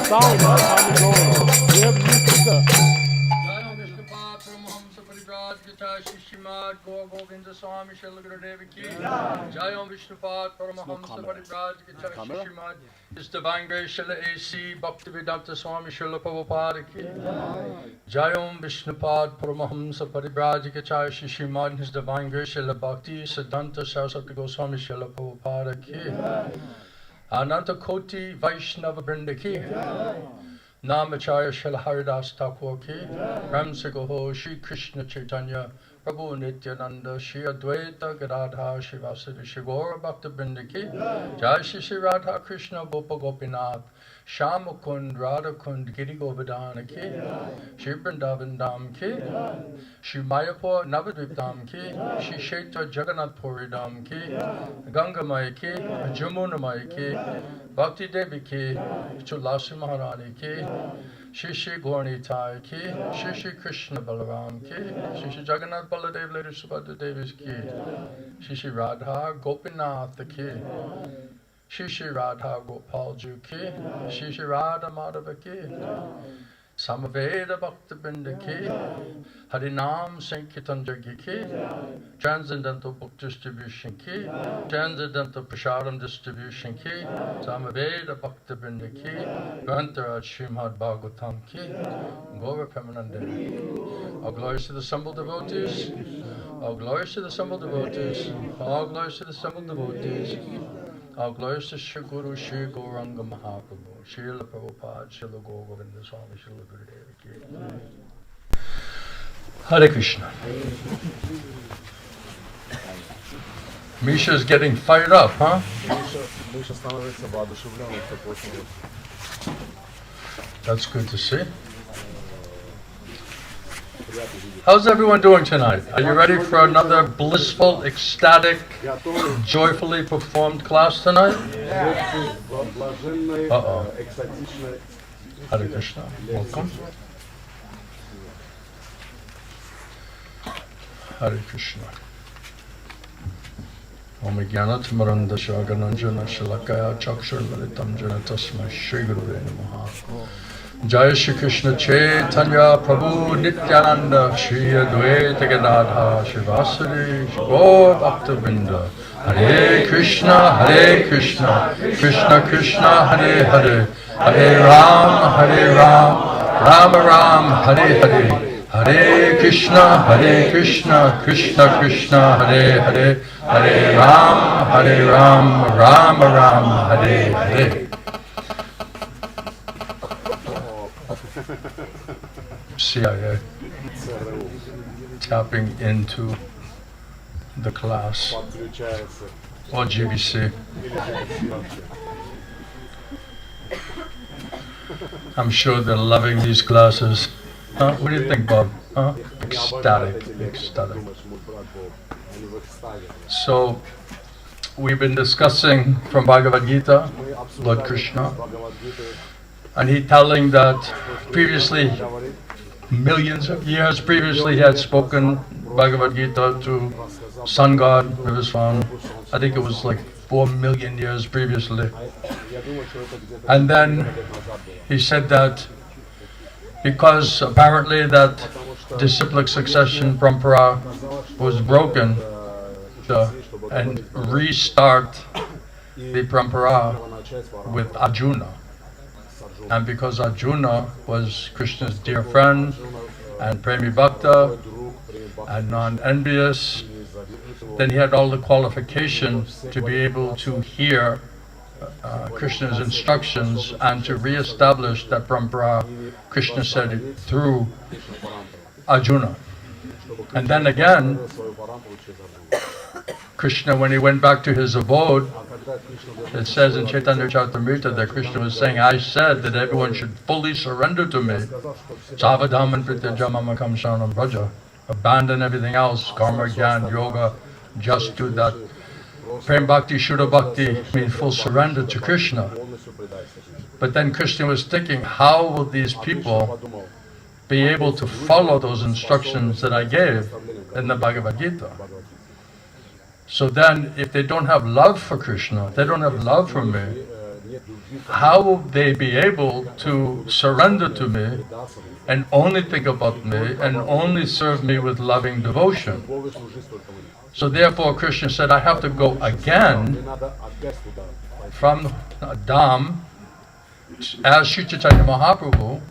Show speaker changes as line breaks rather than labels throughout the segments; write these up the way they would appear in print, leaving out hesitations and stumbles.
sound, I'm going. We have music.
Jai Vishnu Pad Paramahamsa Parivraj Gita Shishimad Gaur Govinda Swami Srila Gurudev ki Jai Om Vishnu Pad Paramahamsa Parivraj Gita Shishimad His Divine Grace Srila A.C. Bhaktivedanta Swami Srila Prabhupada ki Jai Om Vishnu Pad Paramahamsa Parivraj Gita Shishimad His Divine Grace Srila Bhakti Siddhanta Saraswati Goswami Srila Prabhupada ki Ananta Koti Vaishnava Vrinda ki Namacharya Srila Haridas Thakur ki Ramsa Goho Shri Krishna Chaitanya Prabhu Nityananda Shri Advaita Gadadha Shri Vasudeva Shri Gaura Bhakta Vrinda ki Jai Shri Shri Radha Krishna Gopa Gopinath Shama Kund Radha Kund Giri Govardhana ki Shri Vrindavan Dham ki Shri Mayapur Navadvip Dham ki Shri Kshetra Jagannath Puri Dham ki Ganga Maya ki Jamuna Maya ki Bhakti Devi ki Tulasi Maharani ki Shri Shri Gauranitai ki Shri Shri Krishna Balaram ki Shri Shri Jagannath Baladev Lady Subhadra Devis ki Shri Shri Radha Gopinath ki Shri Shri Radha Gopal Ju ki Shri Shri Radha Madhava ki Samaveda Bhakta Binda ki Harinam Sankirtan Jagya ki Transcendental Book Distribution ki Transcendental Prasadam Distribution ki Samaveda Bhakta Binda ki Grantaraj Srimad Bhagavatam ki Gaura Premanande. All glories to the assembled devotees. All glories to the assembled devotees. All glories to the assembled devotees. All glories to Shri Guru Shri Gauranga Mahaprabhu, Srila Prabhupada, Srila Gaur Govinda Swami, Srila Gurudev ki. Hare Krishna. Misha's getting fired up, huh? That's good to see. How's everyone doing tonight? Are you ready for another blissful, ecstatic, joyfully performed class tonight? Uh-oh. Hare Krishna. Welcome. Hare Krishna. Om Jnana Timaranda Shagananjana Shalakaya Chakshur Lalitam Jana Tasmai Shri Guru Namaha. Jai Shri Krishna Chaitanya Prabhu Nityananda Shri Advaita Gadadha Shri Vasudeva Shri Gaur Bhakta Vrinda. Hare Krishna Krishna Krishna Hare Hare Hare Ram Rama Ram Hare Hare Hare Krishna Krishna Krishna Hare Hare Hare Ram Rama Ram Hare Hare. CIA tapping into the class or GBC. I'm sure they're loving these classes. What do you think, Bob? Ecstatic. So, we've been discussing from Bhagavad Gita, Lord Krishna, and he telling that previously, millions of years previously, he had spoken Bhagavad Gita to sun god Vivaswan. I think it was like 4 million years previously. And then he said that because apparently that disciplic succession parampara was broken, and restart the parampara with Arjuna. And because Arjuna was Krishna's dear friend and Premi Bhakta and non-envious, then he had all the qualifications to be able to hear Krishna's instructions and to re-establish that parampara, Krishna said, through Arjuna. And then again, Krishna, when he went back to his abode, it says in Chaitanya Charitamrita that Krishna was saying, I said that everyone should fully surrender to me. Savadhaman prityajamakam shanam braja. Abandon everything else, karma, gyan, yoga, just do that. Prem bhakti, shuddha bhakti means full surrender to Krishna. But then Krishna was thinking, how will these people be able to follow those instructions that I gave in the Bhagavad Gita? So then, if they don't have love for Krishna, they don't have love for me, how will they be able to surrender to me and only think about me and only serve me with loving devotion. So therefore Krishna said, I have to go again from Dham as Sri Chaitanya Mahaprabhu,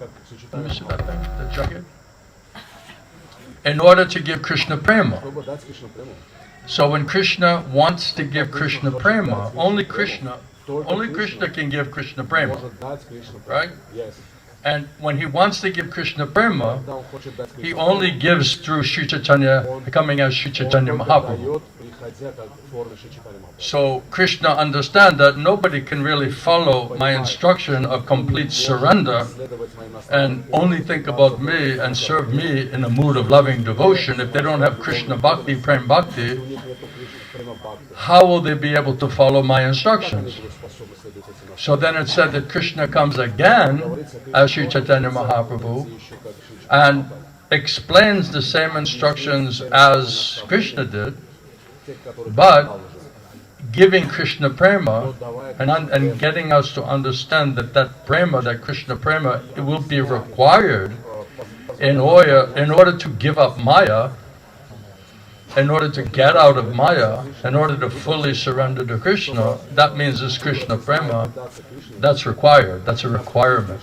let me see that thing, the jacket, in order to give Krishna prema. So when Krishna wants to give Krishna prema, only Krishna can give Krishna prema, right? And when he wants to give Krishna prema, he only gives through Sri Chaitanya, becoming as Sri Chaitanya Mahaprabhu. So Krishna understands that nobody can really follow my instruction of complete surrender and only think about me and serve me in a mood of loving devotion if they don't have Krishna Bhakti, Prem Bhakti. How will they be able to follow my instructions? So then it said that Krishna comes again as Sri Chaitanya Mahaprabhu and explains the same instructions as Krishna did, but giving Krishna prema and getting us to understand that that prema, that Krishna prema, it will be required in order to give up Maya, in order to get out of Maya, in order to fully surrender to Krishna. That means this Krishna prema, that's required, that's a requirement.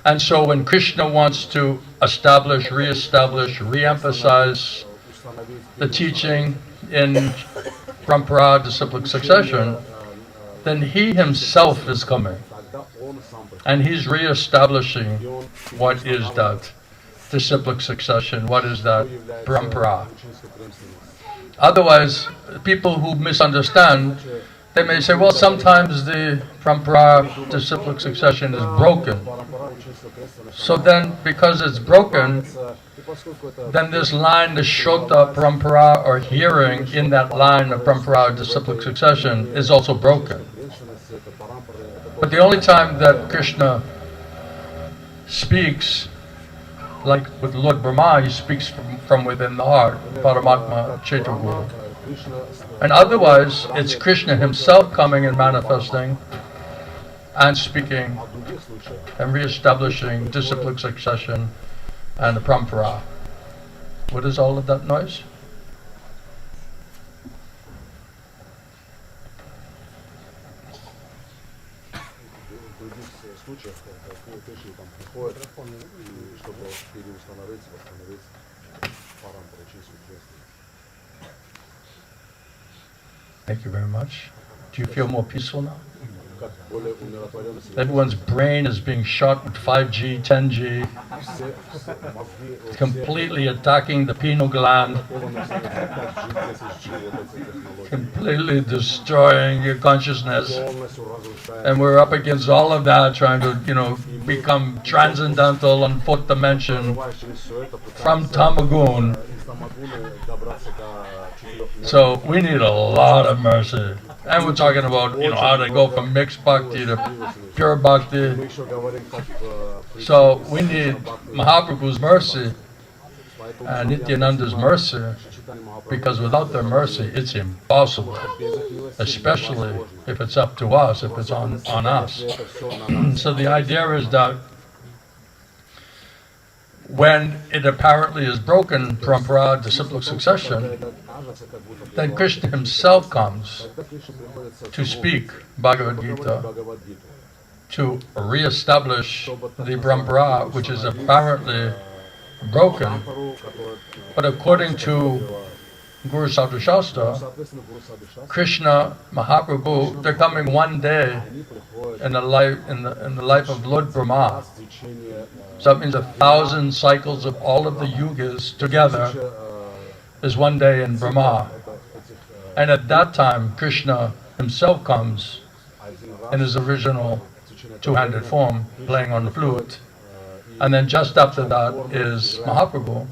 And so when Krishna wants to establish, re-establish, re-emphasize the teaching in Parampara, disciplic succession, then he himself is coming. And he's re-establishing what is that disciplic succession, what is that Parampara. Otherwise, people who misunderstand, they may say, well, sometimes the Parampara, disciplic succession is broken. So then, because it's broken, then this line, the Shota Parampara, or hearing in that line of Parampara, disciplic succession, is also broken. But the only time that Krishna speaks, like with Lord Brahma, he speaks from within the heart, Paramatma Chaitanya. And otherwise, it's Krishna himself coming and manifesting and speaking and re-establishing disciplic succession and the Parampara. What is all of that noise? Thank you very much. Do you feel more peaceful now? Everyone's brain is being shot with 5G, 10G, completely attacking the pineal gland, completely destroying your consciousness. And we're up against all of that, trying to, become transcendental on fourth dimension from Tamagun. So we need a lot of mercy. And we're talking about, how to go from mixed bhakti to pure bhakti. So we need Mahaprabhu's mercy and Nityananda's mercy, because without their mercy, it's impossible, especially if it's up to us, if it's on us. So the idea is that when it apparently is broken, Parampara, disciplic succession, then Krishna himself comes to speak Bhagavad Gita, to re-establish the Parampara, which is apparently broken. But according to Guru Sadhu Sastra, Krishna Mahaprabhu, they're coming one day in the life of Lord Brahma. So that means 1,000 cycles of all of the yugas together is one day in Brahma. And at that time, Krishna himself comes in his original two-handed form, playing on the flute. And then just after that is Mahaprabhu,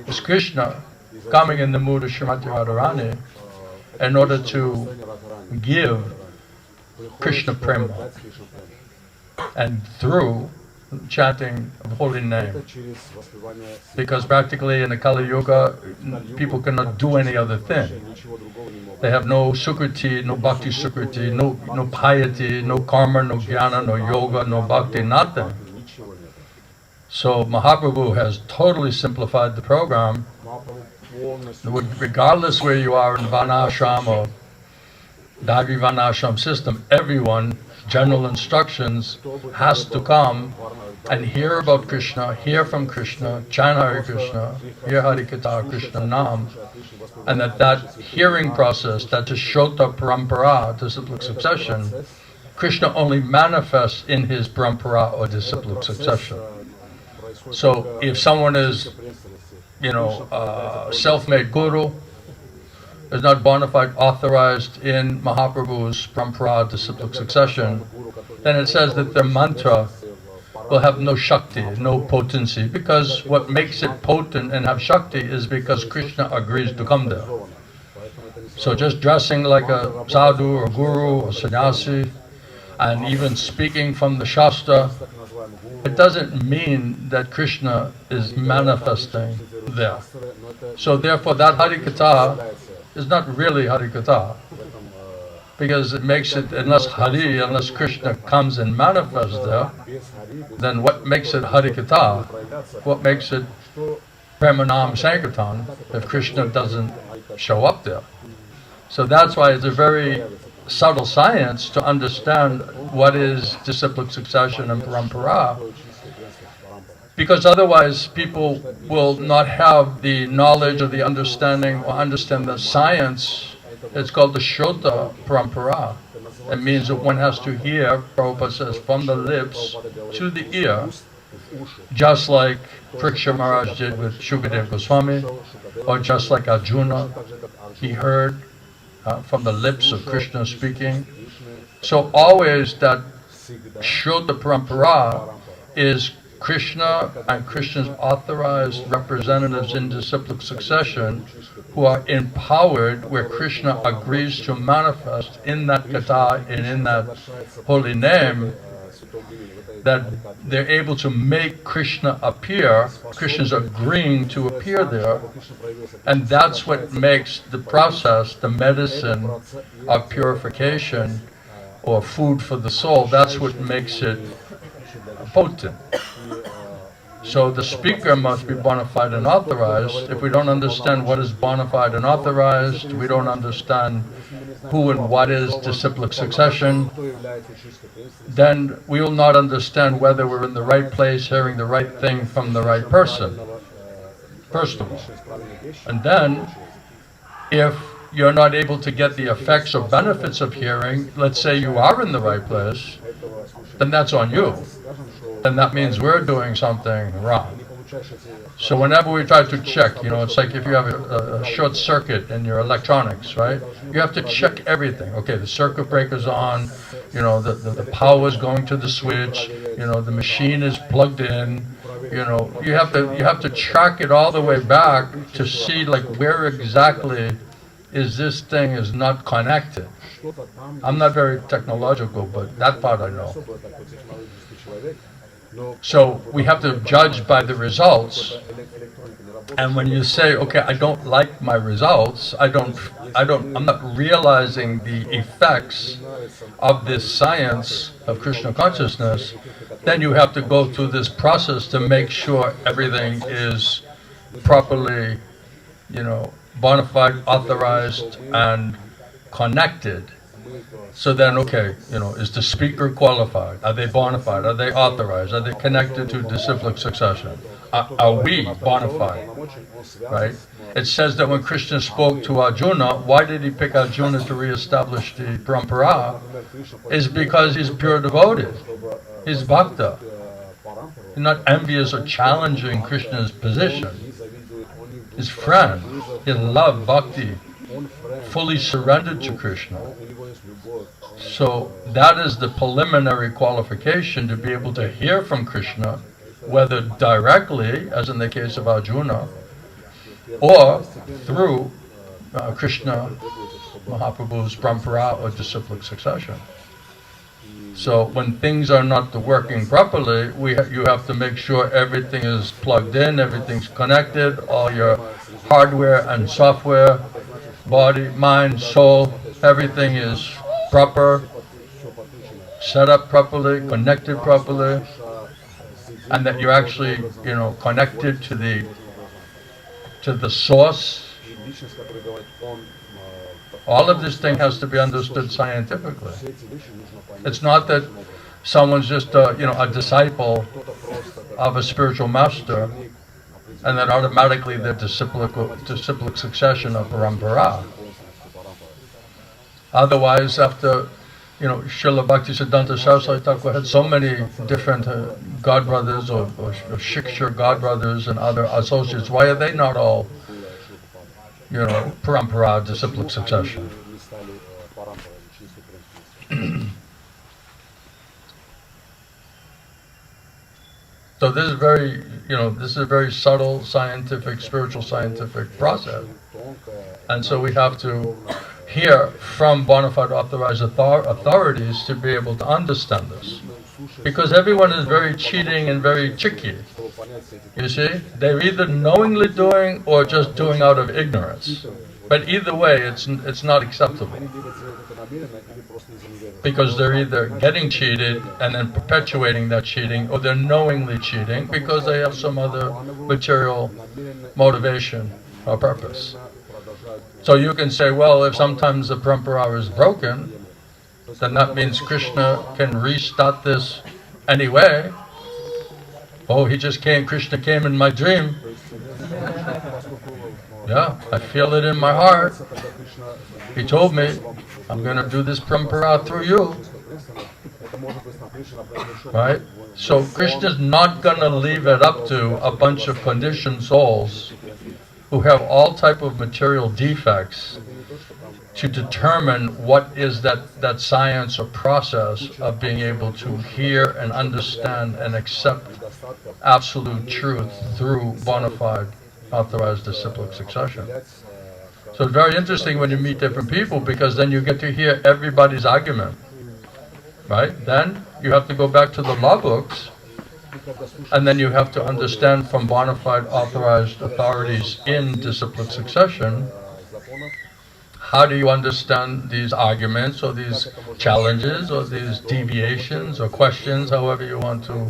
is Krishna coming in the mood of Srimati Radharani in order to give Krishna prema. And through chanting of holy name. Because practically in the Kali Yuga, people cannot do any other thing. They have no sukriti, no bhakti sukriti, no piety, no karma, no jnana, no yoga, no bhakti, nothing. So Mahaprabhu has totally simplified the program. Regardless where you are in Varnashram or Dagi Varnashram system, everyone, general instructions, has to come and hear about Krishna, hear from Krishna, chant Hare Krishna, hear Harikatha Krishna Nam, and that hearing process, that Shota Parampara, disciplic succession, Krishna only manifests in his Parampara or disciplic succession. So if someone is, self-made guru, is not bona fide authorized in Mahaprabhu's Parampara disciplic succession, then it says that their mantra will have no Shakti, no potency, because what makes it potent and have Shakti is because Krishna agrees to come there. So just dressing like a sadhu or guru or sannyasi, and even speaking from the Shastra, it doesn't mean that Krishna is manifesting there. So therefore that Harikatha is not really Harikatha, because it makes it, unless Krishna comes and manifests there, then what makes it Harikatha? What makes it Premanam Sankirtan if Krishna doesn't show up there? So that's why it's a very subtle science to understand what is disciplic succession and parampara, because otherwise people will not have the knowledge or the understanding or understand the science. It's called the Shota Parampara. It means that one has to hear, Prabhupada says, from the lips to the ear, just like Pariksha Maharaj did with Shukadev Goswami, or just like Arjuna, he heard from the lips of Krishna speaking. So always that Shota Parampara is Krishna and Krishna's authorized representatives in disciplic succession who are empowered, where Krishna agrees to manifest in that katha and in that holy name, that they're able to make Krishna appear. Krishna's agreeing to appear there, and that's what makes the process, the medicine of purification or food for the soul, that's what makes it potent. So the speaker must be bona fide and authorized. If we don't understand what is bona fide and authorized, we don't understand who and what is disciplic succession, then we will not understand whether we're in the right place, hearing the right thing from the right person, first of all. And then, if you're not able to get the effects or benefits of hearing, let's say you are in the right place, then that's on you. Then that means we're doing something wrong. So whenever we try to check, it's like if you have a short circuit in your electronics, right? You have to check everything. Okay, the circuit breaker's on, the power is going to the switch, the machine is plugged in, you have to track it all the way back to see like where exactly is this thing is not connected. I'm not very technological, but that part I know. So we have to judge by the results, and when you say, okay, I don't like my results, I'm not realizing the effects of this science of Krishna consciousness, then you have to go through this process to make sure everything is properly, bona fide, authorized, and connected. So then, okay, is the speaker qualified? Are they bona fide? Are they authorized? Are they connected to disciplic succession? Are we bona fide? Right? It says that when Krishna spoke to Arjuna, why did he pick Arjuna to reestablish the parampara? Is because he's a pure devotee. He's bhakta. He's not envious or challenging Krishna's position. His friend. He loved bhakti, fully surrendered to Krishna. So that is the preliminary qualification to be able to hear from Krishna, whether directly, as in the case of Arjuna, or through Krishna Mahaprabhu's parampara or disciplic succession. So when things are not working properly, you have to make sure everything is plugged in, everything's connected, all your hardware and software, body, mind, soul, everything is proper, set up properly, connected properly, and that you're actually, connected to the source. All of this thing has to be understood scientifically. It's not that someone's just a disciple of a spiritual master, and then automatically they're disciplic succession of parampara. Otherwise, after Srila Bhaktisiddhanta Saraswati Thakur had so many different god brothers or Shiksha god brothers and other associates. Why are they not all, parampara, disciplic succession? So this is a very subtle scientific, spiritual scientific process. And so we have to hear from bona fide authorized authorities to be able to understand this. Because everyone is very cheating and very tricky. You see? They're either knowingly doing or just doing out of ignorance. But either way, it's not acceptable. Because they're either getting cheated and then perpetuating that cheating, or they're knowingly cheating because they have some other material motivation or purpose. So you can say, well, if sometimes the parampara is broken, then that means Krishna can restart this anyway. Oh, Krishna came in my dream. Yeah, I feel it in my heart. He told me, I'm going to do this parampara through you. Right? So Krishna's not going to leave it up to a bunch of conditioned souls who have all type of material defects to determine what is that science or process of being able to hear and understand and accept absolute truth through bona fide authorized disciplic succession. So it's very interesting when you meet different people, because then you get to hear everybody's argument, right? Then you have to go back to the law books, and then you have to understand from bona fide authorized authorities in disciplic succession, how do you understand these arguments or these challenges or these deviations or questions, however you want to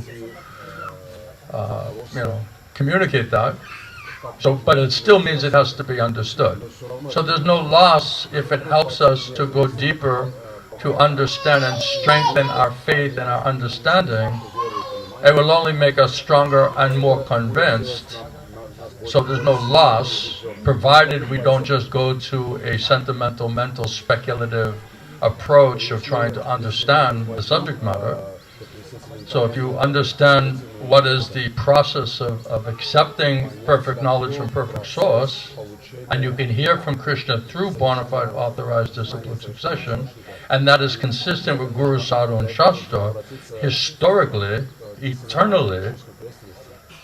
communicate that. So, but it still means it has to be understood. So there's no loss if it helps us to go deeper, to understand and strengthen our faith and our understanding. It will only make us stronger and more convinced. So there's no loss, provided we don't just go to a sentimental, mental, speculative approach of trying to understand the subject matter. So if you understand what is the process of accepting perfect knowledge from perfect source, and you can hear from Krishna through bona fide authorized disciplic succession, and that is consistent with Guru Sadhu and Shastra, historically, eternally,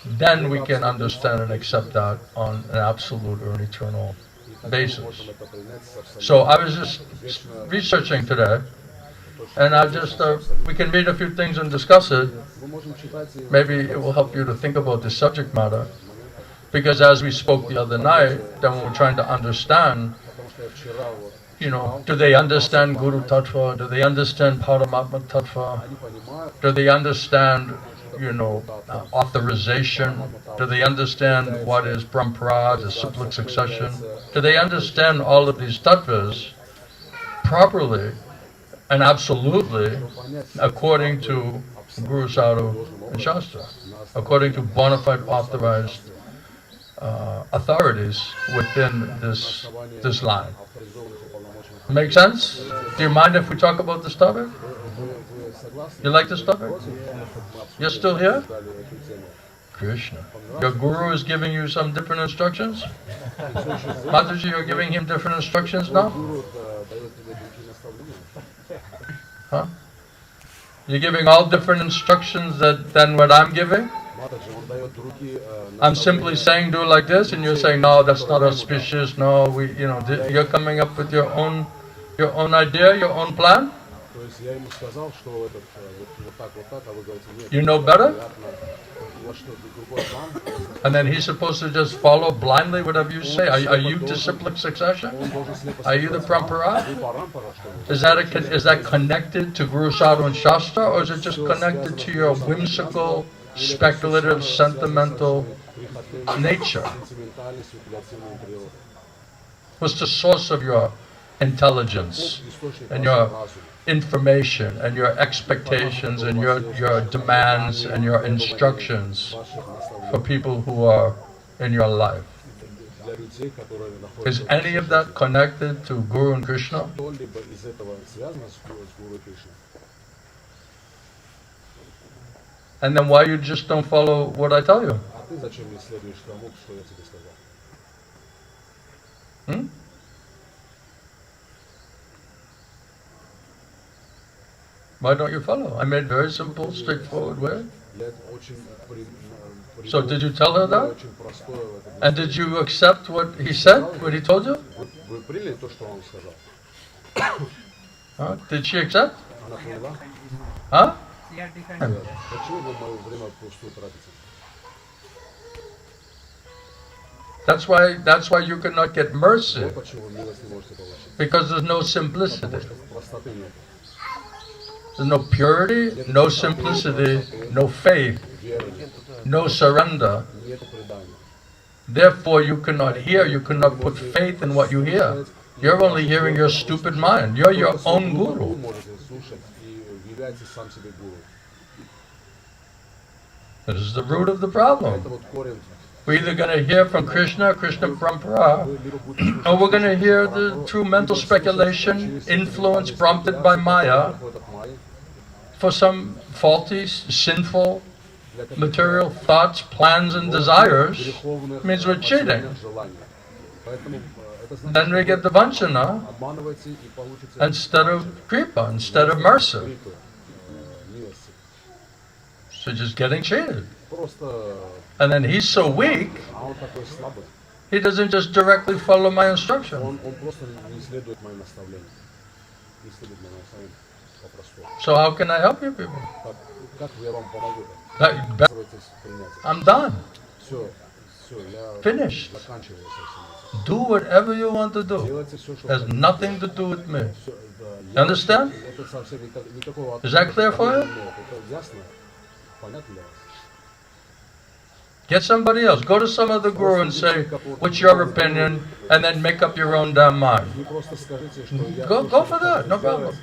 then we can understand and accept that on an absolute or an eternal basis. So I was just researching today, and we can read a few things and discuss it. Maybe it will help you to think about this subject matter. Because as we spoke the other night, then when we're trying to understand, do they understand Guru Tattva? Do they understand Paramatma Tattva? Do they understand, authorization? Do they understand what is parampara, disciplic succession? Do they understand all of these tattvas properly and absolutely according to Guru Sadhu and Shastra, according to bona fide authorized authorities within this line? Make sense? Do you mind if we talk about this topic? You like this topic? You're still here? Krishna. Your guru is giving you some different instructions? Mataji, you're giving him different instructions now? Huh? You're giving all different instructions than what I'm giving? I'm simply saying do it like this, and you're saying no, that's not auspicious. No, you're coming up with your own idea, your own plan. You know better? And then he's supposed to just follow blindly whatever you say. Are you disciplic succession? Are you the parampara? Is that connected to Guru Sadhu Sastra, or is it just connected to your whimsical, speculative, sentimental nature? What's the source of your intelligence and your information and your expectations and your demands and your instructions for people who are in your life? Is any of that connected to Guru and Krishna? And then why you just don't follow what I tell you? Hmm? Why don't you follow? I made very simple, straightforward way. So did you tell her that? And did you accept what he said, what he told you? Huh? Did she accept? Huh? That's why you cannot get mercy. Because there's no simplicity. There's no purity, no simplicity, no faith, no surrender. Therefore, you cannot hear, you cannot put faith in what you hear. You're only hearing your stupid mind. You're your own guru. This is the root of the problem. We're either going to hear from Krishna, Krishna Parampara, or we're going to hear the true mental speculation, influence prompted by Maya, for some faulty, sinful, material thoughts, plans, and desires. Means we're cheating. Then we get the vanchana instead of kripa, instead of mercy. So just getting cheated. And then he's so weak, he doesn't just directly follow my instruction. So how can I help you people? I'm done. Finished. Do whatever you want to do. Has nothing to do with me. You understand? Is that clear for you? Get somebody else. Go to some other guru and say, what's your opinion? And then make up your own damn mind. Go for that. No problem.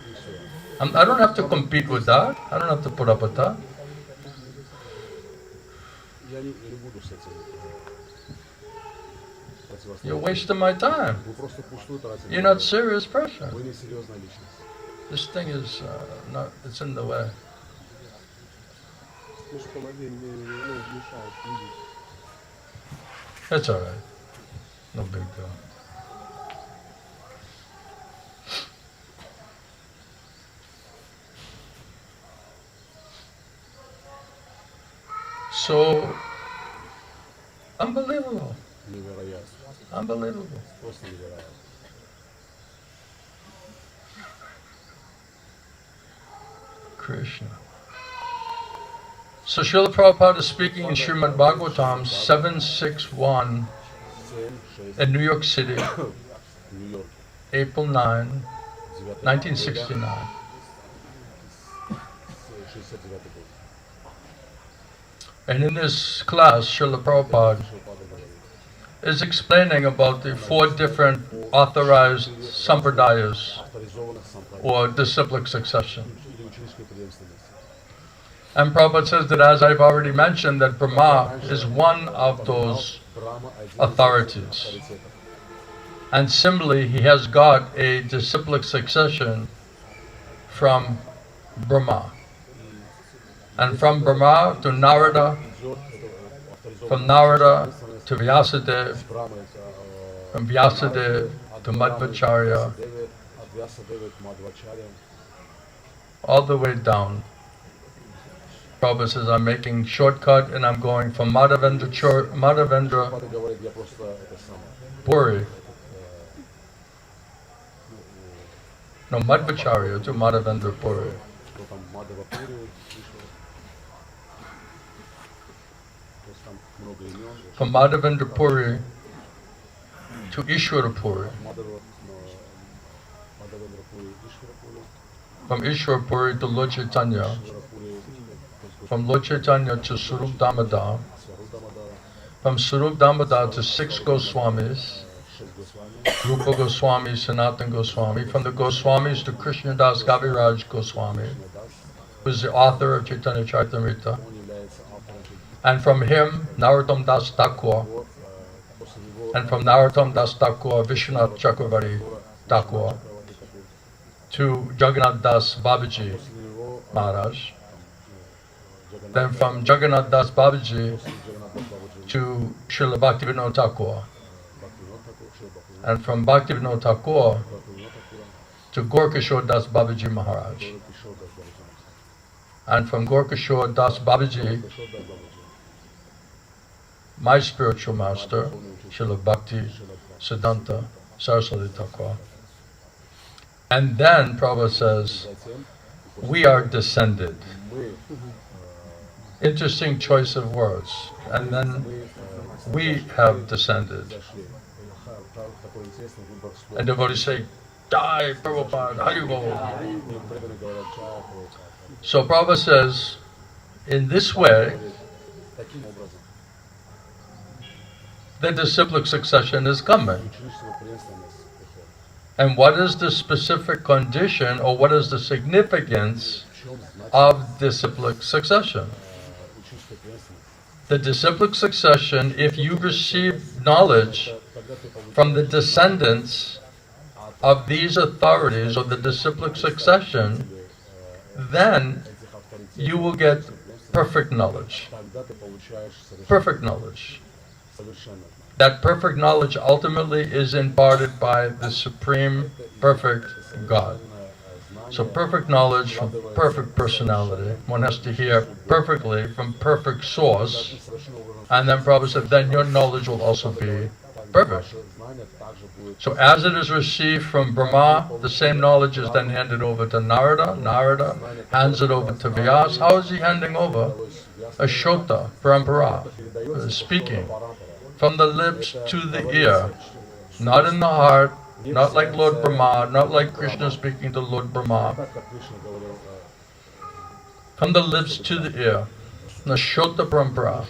I don't have to compete with that. I don't have to put up with that. You're wasting my time. You're not serious person. This thing is not, it's in the way. That's all right. No big deal. So, unbelievable. Unbelievable. Krishna. So Srila Prabhupada is speaking in Srimad Bhagavatam 761 in New York City, April 9, 1969. And in this class, Srila Prabhupada is explaining about the 4 different authorized sampradayas, or disciplic succession. And Prabhupada says that, as I've already mentioned, that Brahma is one of those authorities. And similarly, he has got a disciplic succession from Brahma. And from Brahma to Narada, from Narada to Vyasadeva, from Vyasadeva to Madhvacharya, all the way down. Prabhupada says, I'm making shortcut and I'm going from Madhavendra Puri no, Madhvacharya to Madhavendra Puri. From Madhavendra Puri to Ishwara Puri. From Ishwara Puri to Lord Chaitanya. From Lord Chaitanya to Sarup Damodar. From Sarup Damodar to 6 Goswamis. Rupa Goswami, Sanatana Goswami. From the Goswamis to Krishnadas Kaviraj Goswami, who is the author of Chaitanya Charitamrita. And from him, Narottam Das Thakur. And from Narottam Das Thakur, Vishwanath Chakravarti Thakur. To Jagannath Das Babaji Maharaj. Then from Jagannath Das Babaji to Srila Bhaktivinoda Thakur. And from Bhaktivinoda Thakur to Gorkishore Das Babaji Maharaj. And from Gorkishore Das Babaji, my spiritual master, Srila Bhakti Siddhanta Saraswati Thakur. And then Prabhupada says, we are descended. Interesting choice of words. And then we have descended. And devotees say, Jai Prabhupada, Haribol. So Prabhupada says, in this way, the disciplic succession is coming. And what is the specific condition, or what is the significance of disciplic succession? The disciplic succession, if you receive knowledge from the descendants of these authorities, or the disciplic succession, then you will get perfect knowledge. Perfect knowledge. That perfect knowledge ultimately is imparted by the Supreme Perfect God. So perfect knowledge from perfect personality. One has to hear perfectly from perfect source. And then Prabhupada said, then your knowledge will also be perfect. So as it is received from Brahma, the same knowledge is then handed over to Narada. Narada hands it over to Vyas. How is he handing over? A Shota, Parampara, speaking from the lips to the ear, not in the heart, not like Lord Brahma, not like Krishna speaking to Lord Brahma. From the lips to the ear, the Shota Parampara.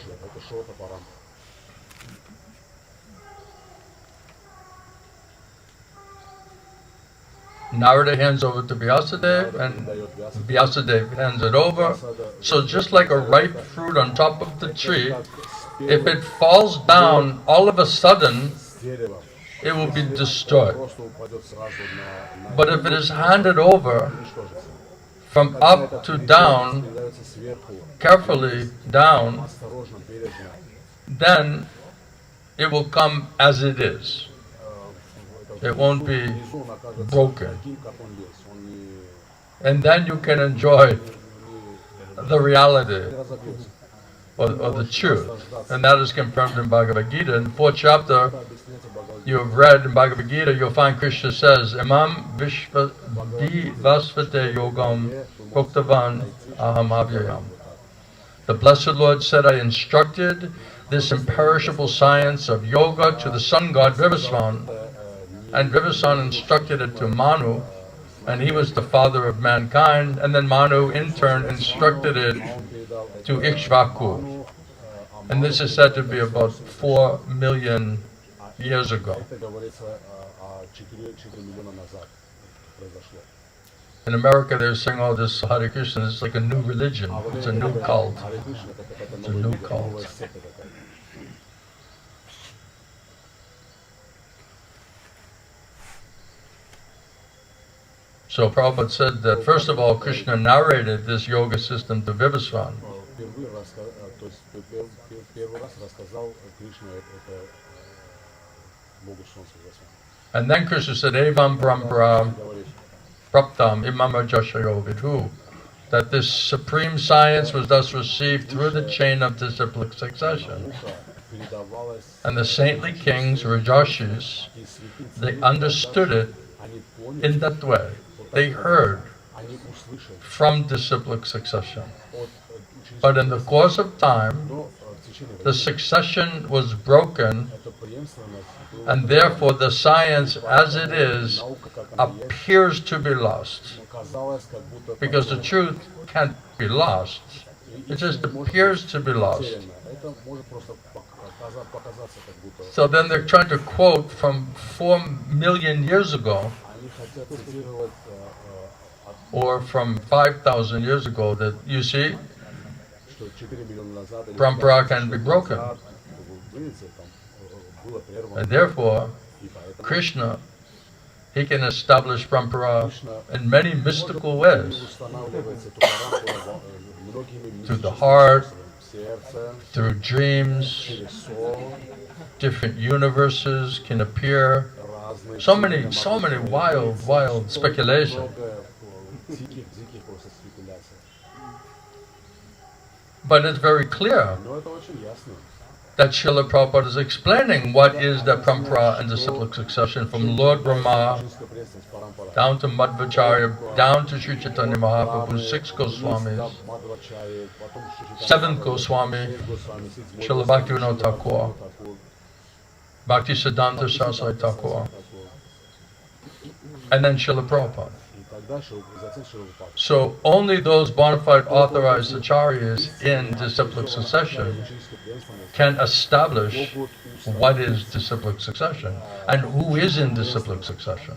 Narada hands over to Vyasadeva, and Vyasadeva hands it over. So just like a ripe fruit on top of the tree, if it falls down all of a sudden, it will be destroyed. But if it is handed over from up to down, carefully down, then it will come as it is. It won't be broken. And then you can enjoy the reality or the truth. And that is confirmed in Bhagavad Gita. In the 4th chapter, you have read in Bhagavad Gita, you'll find Krishna says, Imam Vishvasvate Yogam Bhuktavan Aham Avyayam. The Blessed Lord said, I instructed this imperishable science of yoga to the sun god Vivasvan, and Vivasvan instructed it to Manu, and he was the father of mankind, and then Manu in turn instructed it to Ikshvaku. And this is said to be about 4 million years ago. In America they're saying, oh, this Hare Krishna is like a new religion, it's a new cult. It's a new cult. So Prabhupada said that first of all, Krishna narrated this yoga system to Vivasvan. And then Krishna said, Evam Parampara Praptam Imama Jashayo Vidhu, that this supreme science was thus received through the chain of disciplic succession. And the saintly kings, Rajashis, they understood it in that way. they heard from disciplic succession. But in the course of time, the succession was broken, and therefore the science as it is appears to be lost. Because the truth can't be lost. It just appears to be lost. So then they're trying to quote from 4 million years ago, or from 5,000 years ago, that you see, parampara can be broken. And therefore, Krishna, he can establish parampara in many mystical ways. Through the heart, through dreams, different universes can appear. So many wild speculation. But it's very clear that Srila Prabhupada is explaining what is the parampara and disciplic succession from Lord Brahma down to Madhvacharya, down to Sri Chaitanya Mahaprabhu, 6 Goswamis, 7th Goswami, Srila Bhaktivinoda Thakur, Bhakti Siddhanta Saraswati Thakur, and then Srila Prabhupada. So only those bona fide authorized acharyas in disciplic succession can establish what is disciplic succession and who is in disciplic succession,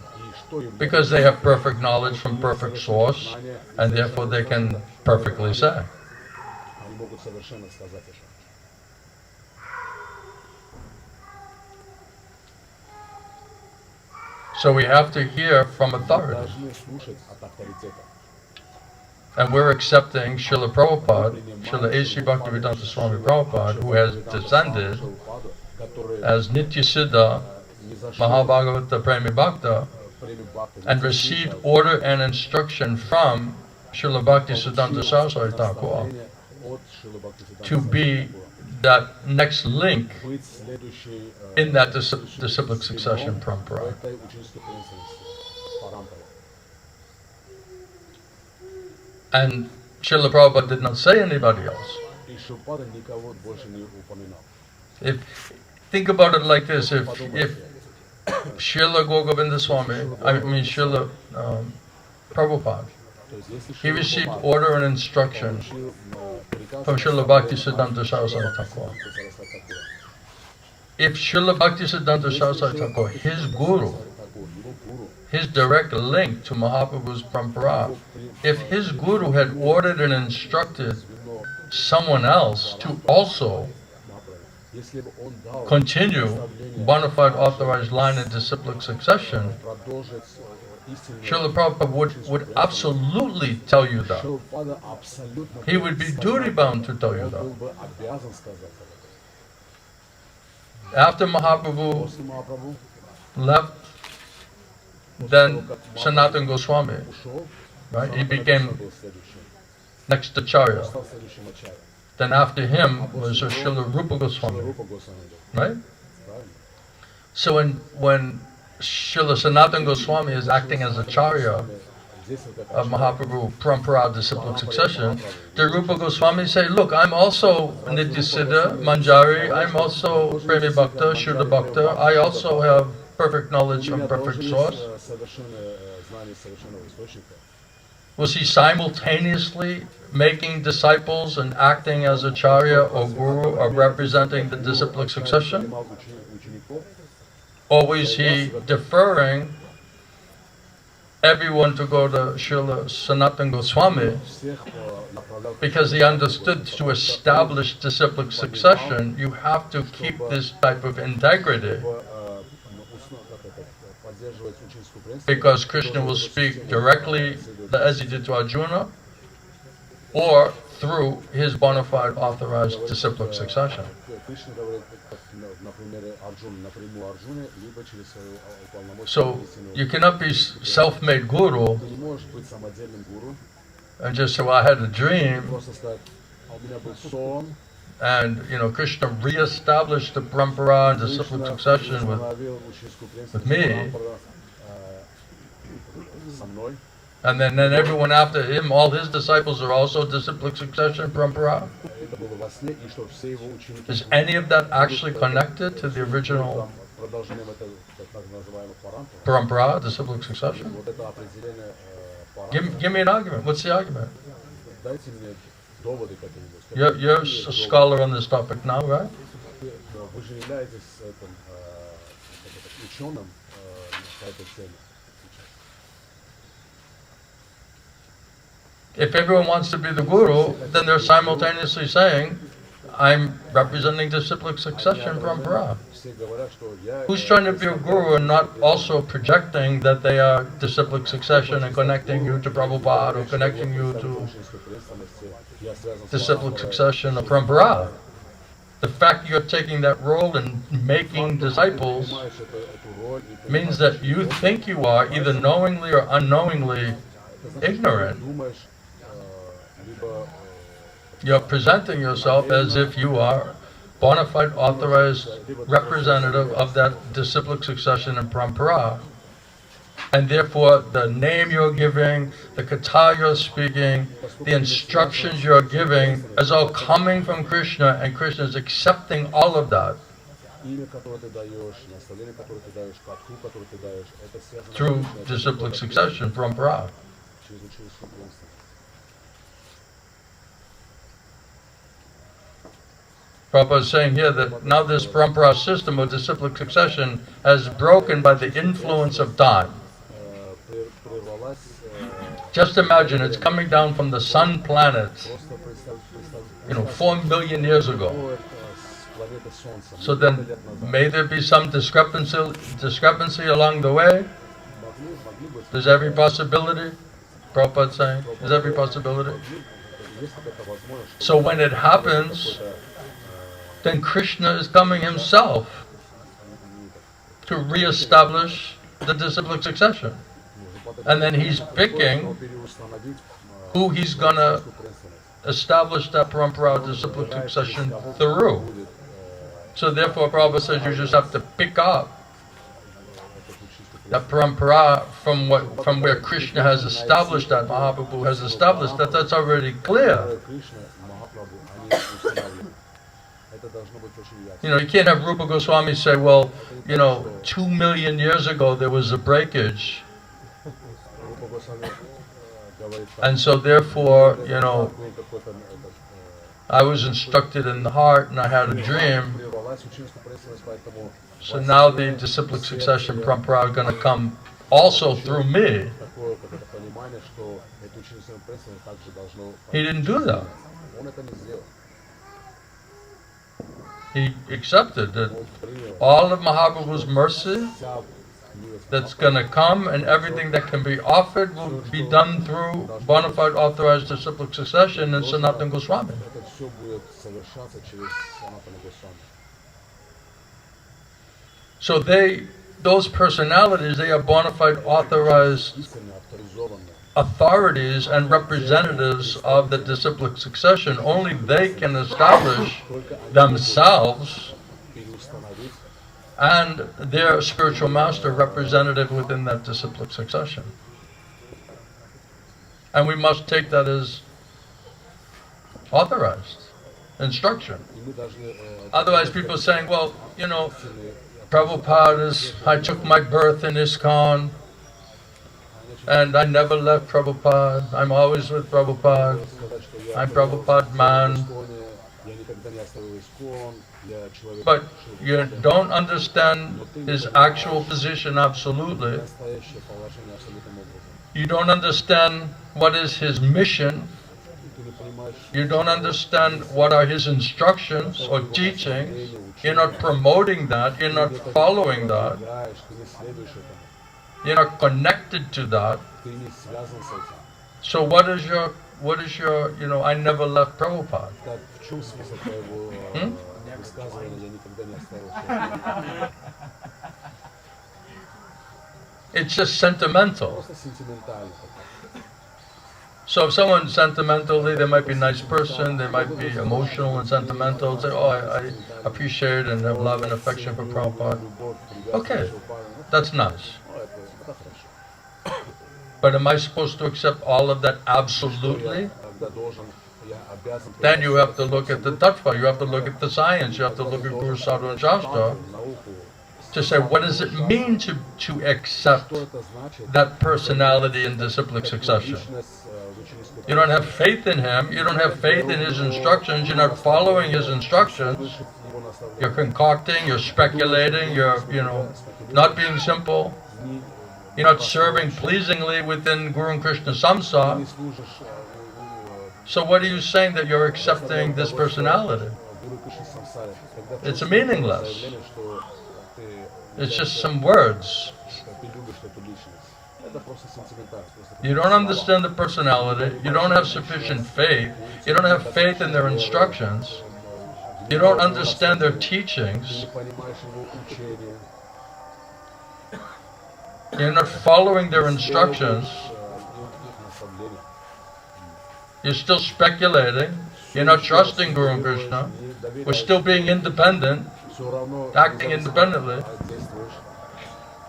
because they have perfect knowledge from perfect source, and therefore they can perfectly say. So we have to hear from authority. And we're accepting Srila Prabhupada, Srila A.C. Bhaktivedanta Swami Prabhupada, who has descended as Nityasiddha Mahabhagavata Premi Bhakta, and received order and instruction from Srila Bhakti Siddhanta Saraswati Thakur to be that next link in that disciplic succession parampara. And Srila Prabhupada did not say anybody else. Think about it like this: if Srila Gogovinda Swami, Srila Prabhupada, he received order and instruction from Srila Bhakti Siddhanta Saraswati Thakur. If Srila Bhakti Siddhanta Saraswati Thakur, his guru, his direct link to Mahaprabhu's parampara, if his guru had ordered and instructed someone else to also continue bona fide authorized line in disciplic succession, Srila Prabhupada would absolutely tell you that. He would be duty bound to tell you that. After Mahaprabhu left, then Sanatana Goswami, right? He became next Acharya. Then after him was Srila Rupa Goswami, right? So when Srila Sanatana Goswami is acting as Acharya of Mahaprabhu Parampara disciplic succession, the Rupa Goswami say, look, I'm also Nityasiddha, Manjari, I'm also Premi Bhakta, Shuddha Bhakta, I also have perfect knowledge from perfect source. Was he simultaneously making disciples and acting as Acharya or Guru or representing the disciplic succession? Or was he deferring everyone to go to Srila Sanatana Goswami because he understood to establish disciplic succession, you have to keep this type of integrity, because Krishna will speak directly as he did to Arjuna or through his bona fide authorized disciplic succession. So you cannot be self-made guru and just say, well, I had a dream and Krishna re-established the parampara and disciplic succession with me. And then everyone after him, all his disciples are also disciplic succession, parampara.
Это было во сне, и что все его ученики
Is any of that actually connected to the original
продолжением этого так называемого
parampara, disciplic succession?
Вот это определение
Give me an argument. What's the argument?
Дайте мне доводы какие-нибудь.
You're a scholar on this topic now, right?
Вы же являетесь ученым по этой теме.
If everyone wants to be the guru, then they're simultaneously saying, I'm representing disciplic succession parampara. Who's trying to be a guru and not also projecting that they are disciplic succession and connecting you to Prabhupada or connecting you to disciplic succession of parampara? The fact you're taking that role and making disciples means that you think you are, either knowingly or unknowingly, ignorant. You're presenting yourself as if you are bona fide authorized representative of that disciplic succession in parampara. And therefore, the name you're giving, the kata you're speaking, the instructions you're giving is all coming from Krishna, and Krishna is accepting all of that through disciplic succession, parampara. Prabhupada is saying here that now this parampara system of disciplic succession has broken by the influence of time. Just imagine, it's coming down from the sun planet, 4 million years ago. So then, may there be some discrepancy along the way? There's every possibility, Prabhupada is saying, there's every possibility. So when it happens, then Krishna is coming himself to re-establish the disciplic succession. And then he's picking who he's going to establish that parampara disciplic succession through. So therefore Prabhupada says you just have to pick up that parampara from where Krishna has established that, Mahaprabhu has established that, that's already clear. You can't have Rupa Goswami say, well, 2 million years ago there was a breakage. And so therefore, I was instructed in the heart and I had a dream. So now the disciplic succession parampara are going to come also through me. He didn't do that. He accepted that all of Mahaprabhu's mercy that's going to come and everything that can be offered will be done through bona fide authorized disciplic succession in Sanatana Goswami. So those personalities, they are bona fide authorized authorities and representatives of the disciplic succession. Only they can establish themselves and their spiritual master representative within that disciplic succession. And we must take that as authorized instruction. Otherwise people are saying, well, Prabhupada I took my birth in ISKCON, and I never left Prabhupada. I'm always with Prabhupada. I'm Prabhupada man. But you don't understand his actual position absolutely. You don't understand what is his mission. You don't understand what are his instructions or teachings. You're not promoting that. You're not following that. You're not connected to that. So what is your I never left Prabhupada? It's just sentimental. So if someone's sentimentally, they might be a nice person, they might be emotional and sentimental, say, oh, I appreciate and have love and affection for Prabhupada. Okay, that's nice. But am I supposed to accept all of that absolutely? Then you have to look at the tattva, you have to look at the science, you have to look at Guru Sadhu Sastra to say, what does it mean to accept that personality in disciplic succession? You don't have faith in him, you don't have faith in his instructions, you're not following his instructions, you're concocting, you're speculating, you're not being simple, you're not serving pleasingly within Guru and Krishna Samsa. So what are you saying that you're accepting this personality? It's meaningless. It's just some words. You don't understand the personality, you don't have sufficient faith, you don't have faith in their instructions, you don't understand their teachings, you're not following their instructions, you're still speculating, you're not trusting Guru and Krishna, we're still being independent, acting independently.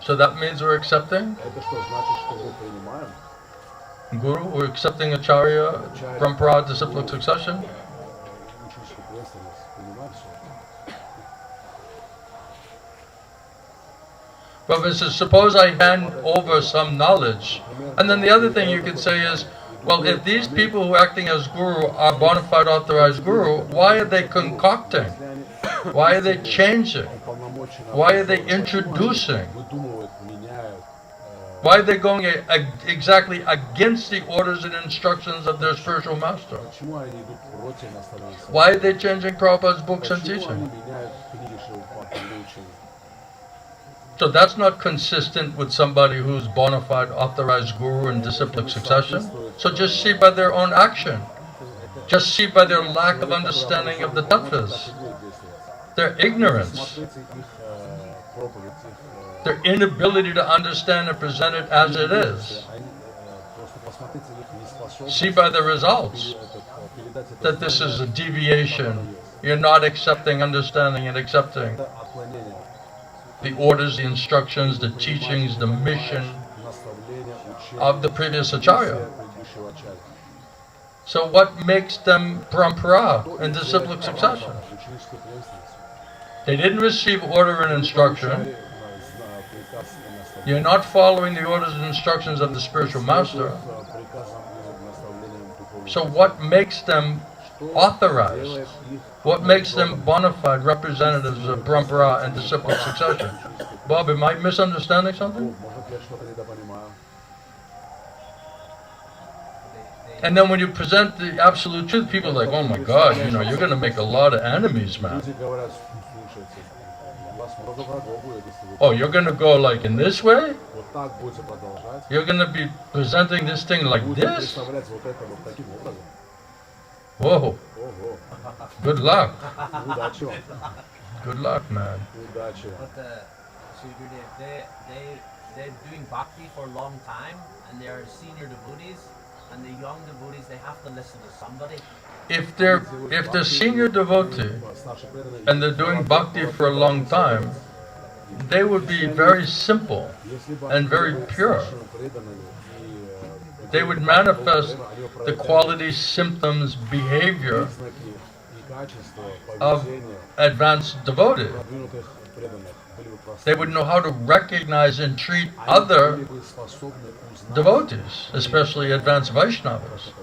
So that means we're accepting Guru, we're accepting Acharya, Parampara, disciplic succession. But suppose I hand over some knowledge, and then the other thing you could say is, well, if these people who are acting as Guru are bona fide authorized Guru, why are they concocting? Why are they changing? Why are they introducing? Why are they going exactly against the orders and instructions of their spiritual master? Why are they changing Prabhupada's books and teaching? So that's not consistent with somebody who's bona fide authorized Guru in disciplic succession. So just see by their own action. Just see by their lack of understanding of the tattvas. Their ignorance. Their inability to understand and present it as it is. See by the results that this is a deviation. You're not accepting, understanding, and accepting the orders, the instructions, the teachings, the mission of the previous Acharya. So what makes them parampara in disciplic succession? They didn't receive order and instruction. You're not following the orders and instructions of the spiritual master. So what makes them authorized? What makes them bona fide representatives of parampara and disciplic succession? Bob, am I misunderstanding something? And then when you present the absolute truth, people are like, oh my God, you're going to make a lot of enemies, man. Oh, you're going to go like in this way? You're going to be presenting this thing like this? Whoa. Good luck. Good luck, man.
But they're doing bhakti for a long time, and they're senior devotees, and the young devotees, they have to listen to somebody.
If they're senior devotee and they're doing bhakti for a long time, they would be very simple and very pure. They would manifest the qualities, symptoms, behavior of advanced devotees. They would know how to recognize and treat other devotees, especially advanced Vaishnavas.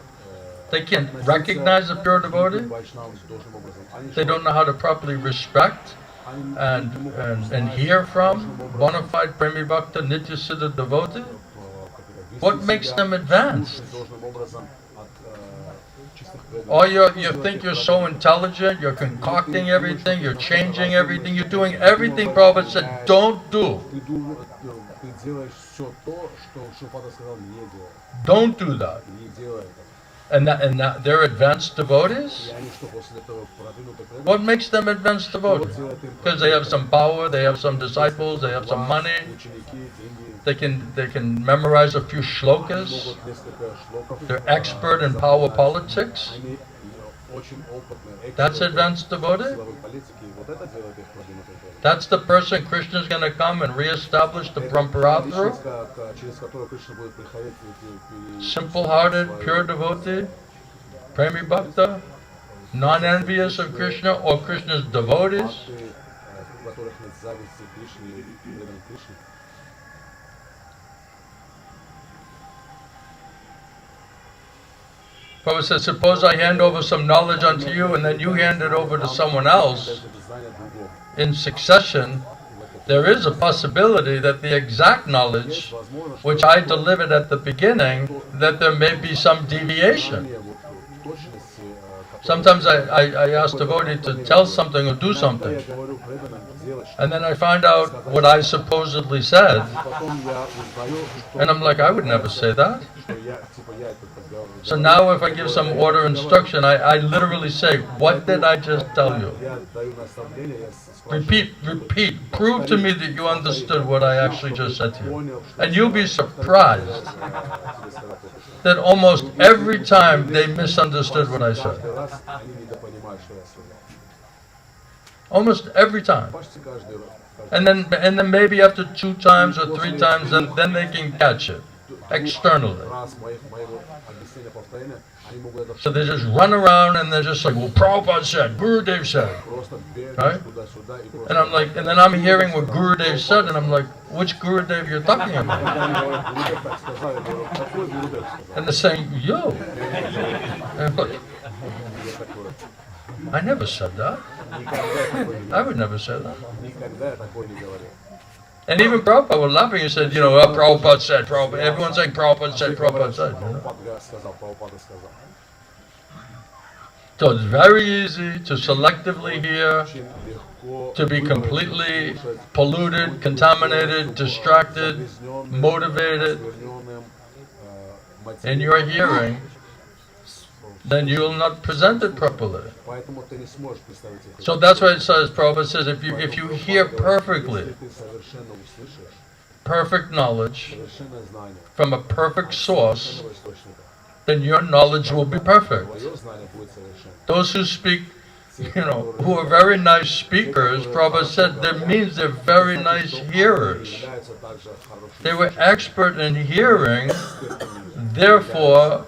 They can't recognize a pure devotee. They don't know how to properly respect and hear from bona fide Premi Bhakta Nitya Siddha devotee. What makes them advanced? Or you think you're so intelligent, you're concocting everything, you're changing everything, you're doing everything Prabhupada said don't do. Don't do that. And they're advanced devotees? What makes them advanced devotees? Because they have some power, they have some disciples, they have some money, they can memorize a few shlokas, they're expert in power politics. That's advanced devotee? That's the person Krishna is going to come and re-establish the parampara through? Simple-hearted, pure devotee? Premi Bhakta? Non-envious of Krishna or Krishna's devotees? Prabhupada says, suppose I hand over some knowledge unto you and then you hand it over to someone else in succession. There is a possibility that the exact knowledge which I delivered at the beginning, that there may be some deviation. Sometimes I ask devotee to tell something or do something, and then I find out what I supposedly said, and I'm like, I would never say that. So now if I give some order instruction, I literally say, what did I just tell you? Repeat, prove to me that you understood what I actually just said to you. And you'll be surprised that almost every time they misunderstood what I said. Almost every time. And then maybe after 2 times or 3 times, then they can catch it externally. So they just run around and they're just like, well, Prabhupada said, Gurudev said, right? And I'm like, and then I'm hearing what Gurudev said, and I'm like, which Gurudev you're talking about? And they're saying, yo. And I'm like, I never said that. I would never say that. And even Prabhupada was laughing. He said, Prabhupada said, Prabhupada. Everyone's saying Prabhupada said, Prabhupada said. So it's very easy to selectively hear, to be completely polluted, contaminated, distracted, motivated in your hearing. Then you will not present it properly. So that's why it says, Prabhupada says, if you hear perfectly, perfect knowledge from a perfect source, then your knowledge will be perfect. Those who speak, who are very nice speakers, Prabhupada said, that means they're very nice hearers. They were expert in hearing, therefore,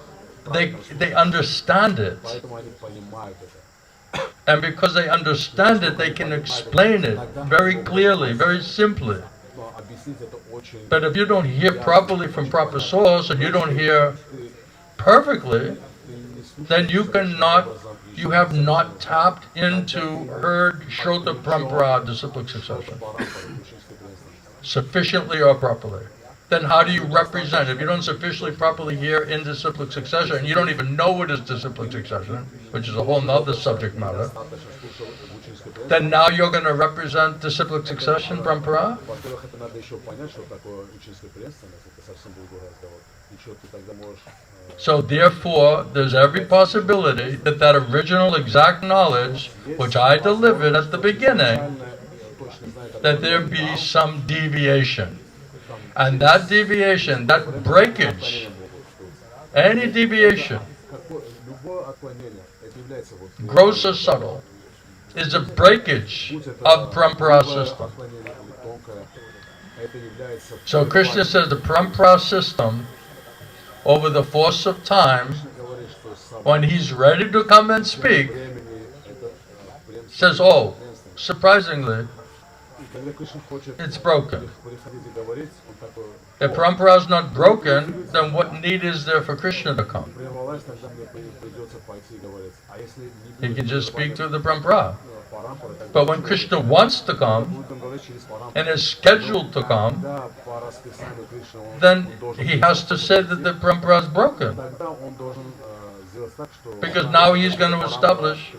they understand it. And because they understand it, they can explain it very clearly, very simply. But if you don't hear properly from proper source, and you don't hear perfectly, then you have not tapped into heard Shrota Parampara, disciplic succession, sufficiently or properly. Then how do you represent? If you don't sufficiently properly hear in disciplic succession, and you don't even know what is disciplic succession, which is a whole nother subject matter, then now you're going to represent disciplic succession, parampara? So therefore, there's every possibility that original exact knowledge, which I delivered at the beginning, that there be some deviation. And that deviation, that breakage, any deviation, gross or subtle, is a breakage of parampara system. So Krishna says the parampara system, over the force of time, when he's ready to come and speak, says, oh, surprisingly, it's broken. If parampara is not broken, then what need is there for Krishna to come? He can just speak through the parampara. But when Krishna wants to come and is scheduled to come, then he has to say that the parampara is broken. Because now he's going to establish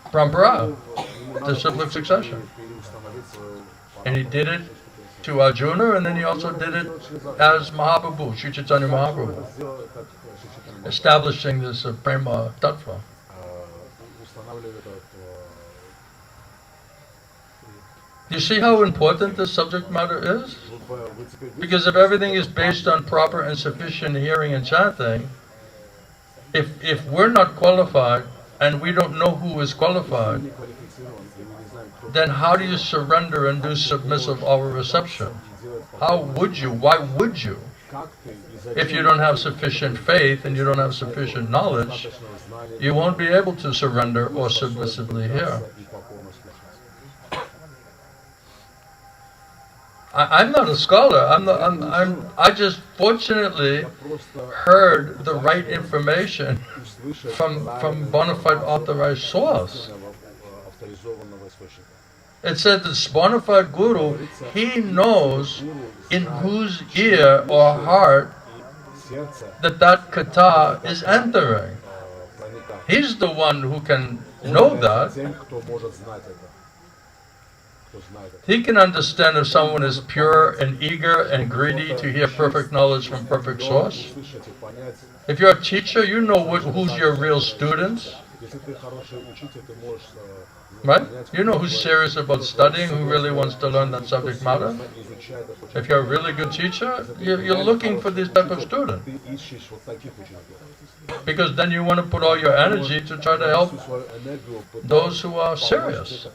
parampara, disciplic succession. And he did it to Arjuna, and then he also did it as Mahaprabhu, Sri Chaitanya Mahaprabhu, establishing this prema tattva. You see how important this subject matter is? Because if everything is based on proper and sufficient hearing and chanting, if we're not qualified and we don't know who is qualified, then how do you surrender and do submissive over reception? How would you? Why would you? If you don't have sufficient faith and you don't have sufficient knowledge, you won't be able to surrender or submissively hear. I'm not a scholar. I just fortunately heard the right information from bonafide authorized source. It said this bonafide guru, he knows in whose ear or heart that kata is entering. He's the one who can know that. He can understand if someone is pure and eager and greedy to hear perfect knowledge from perfect source. If you're a teacher, you know who's your real students. Right? You know who's serious about studying, who really wants to learn that subject matter. If you're a really good teacher, you're looking for this type of student. Because then you want to put all your energy to try to help those who are serious.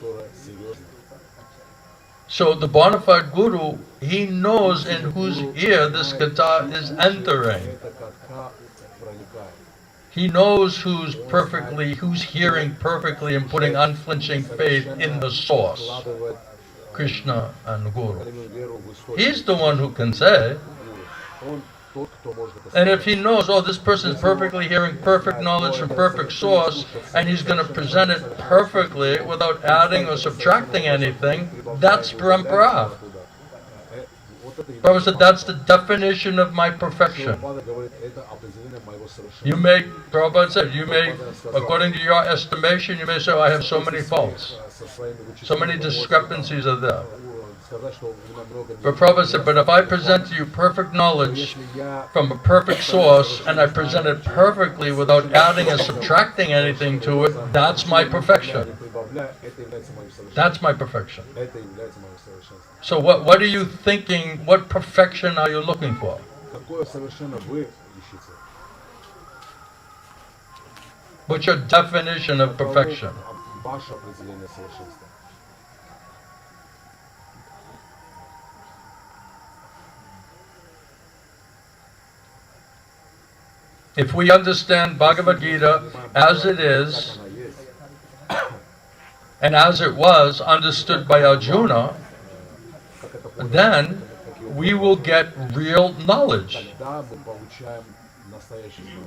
So the bonafide guru, he knows in whose ear this kata is entering. He knows who's hearing perfectly and putting unflinching faith in the source, Krishna and Guru. He's the one who can say. And if he knows, oh, this person is perfectly hearing perfect knowledge from perfect source, and he's going to present it perfectly without adding or subtracting anything, that's parampara. Prabhupada said, that's the definition of my perfection. Prabhupada said, according to your estimation, you may say, oh, I have so many faults. So many discrepancies are there. But Prabhupada said, but if I present to you perfect knowledge from a perfect source, and I present it perfectly without adding or subtracting anything to it, that's my perfection. That's my perfection. So what are you thinking, what perfection are you looking for? What's your definition of perfection? If we understand Bhagavad Gita as it is, and as it was understood by Arjuna, then we will get real knowledge.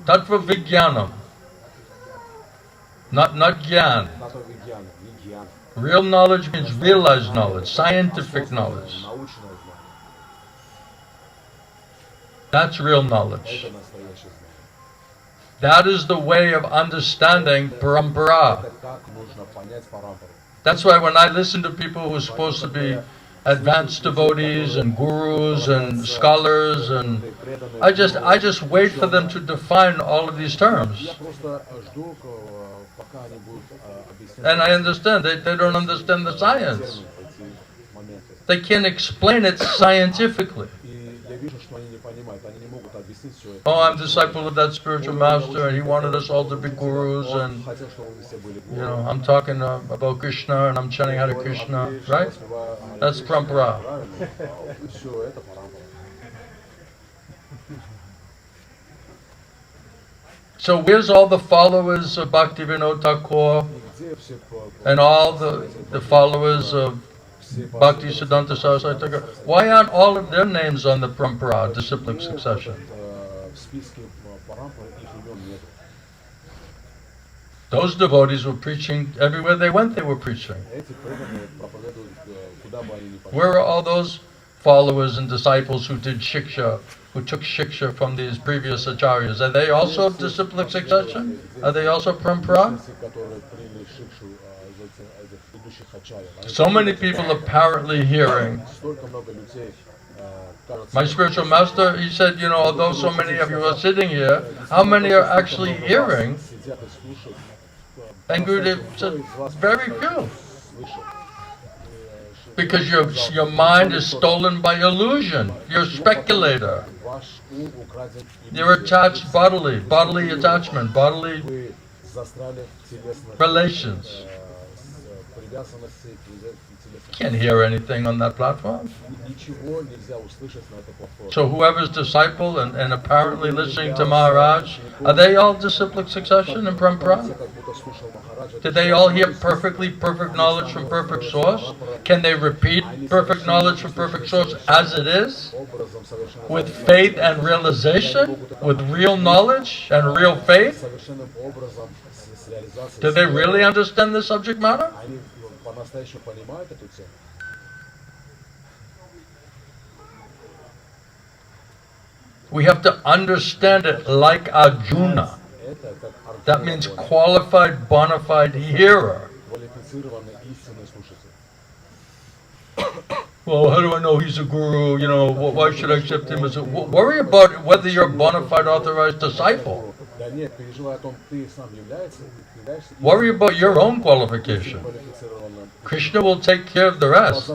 Tattva Vijnanam. Not Gyan. Real knowledge means realized knowledge, scientific knowledge. That's real knowledge. That is the way of understanding parampara. That's why when I listen to people who are supposed to be advanced devotees and gurus and scholars, and I just wait for them to define all of these terms. And I understand, they don't understand the science. They can't explain it scientifically. Oh, I'm disciple of that spiritual master, and he wanted us all to be gurus, and I'm talking about Krishna, and I'm chanting Hare Krishna, right? That's parampara. So where's all the followers of Bhaktivinoda Thakur and all the followers of Bhakti Siddhanta Saraswati Thakur? Why aren't all of their names on the parampara, disciplic succession? Those devotees were preaching everywhere they went. They were preaching. Where are all those followers and disciples who did shiksha, who took shiksha from these previous acharyas? Are they also disciplic succession? Are they also parampara? So many people apparently hearing. My spiritual master, he said, although so many of you are sitting here, how many are actually hearing? And Gurudev said, very few. Because your mind is stolen by illusion. You're a speculator. You're attached bodily attachment, bodily relations. Can't hear anything on that platform. So whoever's disciple and apparently listening to Maharaj, are they all disciplic succession in parampara? Did they all hear perfect knowledge from perfect source? Can they repeat perfect knowledge from perfect source as it is? With faith and realization? With real knowledge and real faith? Do they really understand the subject matter? We have to understand it like Arjuna. That means qualified, bona fide hearer. Well, how do I know he's a guru? You know, why should I accept him as a... Worry about whether you're a bona fide authorized disciple. Worry about your own qualification. Krishna will take care of the rest.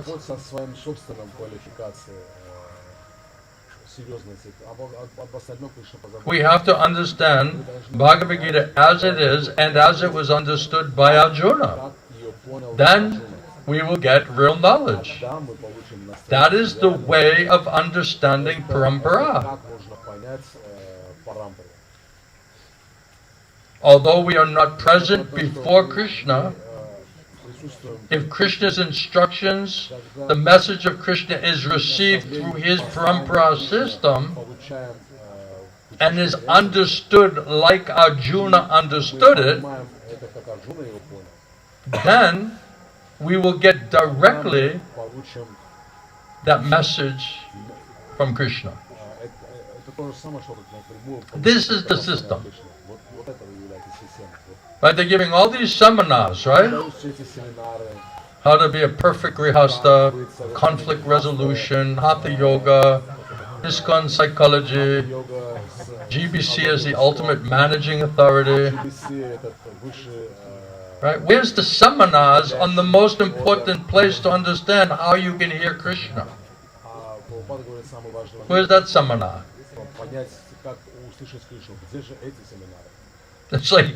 We have to understand Bhagavad Gita as it is and as it was understood by Arjuna. Then we will get real knowledge. That is the way of understanding parampara. Although we are not present before Krishna, if Krishna's instructions, the message of Krishna is received through his parampara system and is understood like Arjuna understood it, then we will get directly that message from Krishna. This is the system. Right, they're giving all these seminars, right? How to be a perfect grihasta, conflict resolution, hatha yoga, ISKCON psychology, GBC as the ultimate managing authority. Right? Where's the seminars on the most important place to understand how you can hear Krishna? Where's that seminar? It's like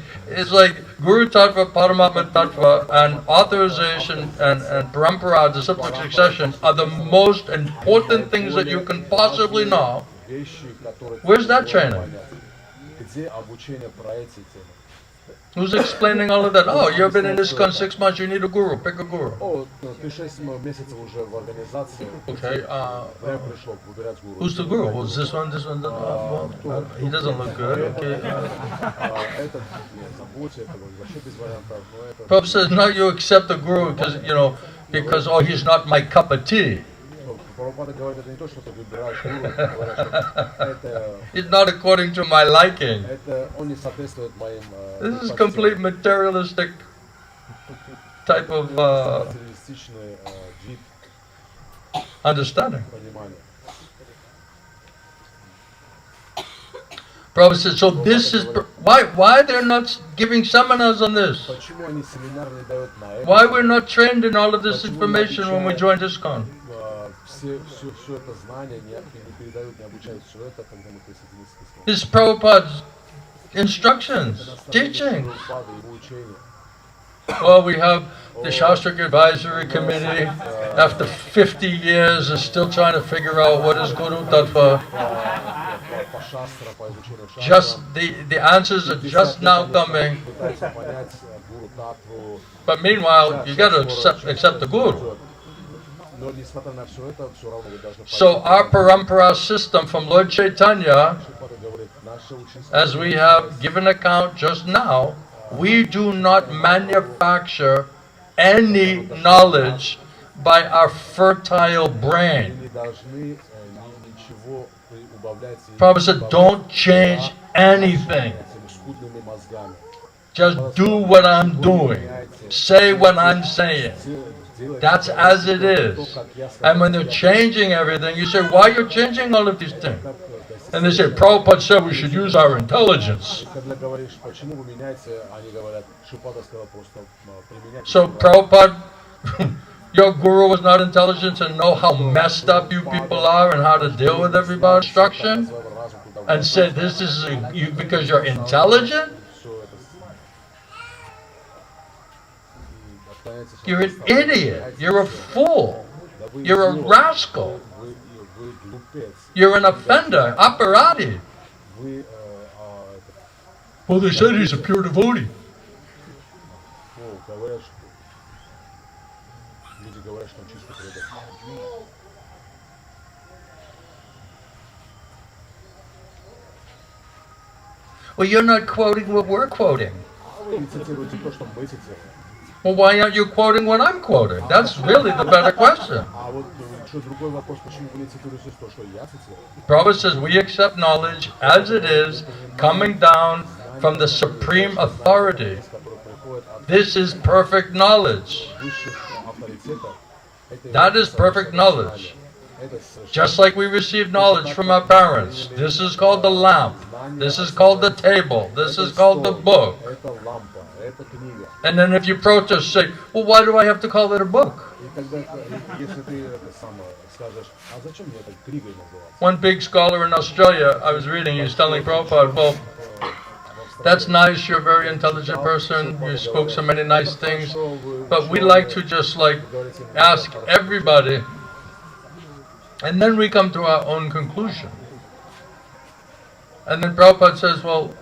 Guru Tattva, Paramatma Tattva, and authorization and parampara, disciplic succession are the most important things that you can possibly know. Where's that training? Who's explaining all of that? Oh, you've been in ISKCON 6 months, you need a guru, pick a guru. Okay, who's the guru? Was this one, this one? He doesn't look good, okay. Prabhupada says, no, you accept the guru because, oh, he's not my cup of tea. It's not according to my liking. This is complete materialistic type of understanding. Prabhupada said, so this is, why they're not giving seminars on this? Why we're not trained in all of this information when we joined ISKCON? This is Prabhupada's instructions, teaching. Well, we have the Shastric Advisory Committee, after 50 years, is still trying to figure out what is Guru Tattva. Just the answers are just now coming. But meanwhile, you got to accept the Guru. So our parampara system from Lord Chaitanya, as we have given account just now, we do not manufacture any knowledge by our fertile brain. Prabhupada said, don't change anything. Just do what I'm doing. Say what I'm saying. That's as it is. And when they're changing everything, you say, why are you changing all of these things? And they say, Prabhupada said we should use our intelligence. So Prabhupada, your guru was not intelligent to know how messed up you people are and how to deal with everybody's instruction? And said, this is you because you're intelligent? You're an idiot. You're a fool. You're a rascal. You're an offender. Aparati. Well, they said he's a pure devotee. Well, you're not quoting what we're quoting. Well, why aren't you quoting what I'm quoting? That's really the better question. Prabhupada says we accept knowledge as it is, coming down from the supreme authority. This is perfect knowledge. That is perfect knowledge. Just like we receive knowledge from our parents. This is called the lamp. This is called the table. This is called the book. And then if you protest, say, well, why do I have to call it a book? One big scholar in Australia, I was reading, he was telling Prabhupada, well, that's nice, you're a very intelligent person, you spoke so many nice things, but we like to just ask everybody, and then we come to our own conclusion. And then Prabhupada says, well,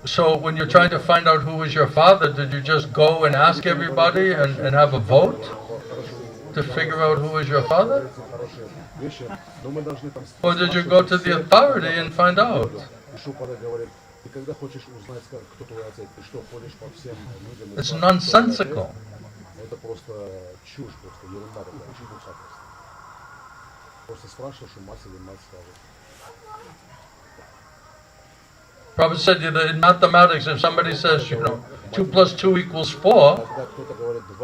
so when you're trying to find out who was your father, did you just go and ask everybody and have a vote to figure out who was your father? Or did you go to the authority and find out? It's nonsensical. Prabhupada said in mathematics, if somebody says, 2 plus 2 equals 4,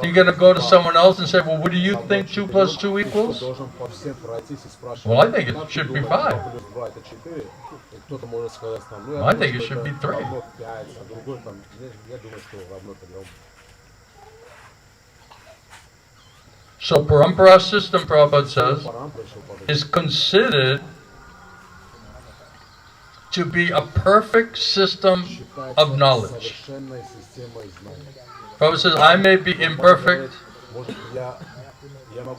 you're going to go to someone else and say, well, what do you think 2 plus 2 equals? Well, I think it should be 5. Well, I think it should be 3. So Parampara system, Prabhupada says, is considered to be a perfect system of knowledge. Prabhupada says, I may be imperfect,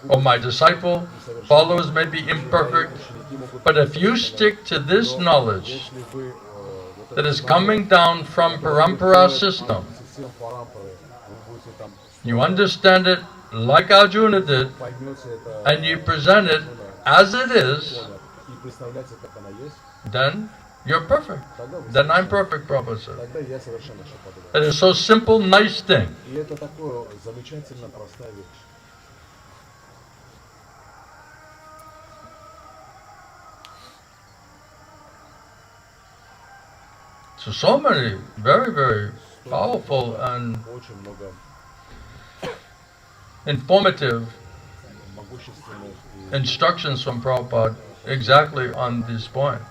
or my disciple, followers may be imperfect, but if you stick to this knowledge that is coming down from Parampara system, you understand it like Arjuna did, and you present it as it is, then you're perfect. Then I'm perfect, Prabhupada said. It is so simple, nice thing. So many very, very powerful and informative instructions from Prabhupada exactly on this point.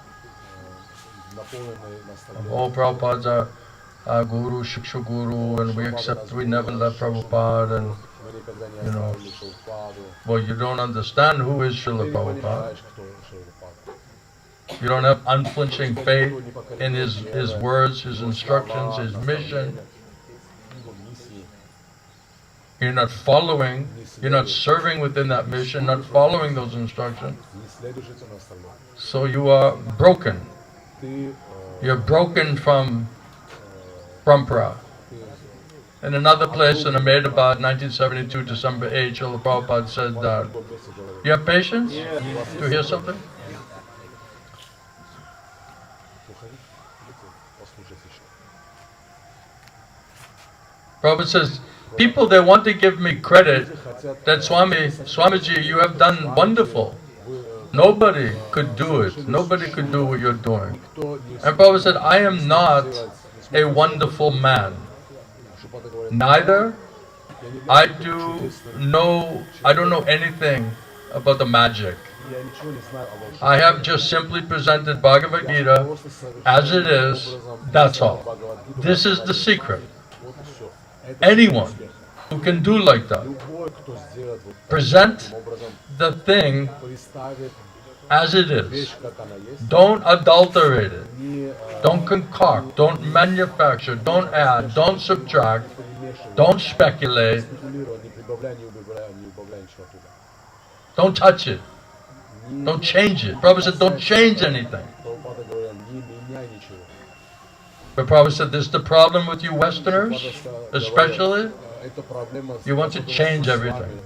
All Prabhupads are Guru, Shiksha Guru, and we never left Prabhupada, and well, you don't understand who is Srila Prabhupada. You don't have unflinching faith in his words, his instructions, his mission. You're not following, you're not serving within that mission, not following those instructions. So you are broken. You're broken from Parampara. In another place in Ahmedabad, 1972, December 8, Srila Prabhupada said that. You have patience to hear something? Prabhupada says, people, they want to give me credit that Swamiji, you have done wonderful. Nobody could do it. Nobody could do what you're doing. And Prabhupada said, I am not a wonderful man. Neither I don't know anything about the magic. I have just simply presented Bhagavad Gita as it is, that's all. This is the secret. Anyone who can do like that, present the thing as it is. Don't adulterate it. Don't concoct. Don't manufacture. Don't add. Don't subtract. Don't speculate. Don't touch it. Don't change it. Prabhupada said, don't change anything. But Prabhupada said, this is the problem with you Westerners, especially. You want to change everything.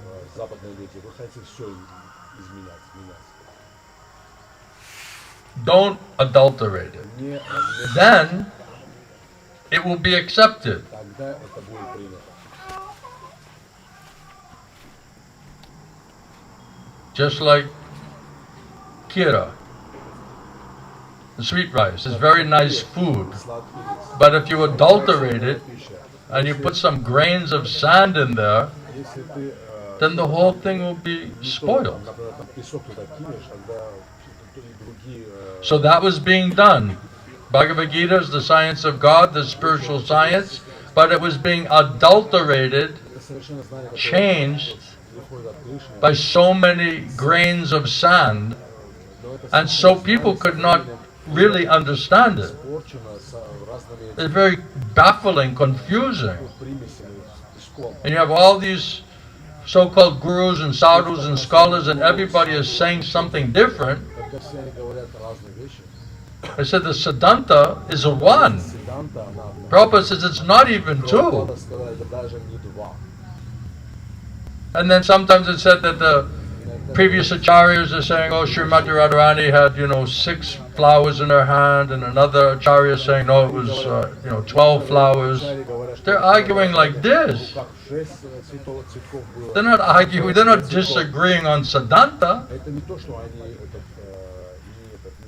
Don't adulterate it. Then it will be accepted. Just like kira, the sweet rice is very nice food, but if you adulterate it and you put some grains of sand in there, then the whole thing will be spoiled. So that was being done. Bhagavad Gita is the science of God, the spiritual science, but it was being adulterated, changed by so many grains of sand, and so people could not really understand it. It's very baffling, confusing. And you have all these so-called gurus and sadhus and scholars, and everybody is saying something different. I said the Siddhanta is a one. Prabhupada says it's not even two. And then sometimes it's said that the previous acharyas are saying, oh, Srimati Radharani had, 6 flowers in her hand, and another acharya saying, no, it was, 12 flowers. They're arguing like this. They're not arguing, they're not disagreeing on Siddhanta.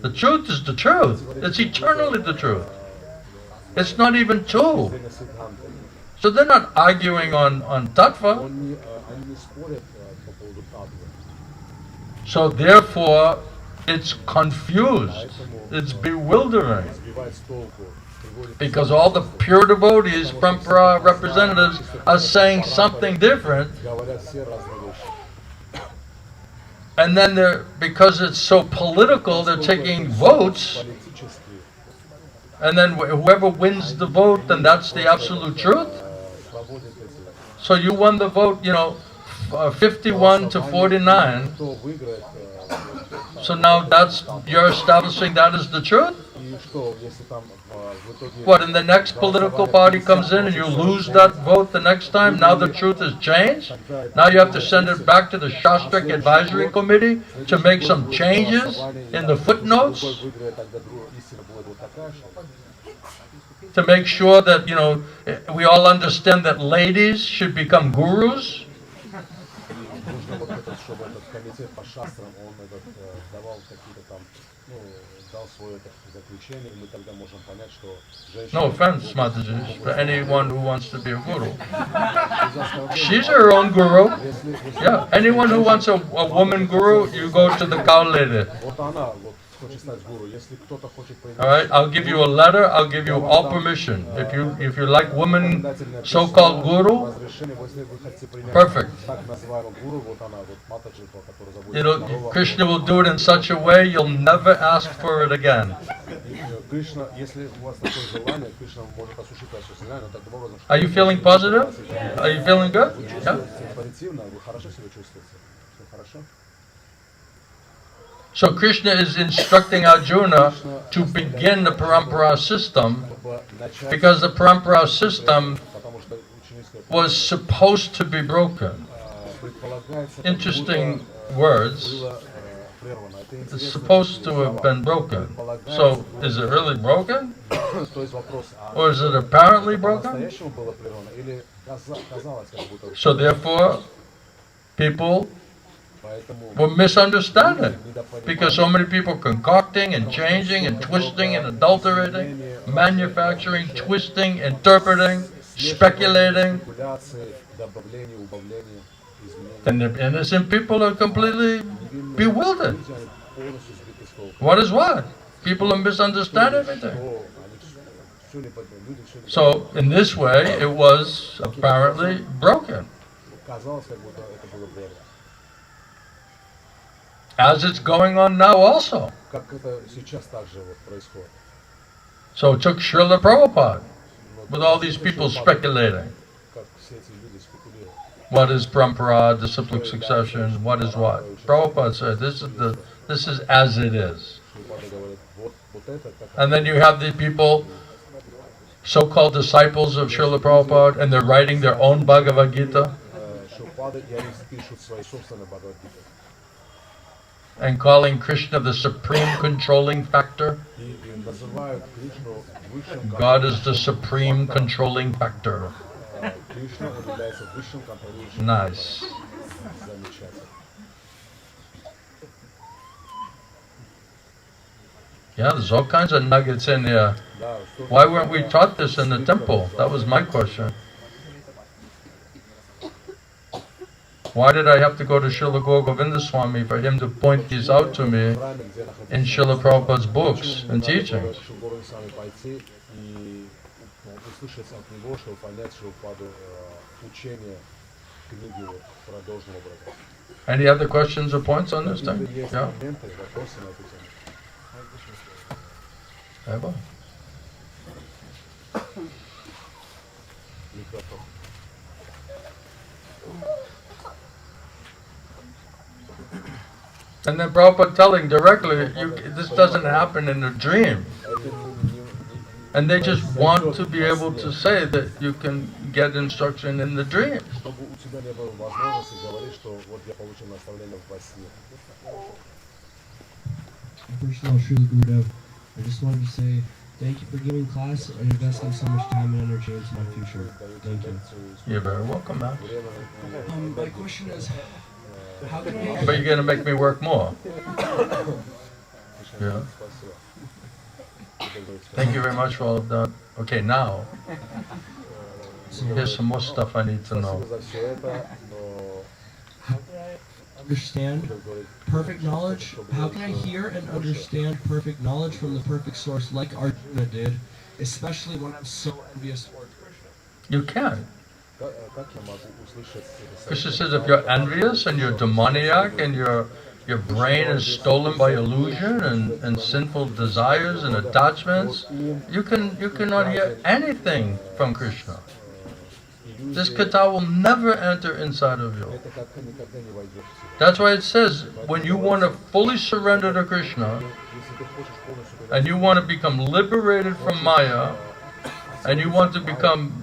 The truth is the truth. It's eternally the truth. It's not even two. So they're not arguing on tattva. So therefore, it's confused. It's bewildering. Because all the pure devotees, Parampara representatives, are saying something different. And then because it's so political, they're taking votes. And then whoever wins the vote, then that's the absolute truth. So you won the vote, 51 to 49. So now you're establishing that as the truth? What, and the next political party comes in and you lose that vote the next time? Now the truth has changed? Now you have to send it back to the Shastric Advisory Committee to make some changes in the footnotes? To make sure that, we all understand that ladies should become gurus? No offense, Mataji, for anyone who wants to be a guru. She's her own guru. Yeah, anyone who wants a woman guru, you go to the cow lady. All right, I'll give you a letter. I'll give you all permission. If you like women, so-called guru, perfect. Krishna will do it in such a way you'll never ask for it again. Are you feeling positive? Are you feeling good? Yeah. So Krishna is instructing Arjuna to begin the Parampara system because the Parampara system was supposed to be broken. Interesting words. It's supposed to have been broken. So is it really broken? Or is it apparently broken? So therefore, people were misunderstanding because so many people concocting and changing and twisting and adulterating, manufacturing, twisting, interpreting, speculating. And the innocent people are completely bewildered. What is what? People misunderstand everything. So in this way, it was apparently broken. As it's going on now also. So it took Srila Prabhupada with all these people speculating.
как все эти люди спекулируют.
What is parampara, disciplic succession? What is what? Prabhupada said, this is as it is.
Шрила говорит, вот это как
And then you have the people, so-called disciples of Srila Prabhupada, and they're writing their own Bhagavad Gita
Шрила, и они пишут свои собственные Бхагавад-гиты.
and calling Krishna the supreme controlling factor.
И называют Кришну высшим
God is the supreme controlling factor.
Кришна является высшим контролирующим.
Nice.
Замечательно.
Yeah, there's all kinds of nuggets in there.
Да,
Why weren't we taught this in the temple? That was my question. Why did I have to go to Srila Guru Govinda Swami for him to point these out to me in Srila Prabhupada's books and teachings?
Услышать от него, чтобы понять, что упаду учение книги вот про должным образом.
Any other questions or points on this thing?
Есть
Yeah.
моменты, вопросы на эту тему.
Eva?
Микрофон.
And then Prabhupada telling directly, this doesn't happen in a dream. And they just want to be able to say that you can get instruction in the dream.
Чтобы у тебя не было возможности говорить, что вот я получил наставление во сне.
First of all, Srila Gurudev, I just wanted to say thank you for giving class and investing so much time and energy into my future. Thank you.
You're very welcome, man.
My question is, how can I...
But you're going to make me work more. Yeah. Thank you very much for all of that. Okay, now, here's some more stuff I need to know.
Спасибо за все это, но
How can I understand perfect knowledge? How can I hear and understand perfect knowledge from the perfect source like Arjuna did, especially when I'm so envious towards Krishna?
You can.
как я могу услышать это
Krishna says if you're envious and you're demoniac and your brain is stolen by illusion and sinful desires and attachments, you cannot hear anything from Krishna. This kata will never enter inside of you.
Это как никогда не войдет в себя.
That's why it says when you want to fully surrender to Krishna
Если ты хочешь полностью
and you want to become liberated from Maya and you want to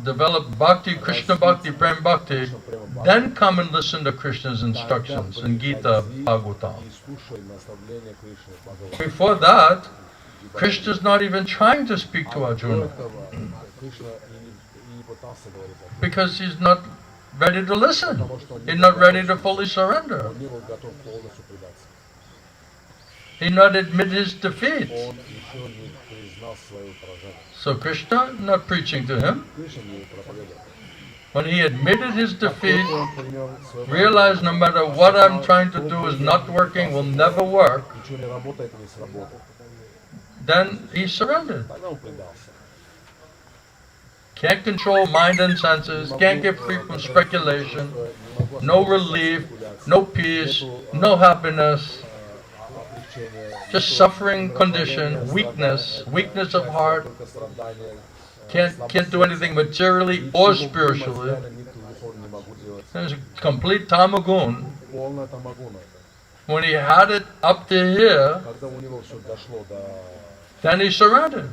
develop bhakti, Krishna bhakti, prem bhakti, then come and listen to Krishna's instructions in Gita Bhagavatam.
и слушай наставления Кришны, Бхагавана.
Before that, Krishna's not even trying to speak to
До
Arjuna
этого Кришна и не пытался говорить об этом,
because he's not ready to listen. He's not ready to fully surrender.
он не был готов полностью предаться.
He not admit his defeat.
Он еще не признал свое поражение.
So Krishna not preaching to him.
Кришна не проповедовал.
When he admitted his defeat,
Он принял свое
realized no matter what I'm trying to do is not working, will never work,
ничего не работает и не сработает.
then he surrendered.
Тогда он предался.
Can't control mind and senses, can't get free from speculation, no relief, no peace, no happiness, just suffering condition, weakness of heart, can't do anything materially or spiritually. There's a complete tamagun.
Полная тамагуна.
When he had it up to here,
Когда у него все дошло
then he surrendered.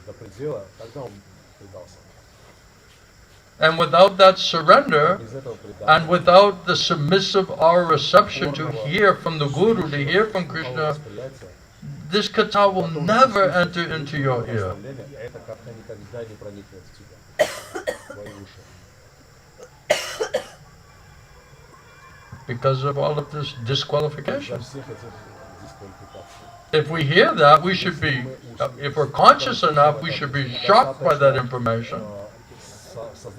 до предела, тогда он предался.
And without that surrender,
Из этого предания,
and without the submissive our reception to hear from the Guru, to hear from Krishna,
восприятия,
this kata will never enter into your ear.
наставления, эта карта никогда не проникнет в тебя, в твои уши.
Because of all of this
Из-за
disqualification.
всех этих дисквалификаций.
If we hear that, we should be, if we're conscious enough, we should be shocked by that information.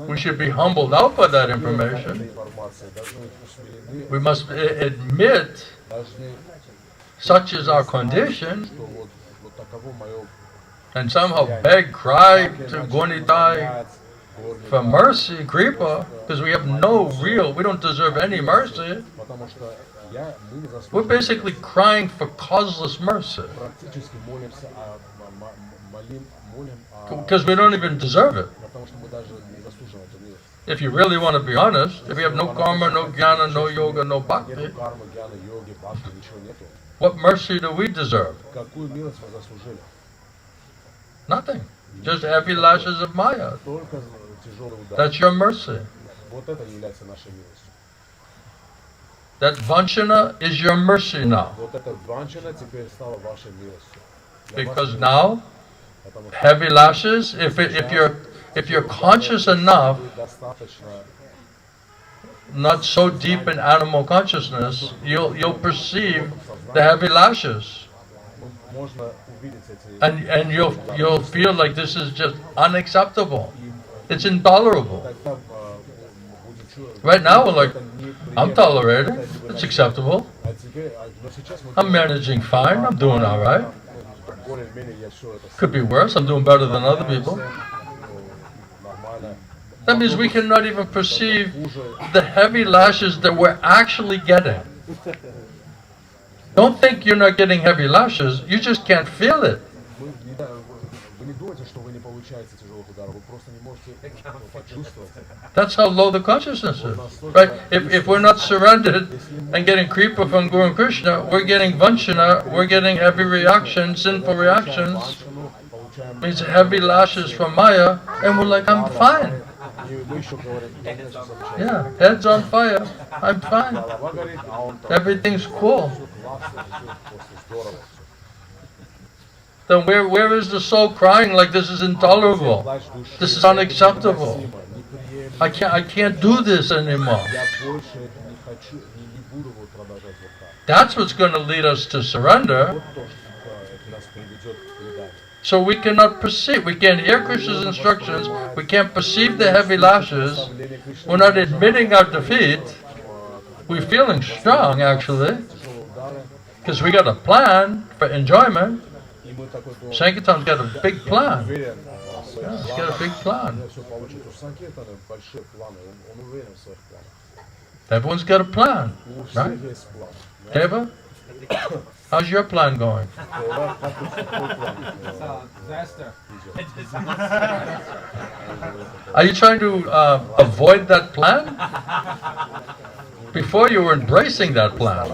We should be humbled out by that information. We must admit such is our condition and somehow beg, cry to Gonitai for mercy, kripa, because we have no real, we don't deserve any mercy.
Потому что
We're basically crying for causeless mercy
практически молимся молим
because we don't even deserve it.
потому что мы даже не заслуживаем эту милость.
If you really want to be honest, if you have no karma, no jnana, no yoga, no bhakti,
Нету кармы, гьяны, йоги, бхакти, ничего нету.
what mercy do we deserve?
Какую милость мы заслужили?
Nothing. Just heavy lashes of Maya.
Только тяжелый удар.
That's your mercy.
Вот это является нашей милостью.
That vanchana is your mercy now.
Вот эта ванчана теперь стала вашей милостью.
Because now, heavy lashes, if you're conscious enough, not so deep in animal consciousness, you'll perceive the heavy lashes. And you'll feel like this is just unacceptable. It's intolerable. Right now we're like, I'm tolerating, it's acceptable. I'm managing fine, I'm doing alright. Could be worse, I'm doing better than other people. That means we cannot even perceive the heavy lashes that we're actually getting. Don't think you're not getting heavy lashes, you just can't feel it. That's how low the consciousness is. Right? If we're not surrendered and getting kripa from Guru and Krishna, we're getting vanchana, we're getting heavy reactions, sinful reactions, means heavy lashes from Maya, and we're like, I'm fine. Yeah, head's on fire, I'm fine. Everything's cool. Then where is the soul crying like this is intolerable? This is unacceptable. I can't do this anymore. That's what's going to lead us to surrender. So we cannot perceive, we can't hear Krishna's instructions, we can't perceive the heavy lashes, we're not admitting our defeat, we're feeling strong actually, because we got a plan for enjoyment. Sankirtan's got a big plan. Yeah, he's got a big plan. Everyone's got a plan, right? Deva? How's your plan going?
Disaster.
Are you trying to avoid that plan? Before you were embracing that plan.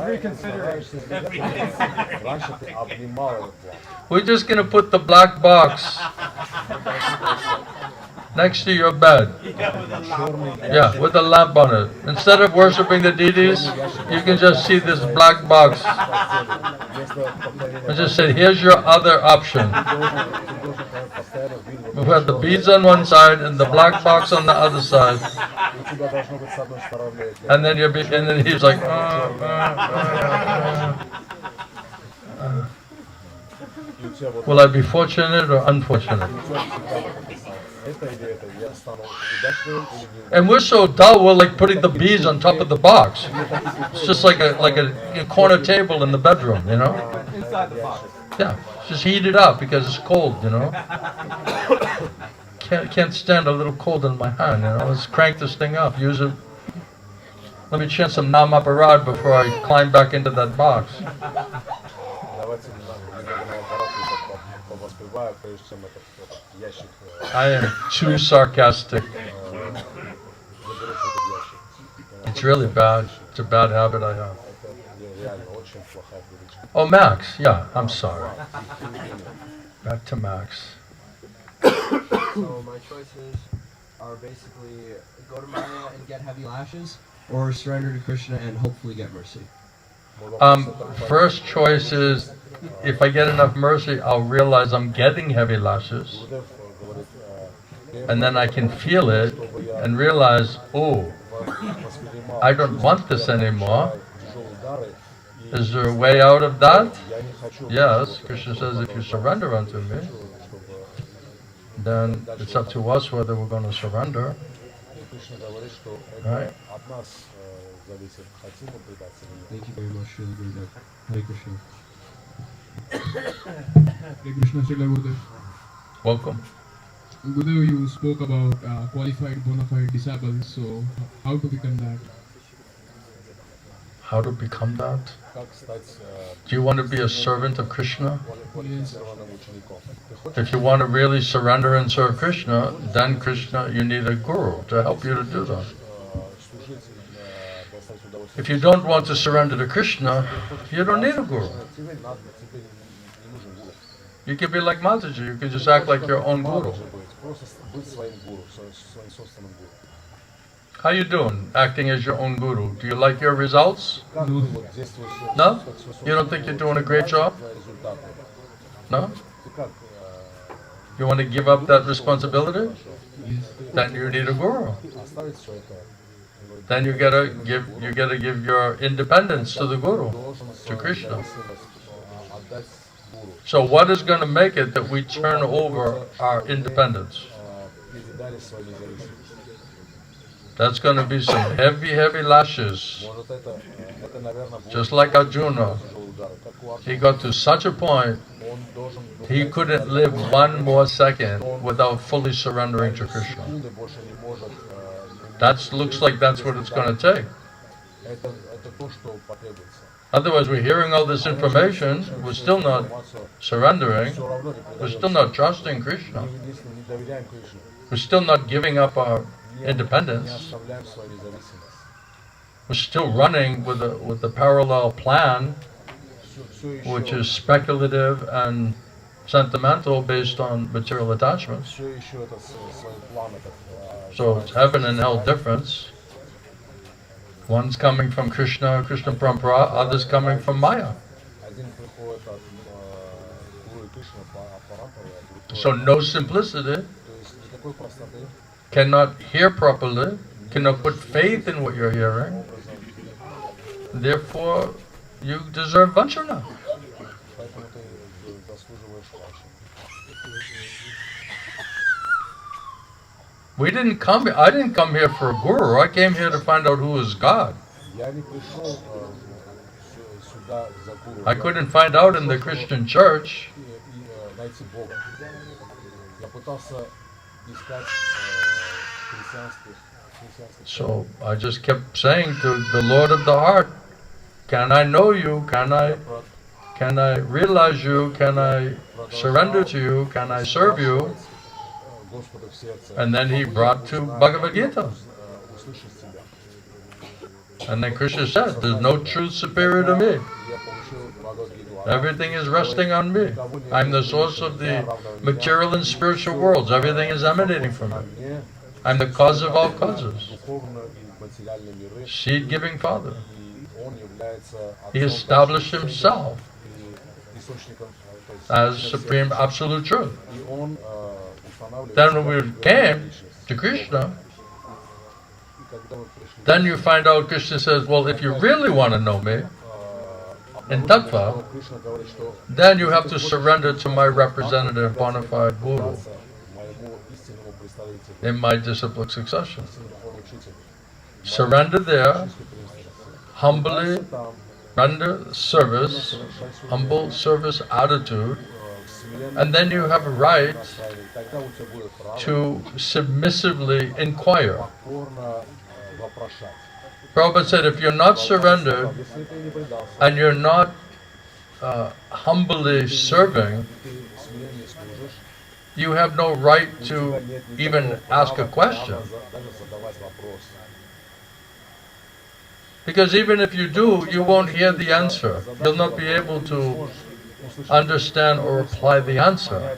We're just going to put the black box next to your bed. Yeah, with a lamp on it. Instead of worshipping the deities, you can just see this black box. I just said, here's your other option. We have the beads on one side and the black box on the other side. And then he's like, will I be fortunate or unfortunate? And we're so dull, we're like putting the beads on top of the box. It's just like a corner table in the bedroom, you know?
Inside the box.
Yeah, just heat it up because it's cold, you know? Can't stand a little cold in my hand, you know? Let's crank this thing up, use it. Let me chant some Nam Aparad before I climb back into that box. I am too sarcastic. It's really bad. It's a bad habit I have. Oh, Max. Yeah, I'm sorry. Back to Max.
So my choices are basically go to Maya and get heavy lashes, or surrender to Krishna and hopefully get mercy.
First choice is, if I get enough mercy, I'll realize I'm getting heavy lashes. And then I can feel it and realize, oh, I don't want this anymore. Is there a way out of that? Yes. Krishna says, if you surrender unto me, then it's up to us whether we're going to surrender. Right?
Thank you very much, Srila Gurudev. Hare Krishna.
Hare Krishna, Srila Gurudev.
Welcome.
Gurudev, you spoke about qualified, bona fide disciples, so how to become that?
how to become that?
Как стать
Do you want to be a servant of Krishna?
квалифицированным учеником? Ты хочешь
If you want to really surrender and serve Krishna, then Krishna, you need a guru to help you to do that.
служить, доставить удовольствие?
If you don't want to surrender to Krishna, you don't need a guru.
Тебе не нужен гуру.
You can be like Mataji, you can just act like your own guru.
Просто быть своим гуру, своим собственным гуру.
How you doing, acting as your own guru? Do you like your results?
Как ты вот действуешь?
No? You don't think you're doing a great job?
Результаты.
No?
Ты как?
You want to give up that responsibility? Then you need a guru.
Оставить все это.
Then you gotta give your independence to the guru, to Krishna.
Отдать гуру.
So what is going to make it that we turn over our independence?
Передали свою независимость.
That's going to be some heavy, heavy lashes.
Может это, наверное, будет
Just like Arjuna,
тяжелый удар. Как у Арджуна.
he got to such a point,
Он должен
he couldn't live one more second without fully surrendering to Krishna.
секунды больше не может.
That looks like that's what it's going to take.
Это то, что потребуется.
Otherwise, we're hearing all this information, we're still not surrendering,
Все равно не
we're
предаем.
still not trusting Krishna,
Единственное, не доверяем Кришне.
we're still not giving up our
Не
independence,
оставляем свою независимость.
we're still running with a parallel plan,
Все
which
еще,
is speculative and sentimental based on material attachments.
все еще это свой план, этот,
So it's heaven and hell difference. One's coming from Krishna, Krishna Parampara, others coming from Maya.
один приходит от Гуру и Кришны по Парампаре, а другой.
So no simplicity,
То есть никакой простоты,
cannot hear properly, cannot put faith in what you're hearing. Therefore, you deserve Vanchana.
поэтому ты заслуживаешь вашего.
I didn't come here for a guru. I came here to find out who is God.
Я не пришел сюда за гуру.
I couldn't find out in the Christian church.
Найти Бога. Я пытался искать христианских.
So I just kept saying to the Lord of the heart, can I know you? Can I realize you? Can I surrender to you? Can I serve you?
Господа в сердце.
And then he brought to Bhagavad Gita.
Услышать тебя.
And then Krishna said, there's no truth superior to me.
Я получил Бхагавад-гиту.
Everything is resting on me. I'm the source of the material and spiritual worlds. Everything is emanating from me.
Мне
I'm the cause of all causes.
духовно и материальные миры,
Seed-giving Father.
и он является
He established himself
и источником, то есть
as supreme absolute truth.
и он устанавливает
Then
себя
when we
как
came
личность.
to Krishna,
И когда мы пришли
then you find out Krishna says, well, if you really want to know me, in
обнаружили,
tattva,
что Кришна говорит, что
then you have to surrender to my representative bona fide guru
моему истинному представителю,
in my disciplic succession.
истинному духовному учителю,
Surrender there,
преемственности.
humbly
Там
render service, humble service attitude, and then you have a right
тогда у тебя будет право
to submissively inquire.
покорно вопрошать.
Prabhupada said, if you're not surrendered
Если ты не предался,
and you're not humbly serving,
ты смиренно служишь,
you have no right
у
to
тебя нет
even
никакого
ask a
права
question.
даже задавать вопрос.
Because even if you do, you won't hear the answer. You'll not be able to understand or apply the answer.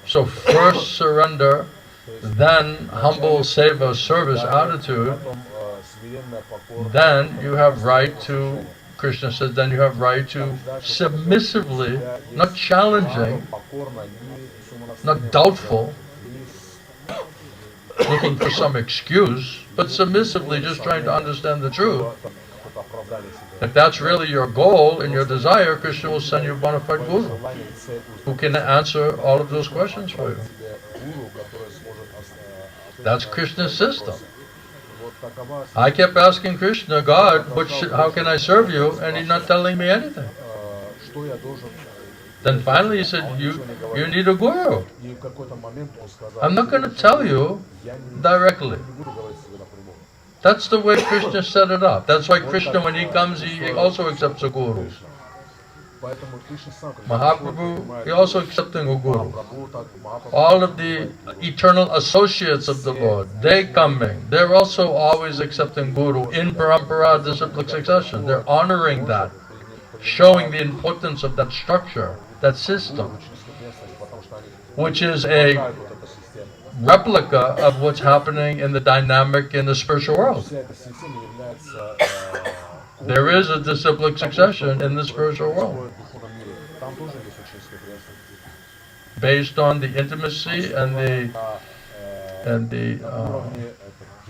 So first surrender, then humble seva service attitude,
Смиренная покорность.
then you have right to, Krishna says, then you have right to submissively, not challenging,
Покорно, не
not doubtful, looking for some excuse, but submissively just trying to understand the truth.
какое-то оправдание себе.
If that's really your goal and your desire, Krishna will send you a bona fide guru
Желание, цель,
who can answer all of those questions for you.
тебе гуру, который сможет ответить
That's
на
Krishna's
эти
system.
вопросы. Вот такова,
I kept asking Krishna, God, how can I serve you? And he's not telling me anything.
что я должен.
Then finally he said, you need a guru.
И в какой-то момент он сказал,
I'm not going to tell you
я не
directly.
буду говорить тебе напрямую.
That's the way Krishna set it up. That's why Krishna, when he comes, he also accepts a guru. Mahaprabhu, he also accepting a guru. All of the eternal associates of the Lord, they coming, they're also always accepting guru in parampara disciplic succession. They're honoring that, showing the importance of that structure, that system, which is a replica of what's happening in the dynamic in the spiritual world. There is a disciplic succession in the spiritual world, based on the intimacy and the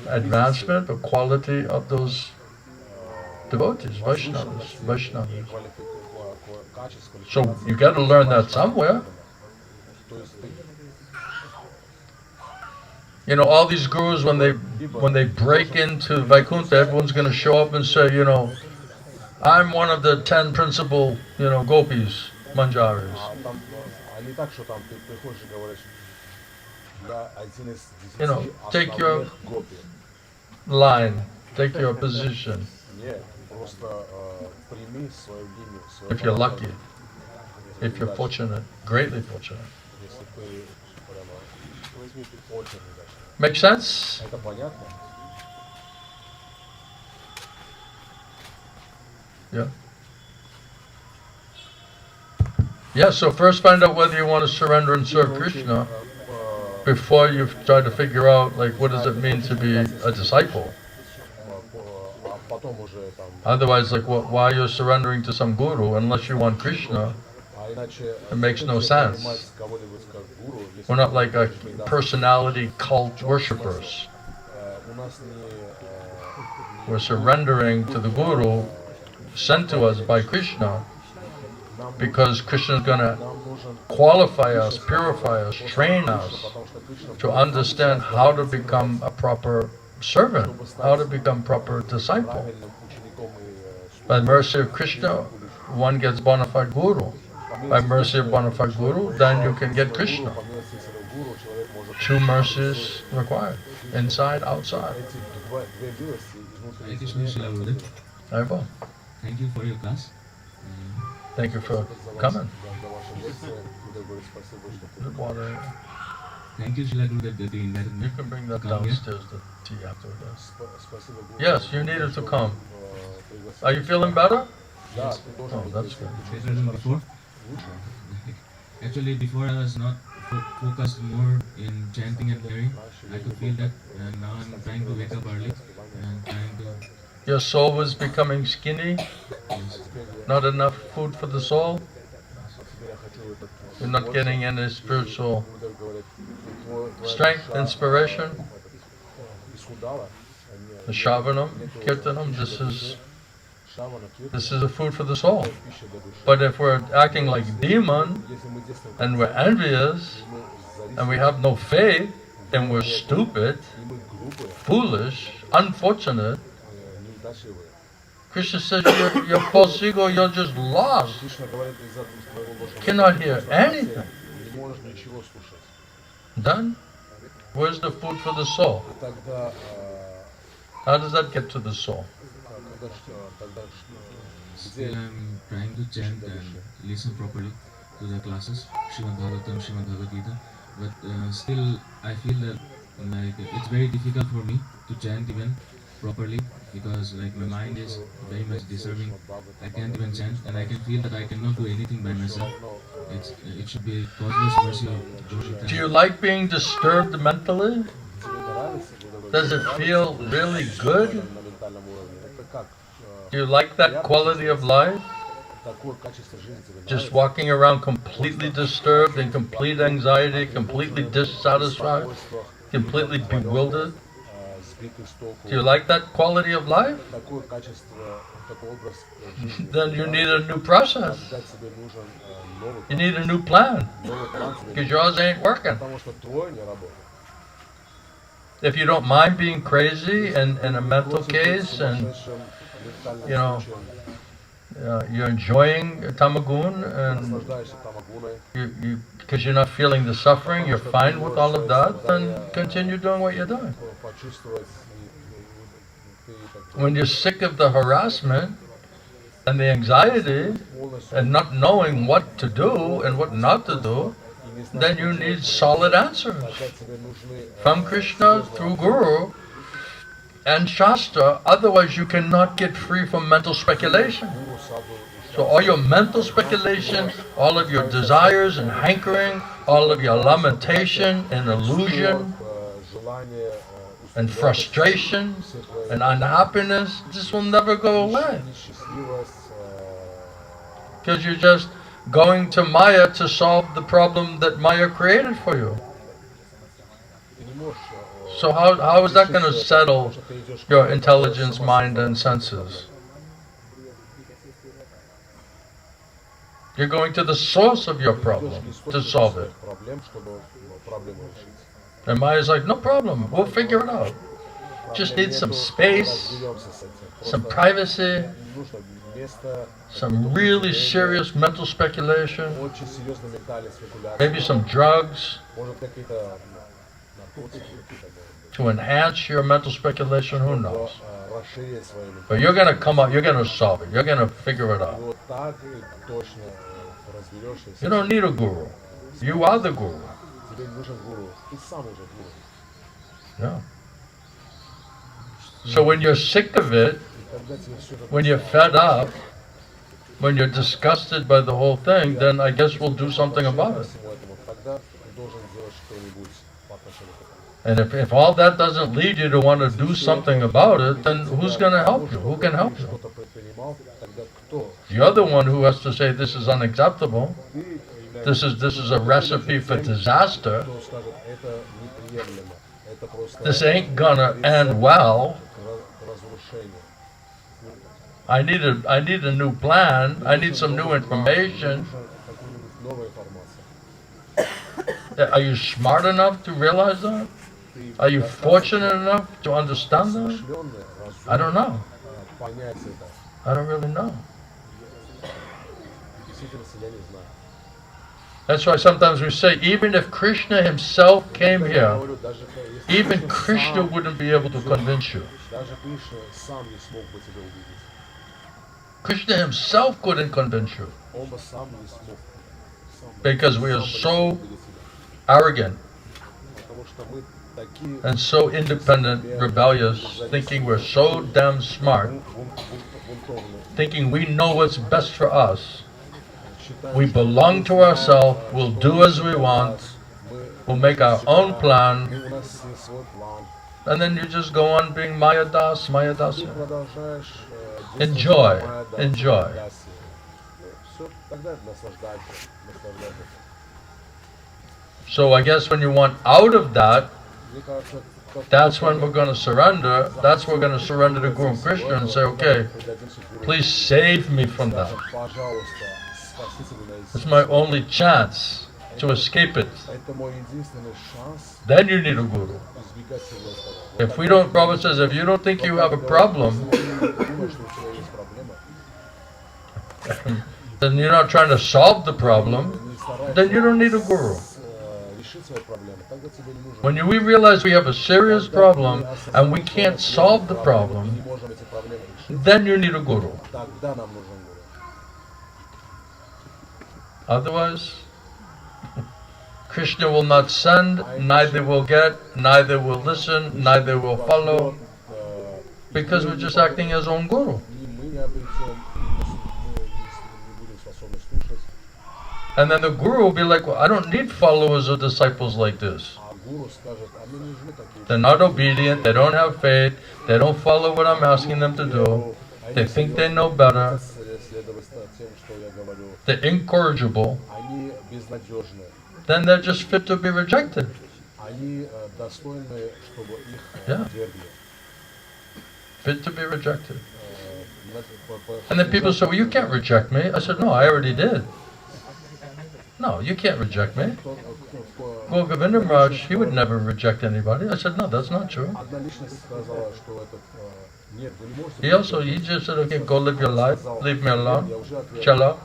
advancement or quality of those devotees, Vaishnavas. So you got to learn that somewhere. You know, all these gurus, when they break into Vaikuntha, everyone's going to show up and say, you know, I'm one of the 10 principal, you know, gopis, manjaris. You know, take your line, take your position. If you're lucky, if you're fortunate, greatly fortunate. Make sense? Yeah. Yeah, so first find out whether you want to surrender and serve Krishna before you try to figure out, like, what does it mean to be a disciple? Otherwise, like, why you're surrendering to some guru unless you want Krishna? It makes no sense. We're not like a personality cult worshippers. We're surrendering to the guru sent to us by Krishna, because Krishna is going to qualify us, purify us, train us to understand how to become a proper servant, how to become proper disciple. By mercy of Krishna, one gets bonafide guru. By mercy of bonafide guru, then you can get Krishna. Two mercies required, inside, outside.
Thank you for your class.
Thank you for coming. Water.
Thank you, Srila Guru, that you invited me.
You can bring that
Come here.
downstairs, the tea after this. Yes, you needed to come. Are you feeling better? Oh, that's good.
Better than before? Actually, before I was not focused more in chanting and hearing. I could feel that, and now I'm trying to wake up early and trying to.
Your soul was becoming skinny? Not enough food for the soul? You're not getting any spiritual strength, inspiration? The Shravanam, Kirtanam, this is the food for the soul. But if we're acting like demon, and we're envious, and we have no faith, and we're stupid, foolish, unfortunate, Krishna says you're false ego, you're just lost. Cannot hear anything. Then, where's the food for the soul? How does that get to the soul?
Still, I'm trying to chant and listen properly to the classes, Srimad Bhagavatam, Srimad Bhagavad Gita, but still I feel that like it's very difficult for me to chant even properly, because like my mind is very much disturbing. I can't even chant, and I can feel that I cannot do anything by myself. It should be causeless mercy of God.
Do you like being disturbed mentally? Does it feel really good? Do you like that quality of life? Just walking around completely disturbed, in complete anxiety, completely dissatisfied, completely bewildered? Do you like that quality of life? Then you need a new process. You need a new plan, because yours ain't working. If you don't mind being crazy and in a mental case, and you know, you're enjoying Tamagun, and because you're not feeling the suffering, you're fine with all of that, then continue doing what you're doing. When you're sick of the harassment and the anxiety and not knowing what to do and what not to do, then you need solid answers from Krishna through Guru and Shastra. Otherwise you cannot get free from mental speculation. So all your mental speculation, all of your desires and hankering, all of your lamentation and illusion and frustration and unhappiness, this will never go away. Because you're just going to Maya to solve the problem that Maya created for you. So how is that going to settle your intelligence, mind and senses? You're going to the source of your problem to solve it. And Maya's like, no problem, we'll figure it out. Just need some space, some privacy, some really serious mental speculation, maybe some drugs to enhance your mental speculation, who knows. But you're going to come up, you're going to solve it, you're going to figure it out. You don't need a guru. You are the guru. Yeah. So when you're sick of it, when you're fed up, when you're disgusted by the whole thing, then I guess we'll do something about it. And if all that doesn't lead you to want to do something about it, then who's going to help you? Who can help you? You're the one who has to say this is unacceptable. This is a recipe for disaster. This ain't gonna end well. I need a new plan. I need some new information. Are you smart enough to realize that? Are you fortunate enough to understand that? I don't know. I don't really know. That's why sometimes we say, even if Krishna himself came here, even Krishna wouldn't be able to convince you. Krishna himself couldn't convince you. Because we are so arrogant and so independent, rebellious, thinking we're so damn smart, thinking we know what's best for us. We belong to ourselves, we'll do as we want, we'll make our own plan, and then you just go on being Maya Das. Enjoy, enjoy. So I guess when you want out of that, that's when we're going to surrender. That's when we're going to surrender to Guru Krishna and say, okay, please save me from that. It's my only chance to escape it. Then you need a guru. If we don't, Prabhupada says, if you don't think you have a problem, then you're not trying to solve the problem, then you don't need a guru. When we realize we have a serious problem and we can't solve the problem, then you need a guru. Otherwise, Krishna will not send, neither will get, neither will listen, neither will follow, because we're just acting as own guru. And then the guru will be like, well, I don't need followers or disciples like this. They're not obedient, they don't have faith, they don't follow what I'm asking them to do, they think they know better, they're incorrigible, then they're just fit to be rejected. Yeah. Fit to be rejected. And then people say, well, you can't reject me. I said, no, I already did. No, you can't reject me. Guru Govinda Maharaj, he would never reject anybody. I said, no, that's not true. He just said, okay, go live your life, leave me alone, chill out.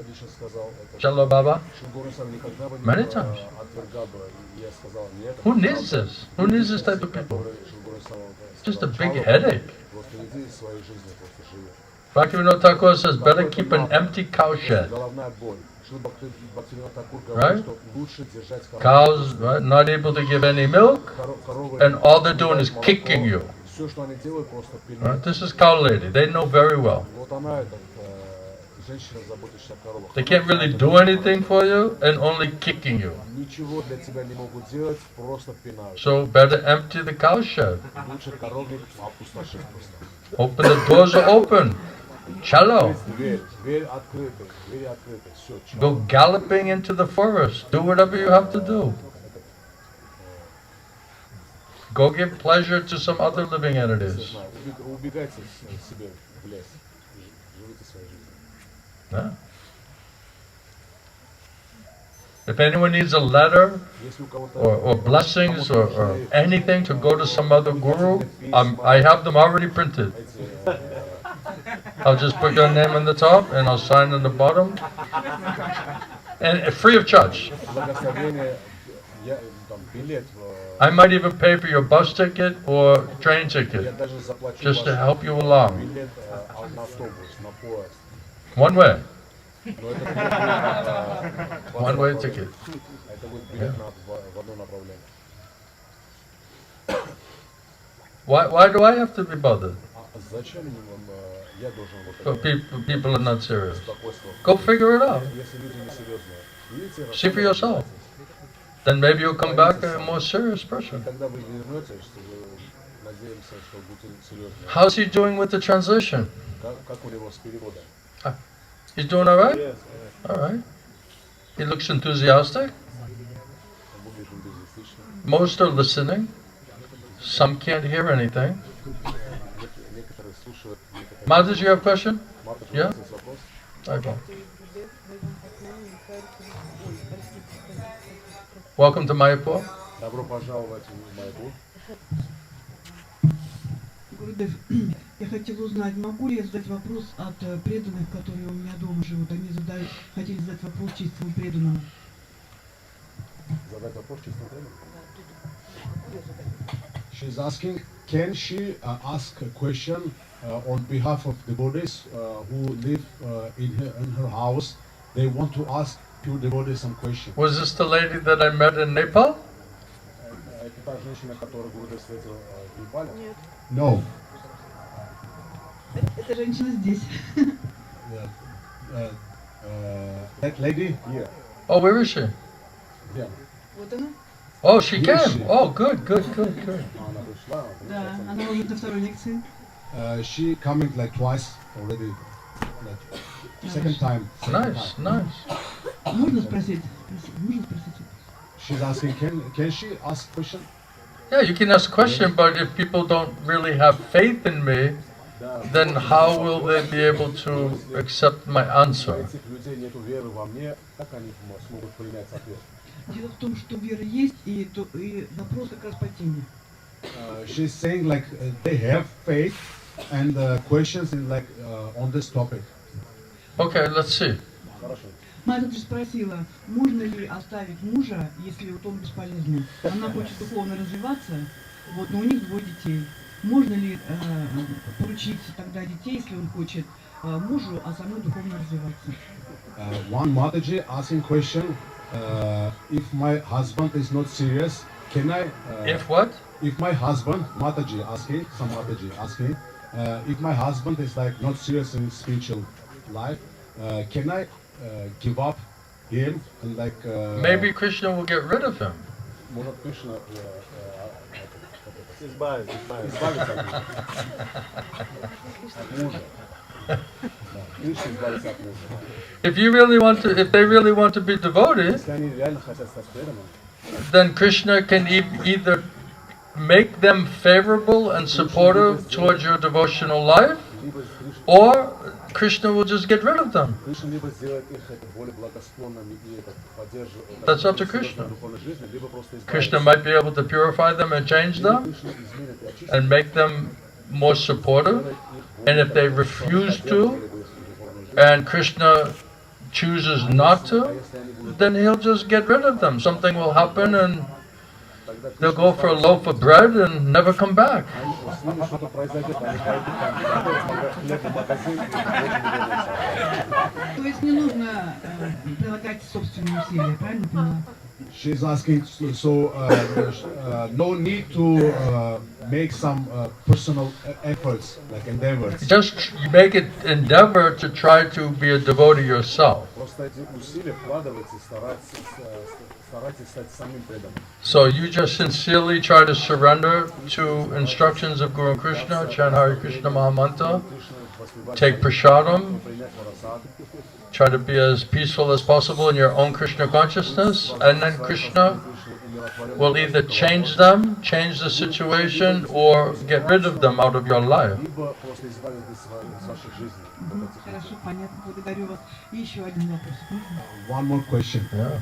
лично сказал это.
Shalom Baba?
Гуру Сам никогда бы
Many
не
times.
отвергал бы. Я сказал, нет.
Who needs this? Who needs this type of people? Just a big headache.
Просто иди своей жизнью, просто живи.
Bhaktivinoda Thakur says, better keep an empty cow shed.
Головная боль. Бхактивинода Тхакур
Right?
говорит, что лучше держать
Cows, right, not able to give any milk, and all they're doing is kicking you.
Все, что они делают, просто
Right? This is cow lady. They know very well.
Вот она, эта женщина, заботящаяся о коровах.
They can't really do anything for you and only kicking you.
Ничего для тебя не могут делать, просто пинают.
So better empty the cow shed.
Лучше коровник опустошить просто.
Open the doors are open. Cello.
Дверь открыта, двери открыты, все.
Go galloping into the forest. Do whatever you have to do. Go give pleasure to some other living entities.
Убегайте себе в лес, живите своей жизнью.
Yeah. If anyone needs a letter
Если у кого-то
or blessings or anything to go to some other guru, I have them already printed. I'll just put your name on the top and I'll sign on the bottom. And free of charge.
благословение, там билет,
I might even pay for your bus ticket or train
я
ticket
даже заплачу
just to
ваш
help you along.
билет на автобус, на поезд.
One way.
Но это будет, в
One
одно
way
направление.
ticket.
Это будет билет в одно направление.
Why do I have to be bothered?
Зачем я должен
For
вот
people are not serious.
беспокойство?
Go figure it out.
Если люди не серьезные, видите,
See for yourself. Then maybe you'll come back a more serious person.
когда вы вернетесь, что вы надеемся, что будете серьезные.
How's he doing with the translation?
Как у него с переводом?
He's doing all right?
Yes,
All right. He looks enthusiastic.
выглядит энтузиастично.
Most are listening. Some can't hear anything.
Некоторые слушают, некоторые...
Ma, did you have a question?
Матушка,
Yeah?
есть вопрос?
Okay. Welcome to Mayapur.
Добро пожаловать в Майапур.
Гурудев, я хотела узнать, могу ли я задать вопрос от преданных, которые у меня дома живут? Они хотели задать вопрос чистому преданному.
Задать вопрос чисто прямо? She's asking, can she ask a question on behalf of devotees who live in her house? They want to ask pure devotees some question.
Was this the lady that I met in Nepal?
Это та женщина, которую Гурудев встретил в Непале? No.
Эта женщина здесь.
That lady here.
Oh, where is she?
Yeah.
Вот она.
Oh, she
Here
came.
she-
Oh, good.
Она пришла.
Да, она уже на второй лекции.
She coming like twice already. Like, second time.
Nice.
Можно спросить? Можно спросить?
She's asking, can she ask question?
Yeah, you can ask a question, but if people don't really have faith in me, then how will they be able to accept my answer?
Этих людей нету веры во мне, как они смогут принять ответ?
Дело в том, что вера есть, и вопрос как раз по теме.
She's saying like they have faith and questions in like on this topic.
Okay, let's see.
Хорошо.
Мать же спросила, можно ли оставить мужа, если вот он бесполезный. Она хочет духовно развиваться, вот, но у них 2 детей. Можно ли поручить тогда детей, если он хочет, мужу, а самой духовно развиваться?
One Mataji asking question, if my husband is not serious, can I?
If what?
If my husband, Mataji asking, some Mataji asking, if my husband is like not serious in his spiritual life, can I give up him and like?
Maybe Krishna will get rid of him.
Может Кришна избавиться от мужа. Кришна избавиться от мужа.
If they really want to be devoted,
Если они реально хотят стать преданными,
then Krishna can either make them favorable and supportive towards your devotional life,
либо
or Krishna will just get rid of them.
Кришна либо сделает их это более благосклонными и поддерживает
That's up to Krishna.
духовной жизни, либо просто
Krishna might be able to purify them and change them
Кришна изменит и очистит,
and make them more supportive. And if they refuse to, and Krishna chooses not to, then he'll just get rid of them. Something will happen and they'll go for a loaf of bread and never come back.
То есть не нужно прилагать собственные усилия, правильно поняла?
She's asking, no need to make some personal efforts, like endeavors.
Just make it endeavor to try to be a devotee yourself. So you just sincerely try to surrender to instructions of Guru Krishna, chant Hare Krishna Mahamantra, take prasadam, try to be as peaceful as possible in your own Krishna consciousness, and then Krishna will either change them, change the situation, or get rid of them out of your life.
Хорошо, понятно. Благодарю вас. И еще один вопрос.
One more question.
Yeah.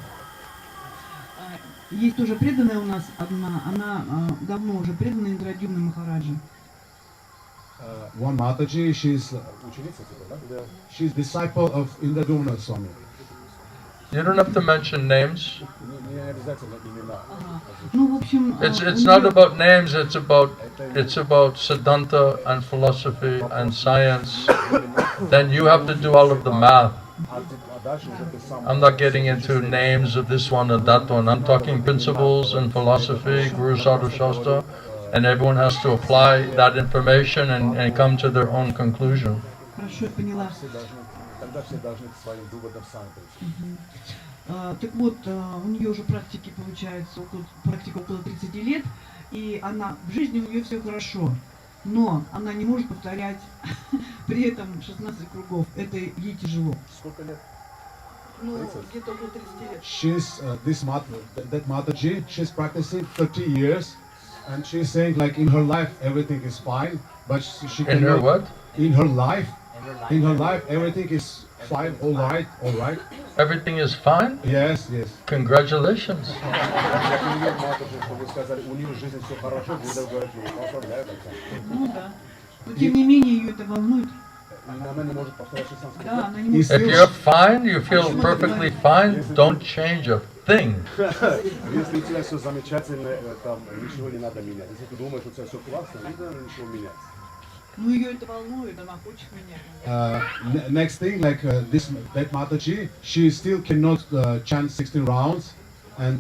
Есть тоже преданная у нас одна, она давно уже предана Индрадюмна Махараджи.
One Mataji, she's disciple of Indradumna Swami.
You don't have to mention names.
Ну, в общем,
It's not about names, it's about Siddhanta and philosophy and science. Then you have to do all of the math. I'm not getting into names of this one or that one. I'm talking principles and philosophy, Guru Sadhu Sastra, and everyone has to apply that information and come to their own conclusion.
Хорошо, я поняла. Так вот, у нее уже практики, получается, практика около 30 лет, и она в жизни у нее все хорошо, но она не может повторять при этом 16 кругов. Это ей тяжело.
Сколько лет?
Ну, где-то около 30 лет.
She's that Mataji, she's practicing 30 years, and she's saying like in her life everything is fine, but she
In her what?
In her life, everything is fine, all right.
Everything is fine?
Yes.
Congratulations.
Ну да. Но тем не менее ее это волнует. Да, она не может.
If you're fine, you feel perfectly fine, don't change a thing.
Если у тебя все замечательно, там ничего не надо менять. Если ты думаешь, что у тебя все классно, не надо ничего менять.
Ну ее это волнует, она хочет менять.
Next thing, like that Mataji, she still cannot chant 16 rounds, and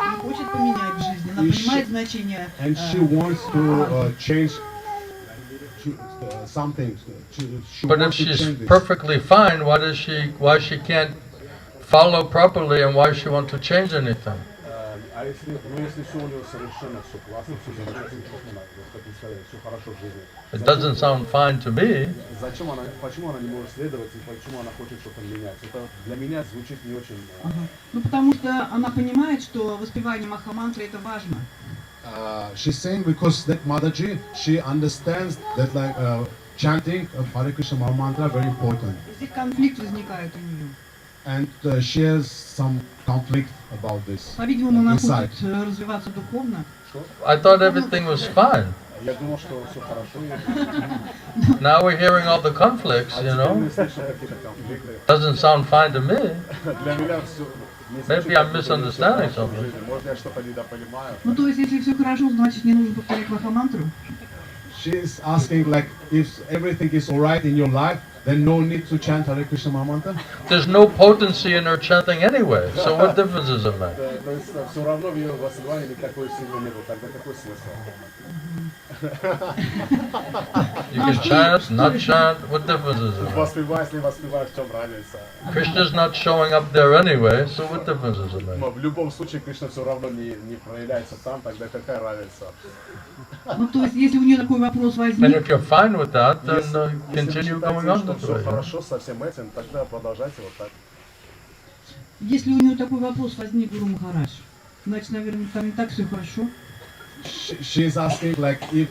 Она хочет поменять в жизни, она понимает значение.
and she wants to change something. She
But if
wants to
she's
change this.
perfectly fine, why she can't follow properly and why she want to change anything?
А если все у него совершенно все классно, все замечательно, все хорошо в жизни.
It doesn't sound fine to me.
Почему она не может следовать и почему она хочет что-то менять? Это для меня звучит не очень.
Ну потому что она понимает, что воспевание Махамантры это важно.
She's saying because that Mataji, she understands that like chanting of Hare Krishna Maha Mantra very important.
Здесь конфликт возникает у нее.
And she has some conflict about this.
По-видимому, она
Inside.
хочет развиваться духовно.
I thought everything was fine.
Я думал, что все хорошо.
Now we're hearing all the conflicts, you know. Doesn't sound fine to me.
Для меня все.
Maybe I'm misunderstanding something.
Может, я что-то недопонимаю.
Ну то есть, если все хорошо, значит не нужно повторять Махамантру.
She's asking like if everything is alright in your life, then no need to chant Hare Krishna Maha Mantra.
There's no potency in her chanting anyway, so what difference does it make?
То есть все равно в ее воспевании никакой силы не было. Тогда какой смысл?
You can chant, not chant, what difference does it make?
Воспевать, не воспевать, в чем разница?
Krishna's not showing up there anyway, so what difference does it make?
Но в любом случае Кришна все равно не проявляется там, тогда какая разница?
Ну то есть, если у нее такой вопрос
And
возник,
if you're fine with that, then
Если
continue
вы
going
считаете,
on
что
with
все
it.
хорошо со всем этим, тогда продолжайте вот так.
если у нее такой вопрос возник, Гуру Махарадж, значит, наверное, там не так все хорошо.
She's asking like if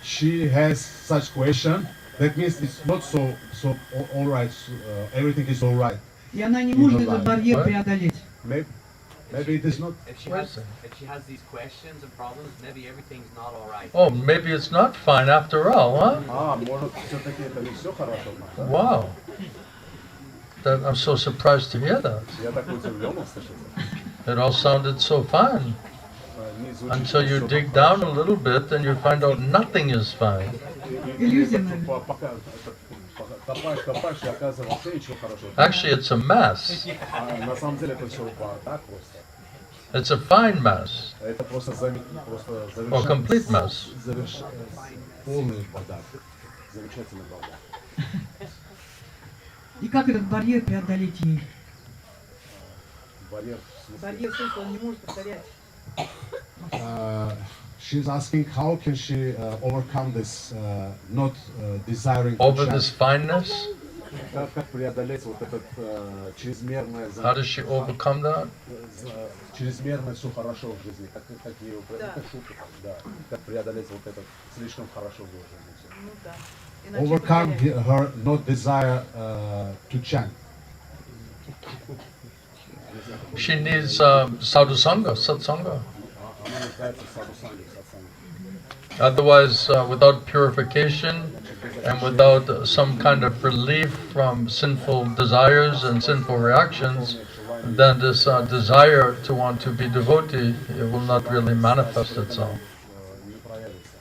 she has such question, that means it's not so alright. Everything is alright.
И она не может
Нормально.
этот барьер преодолеть.
Maybe Maybe it is not.
If she
Where
has
is it?
if she has these questions and problems, maybe everything's not all right.
Oh, maybe it's not fine after all, huh?
Может, все-таки это не все хорошо, да?
Wow. I'm so surprised to hear that.
Я так удивлен услышать.
It all sounded so fine.
Не звучит
Until you
всё
dig
так
down a
хорошо.
little bit and you find out nothing is fine.
Иллюзия,
Пока копаешь, и оказывается, вообще ничего хорошего.
Actually, it's a mess.
На самом деле это все бардак просто.
It's a fine mess.
Это просто
Or complete mess.
Полный бардак. Замечательный бардак.
И как этот барьер преодолеть ей?
Барьер в смысле.
Барьер, в смысле, он не может повторять.
She's asking how can she overcome this not desiring to
Over
chant.
this fineness,
Как преодолеть вот этот чрезмерное,
how does she overcome that?
чрезмерное все хорошо в жизни, как ее, как шутка, да, как преодолеть вот этот слишком хорошо в жизни. всё.
Ну да.
Overcome her not desire to chant.
She needs sadhu sangha, satsanga.
Она нуждается в садхусанге, в сатсанге.
Otherwise, without purification and without some kind of relief from sinful desires and sinful reactions, then this desire to want to be devotee, it will not really manifest itself.
Не проявится.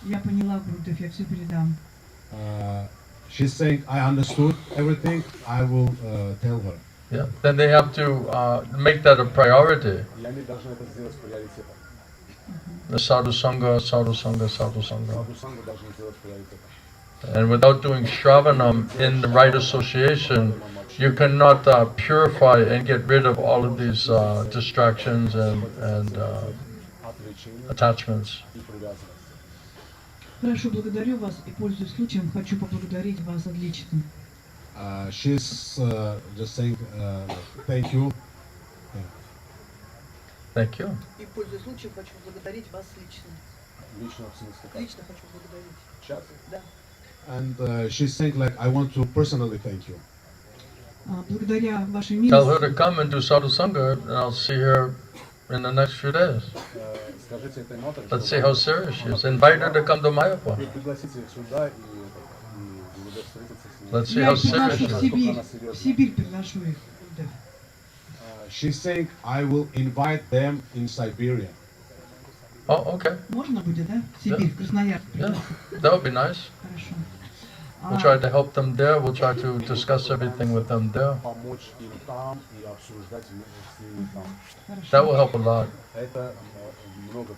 Я поняла, Гурудев, я все передам.
She's saying, I understood everything, I will tell her.
Yeah. Then they have to make that a priority.
И они должны это сделать приоритетом.
The sadhu sangha, sadhu sangha, sadhu sangha.
Садхусангу должны сделать приоритетом.
And without doing shravanam in the right association, you cannot purify and get rid of all of these distractions and
Отвлечение
attachments.
и привязанность.
Хорошо, благодарю вас и, пользуясь случаем, хочу поблагодарить вас отлично.
She's just saying thank you.
Thank you.
И, пользуясь случаем, хочу поблагодарить вас лично.
Лично в смысле как?
Лично хочу поблагодарить.
Сейчас.
Да.
And she's saying like, I want to personally thank you.
Благодаря вашей
Tell her
милости,
to come and do sadhu sangha, and I'll see her in the next few days.
Скажите этой матери,
Let's see how serious she is. Invite her to come to Mayapur.
пригласите их сюда и Гурудев встретиться с ней.
Let's see
я
how
их приглашу
serious
в
she is.
Сибирь. В Сибирь приглашу их. Гурудев.
She's saying, I will invite them in Siberia.
Oh, okay.
Можно будет, да? В Сибирь, в Красноярск.
Yeah, that would be nice.
Хорошо.
We'll try to help them there. We'll try to discuss everything with them there.
Помочь им там и обсуждать с ними там.
That will help a lot.
Это много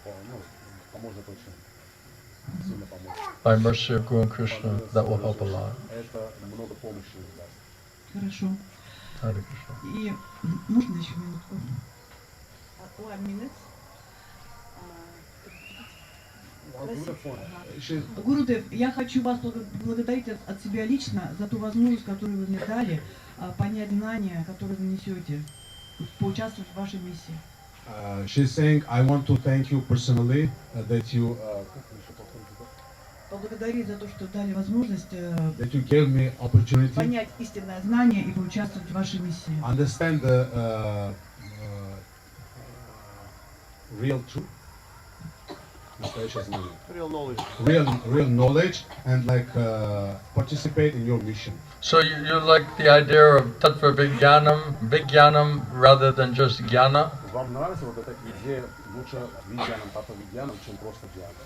поможет очень сильно помочь.
By mercy of Guru and Krishna, that will help a lot.
Это много помощи им даст.
Хорошо.
Hare Krishna.
И можно еще минутку? One minute.
She,
Гурудев, я хочу вас благодарить от себя лично за ту возможность, которую вы мне дали, понять знания, которые вы несете, поучаствовать в вашей миссии.
she's saying, I want to thank you personally that you
Поблагодарить за то, что дали возможность
gave me opportunity
понять истинное знание и поучаствовать в вашей миссии.
understand the real truth. Real knowledge and like participate in your mission.
So you like the idea of tattva vijnanam rather than just jnana?
Вам нравится вот эта идея лучше видьяном, тата видьяном, чем просто гьяном?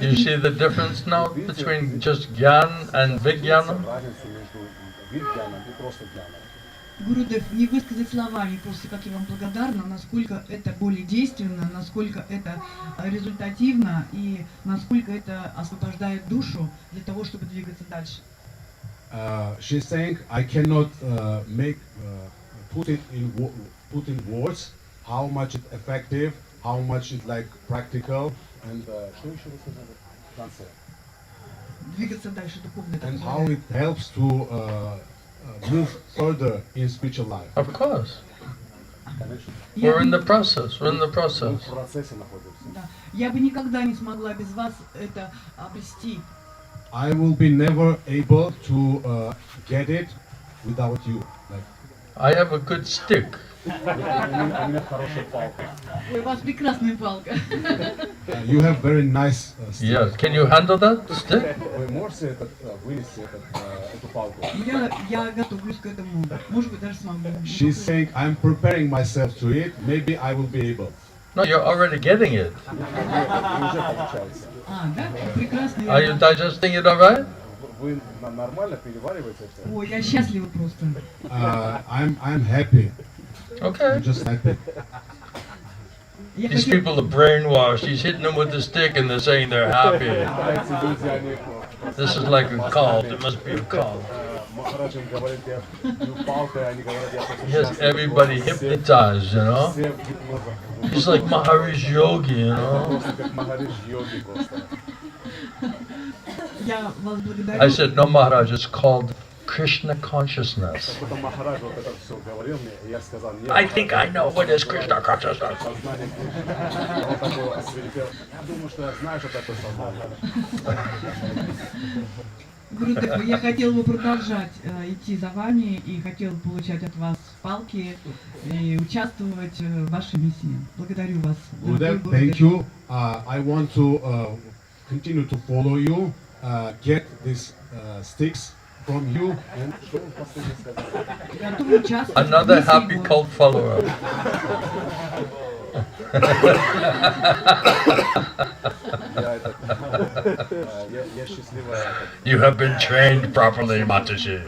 You see the difference now between just jnana and vijnanam?
Разницу между видьяном и просто гьяном.
Гурудев, не высказать словами просто, как я вам благодарна, насколько это более действенно, насколько это результативно и насколько это освобождает душу для того, чтобы двигаться дальше.
She's saying, I cannot put in words how much it's effective, how much it's like practical, and
Что еще вы сказали? В конце.
Двигаться дальше духовно.
and how it helps to move further in spiritual life.
Of course.
Конечно.
We're in the process. We're in the
Мы
process.
в процессе находимся.
Да. Я бы никогда не смогла без вас это обрести.
I will be never able to get it without you. Like,
I have a good stick.
У меня хорошая палка.
Ой, у вас прекрасная палка.
You have very nice stick.
Yes. Can you handle that stick?
Вы можете вынести эту палку?
Я готовлюсь к этому. Может быть, даже смогу.
She's saying, I'm preparing myself to it. Maybe I will be able.
No, you're already getting it.
Уже получается.
А, да? Прекрасно.
Are you digesting it all right?
Вы нормально перевариваете это?
Ой, я счастлива просто.
I'm happy.
Okay.
I'm just happy.
Я
These
хотела-
people are brainwashed. He's hitting them with the stick and they're saying they're happy.
Эти люди, они...
This is like a cult. It must be a cult.
Махарадж им говорит, я бью палкой, они говорят, я просто
He has
счастлив.
everybody hypnotized, you know?
Все в гипнозе.
He's like Maharishi Yogi, you know?
Просто как Махарадж йоги просто.
Я вас благодарю.
I said, no, Maharaj, it's called Krishna consciousness.
Потом Махарадж вот это все говорил мне, и я сказал, нет.
I think I know what is Krishna consciousness.
Сознание Кришны. Он такой освирепел. Я думаю, что я знаю, что такое сознание.
Гурудев, я хотела бы продолжать идти за вами и хотела бы получать от вас палки и участвовать в вашей миссии. Благодарю вас.
Gurudev, thank you. I want to continue to follow you, get these sticks from you. And что он последний сказал?
Готова участвовать в
Another
миссии
happy
его.
cult follower.
Я счастливая.
You have been trained properly, Mataji.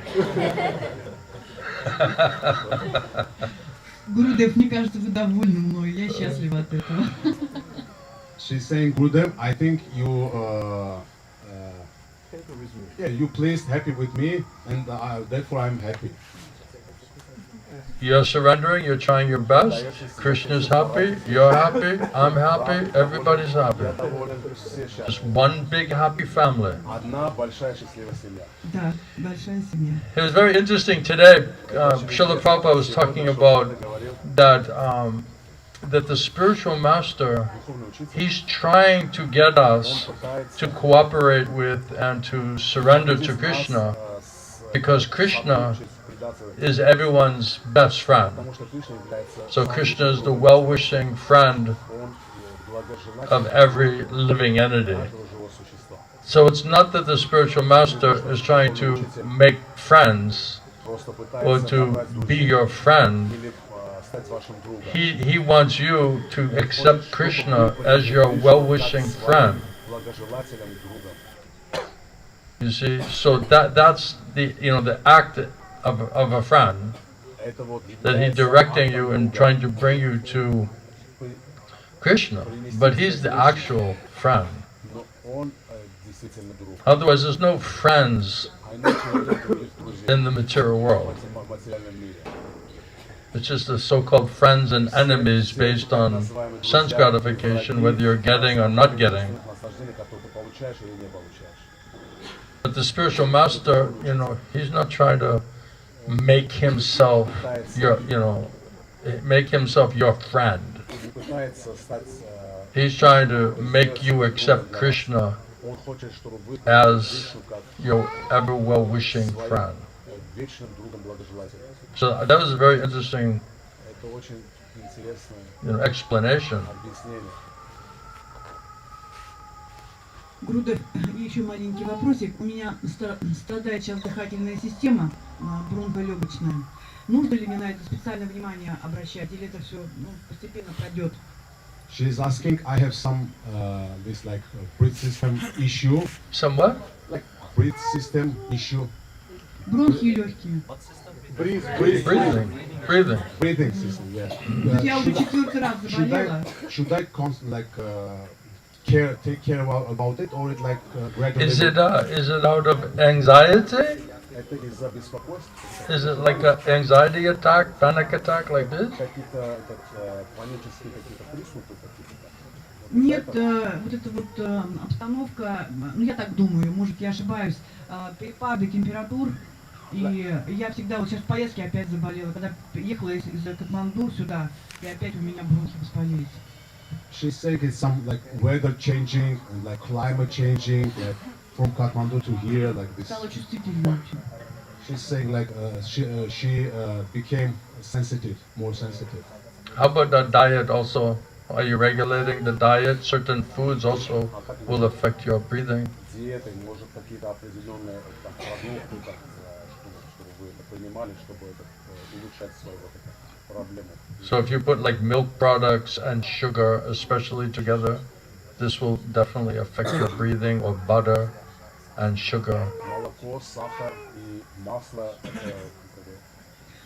Гурудев, мне кажется, вы довольны мной. Я счастлива от этого.
She's saying, Gurudev, I think you, you pleased, happy with me, and therefore I'm happy.
You're surrendering, you're trying your best. Krishna's happy, you're happy, I'm happy, everybody's happy.
Я доволен, все
It's
счастливы.
one big happy family.
Одна большая счастливая семья.
Да, большая семья.
It was very interesting today. Srila Prabhupada was talking about that that the spiritual master,
Духовный учитель,
he's trying to get us to cooperate with and to surrender to Krishna because Krishna is everyone's best friend.
потому что Кришна является
So Krishna is the well-wishing friend
он благожелатель
of every living entity.
каждого живого существа.
So it's not that the spiritual master is trying to make friends
Просто
or
пытается
to
набрать
be
друзей
your friend.
или стать вашим другом.
He wants you to accept Krishna as your well-wishing friend.
Благожелателем и другом.
You see, so that's the the act of a friend,
Это вот
that he's directing you and trying to bring you to Krishna, but he's the actual friend.
но он действительно друг.
Otherwise, there's no friends
А иначе нет других друзей
in the material world.
в материальном мире.
It's just the so-called friends and enemies based on sense gratification, whether you're getting or not getting.
Наслаждение, которое ты получаешь или не получаешь.
But the spiritual master, he's not trying to make himself make himself your friend.
Он пытается стать,
He's trying to make you accept Krishna
он хочет, чтобы вы
as
Кришну как
your ever well-wishing friend.
вечным другом благожелателем.
So that was a very interesting
Это очень интересное
explanation.
объяснение.
Гурудев, еще маленький вопросик. У меня страдает сейчас дыхательная система, бронхолегочная. Нужно ли мне на это специальное внимание обращать, или это все постепенно пройдет?
She's asking, I have some this like breath system issue,
Somewhat?
like breath system issue.
Бронхи и легкие.
Breathing.
System, yeah.
Я уже 4-й раз заболела.
Should I take care about it, or it like gradually?
Is it out of anxiety?
Это из-за беспокойства?
Is it like an anxiety attack, panic attack like this?
Какие-то панические какие-то приступы какие-то?
Нет, вот эта вот обстановка, я так думаю, может я ошибаюсь, перепады температур, и я всегда, вот сейчас в поездке опять заболела, когда ехала из Катманду сюда, и опять у меня бронхи воспалились.
She's saying it's some like weather changing, and like climate changing, like from Kathmandu to here, like this.
Стала чувствительной очень.
She's saying like she became sensitive, more sensitive.
How about the diet also? Are you regulating the diet? Certain foods also will affect your breathing.
Диеты, может, какие-то определенные там, продукты, так, чтобы вы это понимали, чтобы это, улучшать свою вот эту проблему.
So if you put like milk products and sugar especially together, this will definitely affect your breathing, or butter and sugar.
Молоко, сахар и масло.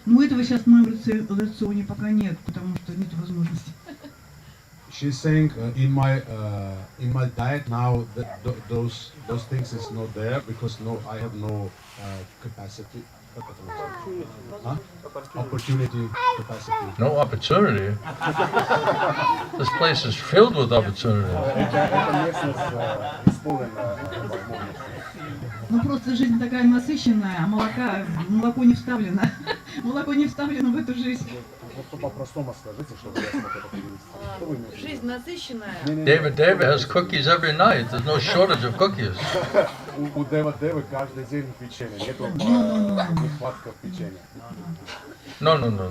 Ну, этого сейчас в моем рационе пока нет, потому что нет возможности.
She's saying in my diet now that those things is not there because I have no capacity. Huh? Opportunity, capacity.
No opportunity? This place is filled with opportunity.
Эта местность исполнена возможностями.
Ну, просто жизнь такая насыщенная, а молоко не вставлено. Молоко не вставлено в эту жизнь.
Вот по-простому скажите, чтобы я смог это перевести. Что вы имеете в виду?
Жизнь насыщенная.
David has cookies every night. There's no shortage of cookies.
У Девы каждый день печенье, нету нехватка печенья.
No. No.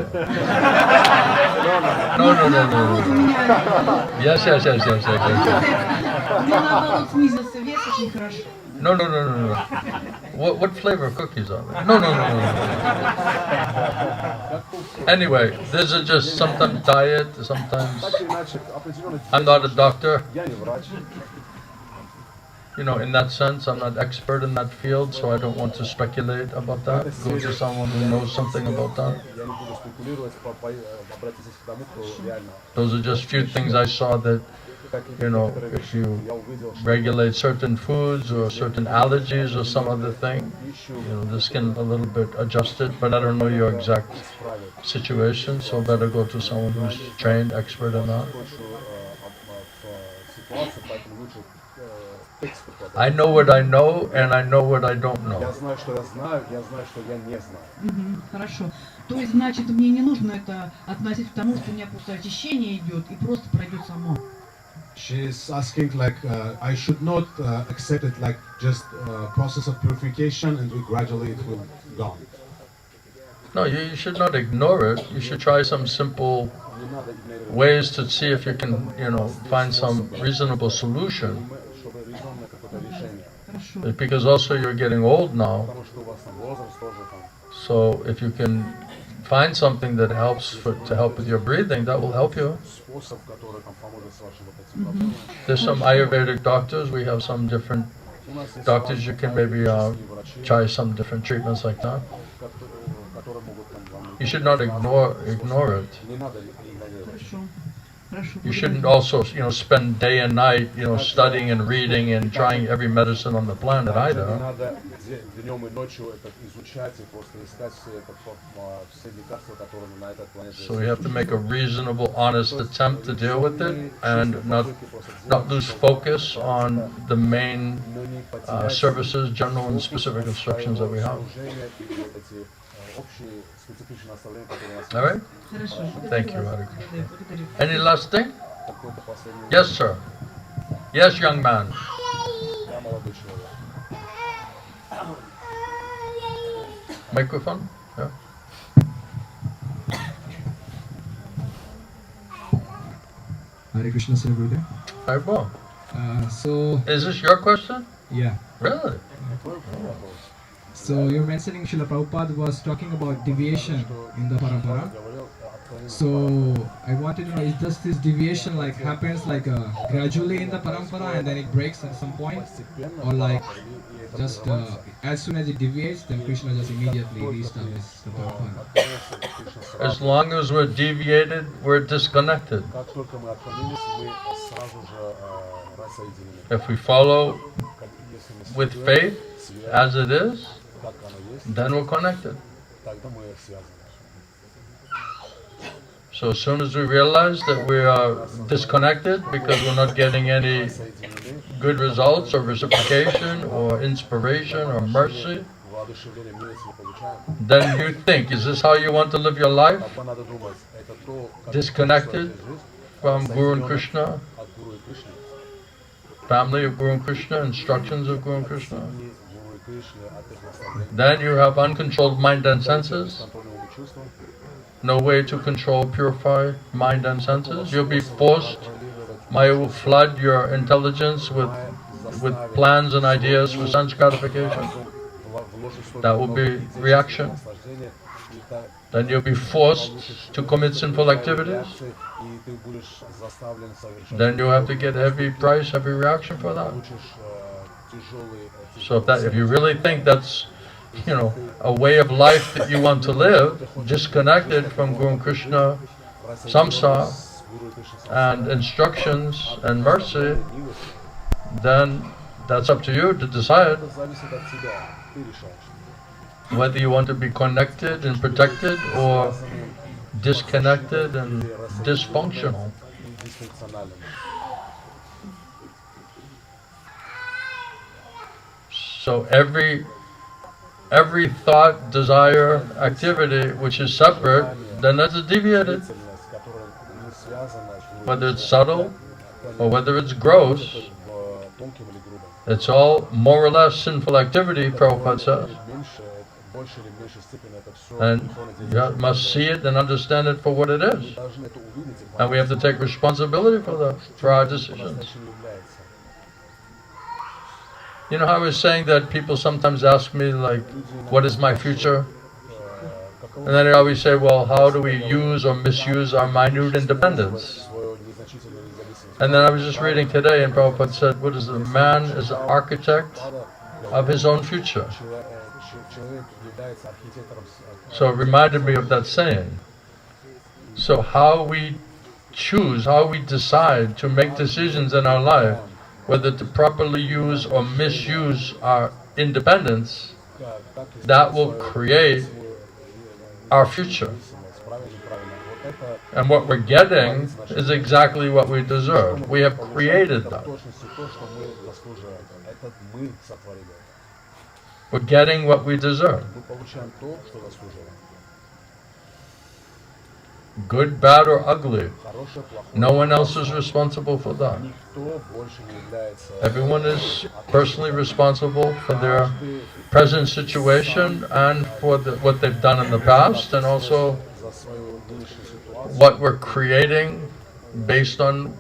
Yes.
У меня наоборот снизился вес очень хорошо.
No. What flavor of cookies are they? No. Anyway, this is just sometimes diet, sometimes. I'm not a doctor.
Я не врач.
You know, in that sense, I'm not expert in that field, so I don't want to speculate about that. Go to someone who knows something about that.
Я не буду спекулировать, обратитесь к тому, кто реально.
Those are just few things I saw that, you know, if you regulate certain foods or certain allergies or some other thing, you know, this can a little bit adjust it, but I don't know your exact situation, so better go to someone who's trained, expert in that. I know what I know, and I know what I don't know.
Я знаю, что я знаю, я знаю, что я не знаю.
Хорошо. То есть, значит, мне не нужно это относить к тому, что у меня просто очищение идет и просто пройдет само.
She's asking like I should not accept it like just process of purification and gradually it will gone.
No, you should not ignore it. You should try some simple ways to see if you can, you know, find some reasonable solution. Because also you're getting old now. So if you can find something that helps to help with your breathing, that will help you. There's some Ayurvedic doctors. We have some different doctors. You can maybe try some different treatments like that. You should not ignore it. You shouldn't also, you know, spend day and night, you know, studying and reading and trying every medicine on the planet either. So we have to make a reasonable, honest attempt to deal with it and not lose focus on the main services, general and specific instructions that we have. All right? Thank you, Radha. Any last thing? Yes, sir. Yes, young man. Microphone? Yeah.
Hare Krishna, Sir Gurudev.
Hi, Bob.
So,
Is this your question?
yeah.
Really?
So, you're mentioning Srila Prabhupada was talking about deviation in the parampara. So, I wanted to know, is just this deviation like happens like gradually in the parampara and then it breaks at some point? Or like just as soon as it deviates, then Krishna just immediately restablishes the parampara?
As long as we're deviated, we're disconnected. If we follow with faith as it is, then we're connected. So as soon as we realize that we are disconnected because we're not getting any good results or reciprocation or inspiration or mercy, then you think, is this how you want to live your life? Disconnected from Guru and Krishna, family of Guru and Krishna, instructions of Guru and Krishna? Then you have uncontrolled mind and senses. No way to control, purify mind and senses. You'll be forced. Maya will flood your intelligence with plans and ideas for sense gratification. That will be reaction. Then you'll be forced to commit sinful activities. Then you have to get heavy price, heavy reaction for that. So if you really think that's, a way of life that you want to live, disconnected from Guru Krishna, samsara, and instructions and mercy, then that's up to you to decide whether you want to be connected and protected or disconnected and dysfunctional. So every thought, desire, activity which is separate, then that's deviated. Whether it's subtle or whether it's gross, it's all more or less sinful activity, Prabhupada says. And you must see it and understand it for what it is. And we have to take responsibility for that, for our decisions. You know how I was saying that people sometimes ask me, like, what is my future? And then I always say, well, how do we use or misuse our minute independence? And then I was just reading today, and Prabhupada said, what is the man is the architect of his own future. So it reminded me of that saying. So how we choose, how we decide to make decisions in our life, whether to properly use or misuse our independence, that will create our future. And what we're getting is exactly what we deserve. We have created that. We're getting what we deserve. Good, bad, or ugly. No one else is responsible for that. Everyone is personally responsible for their present situation and for what they've done in the past, and also what we're creating based on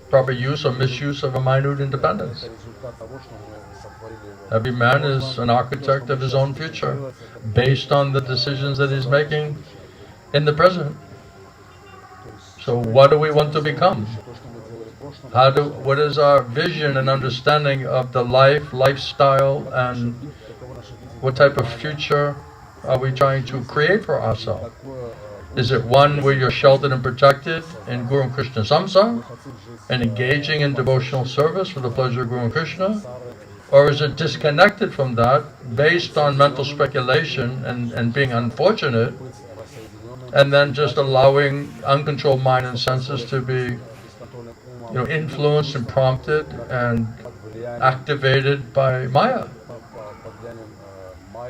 proper use or misuse of a minute independence. Every man is an architect of his own future based on the decisions that he's making in the present. So what do we want to become? What is our vision and understanding of the lifestyle, and what type of future are we trying to create for ourselves? Is it one where you're sheltered and protected in Guru and Krishna samsara and engaging in devotional service for the pleasure of Guru and Krishna? Or is it disconnected from that, based on mental speculation and being unfortunate, and then just allowing uncontrolled mind and senses to be influenced and prompted and activated by Maya?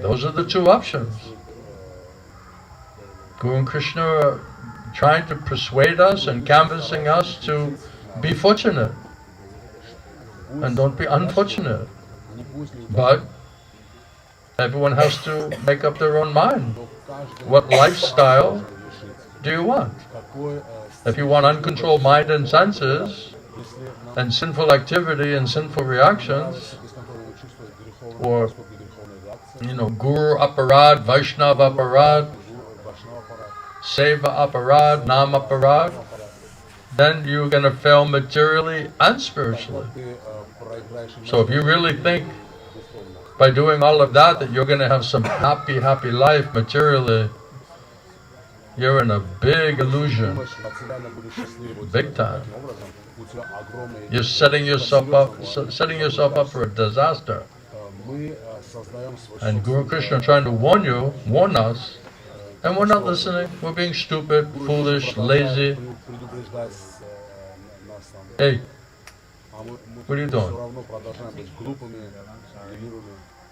Those are the two options. Guru and Krishna are trying to persuade us and canvassing us to be fortunate and don't be unfortunate. But everyone has to make up their own mind. What lifestyle do you want? If you want uncontrolled mind and senses and sinful activity and sinful reactions, or Guru aparad, Vaishnav aparad, Seva aparad, Nam aparad, then you're going to fail materially and spiritually. So if you really think by doing all of that you're going to have some happy life materially, you're in a big illusion, big time. You're setting yourself up for a disaster. And Guru Krishna is trying to warn us, and we're not listening. We're being stupid, foolish, lazy. Hey, what are you doing?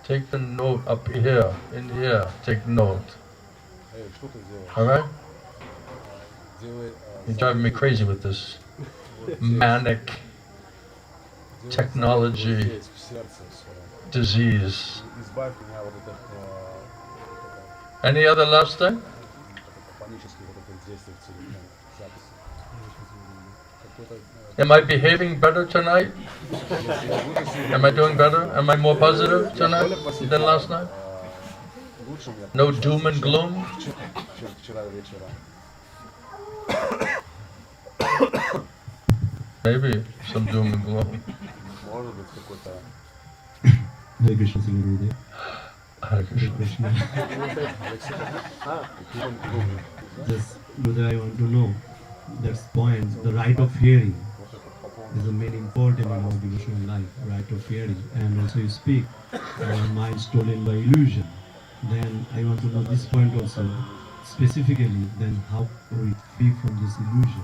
Take the note up here, in here, take note. Alright? You're driving me crazy with this manic technology
здесь, в сердце своем.
disease.
Избавь меня вот это
Any other last thing?
панические вот это действия в телефоне, записи. Какой-то,
Am I behaving better tonight? Am I doing better? Am I more positive tonight than last night?
лучше у меня
No doom and gloom?
чем вчера вечером.
Maybe some doom and gloom.
Может быть какой-то
Hare Krishna, Sri Gurudev.
Hare Krishna.
Krishna.
Гуру.
Just, Gurudev, I want to know that point, the right of hearing is the main important in our devotional life, right of hearing. And also you speak, our mind stolen by illusion. Then I want to know this point also, specifically, then how we free from this illusion?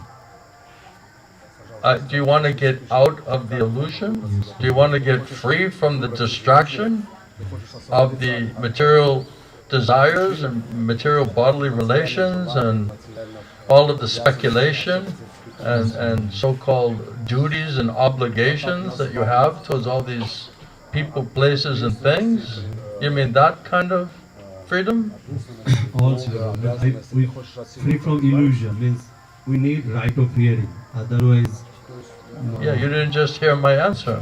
Do you want to get out of the illusion? Do you want to get free from the distraction of the material desires and material bodily relations and all of the speculation and so-called duties and obligations that you have towards all these people, places and things? You mean that kind of freedom?
Also, we free from illusion means we need right of hearing. Otherwise,
Yeah, you didn't just hear my answer.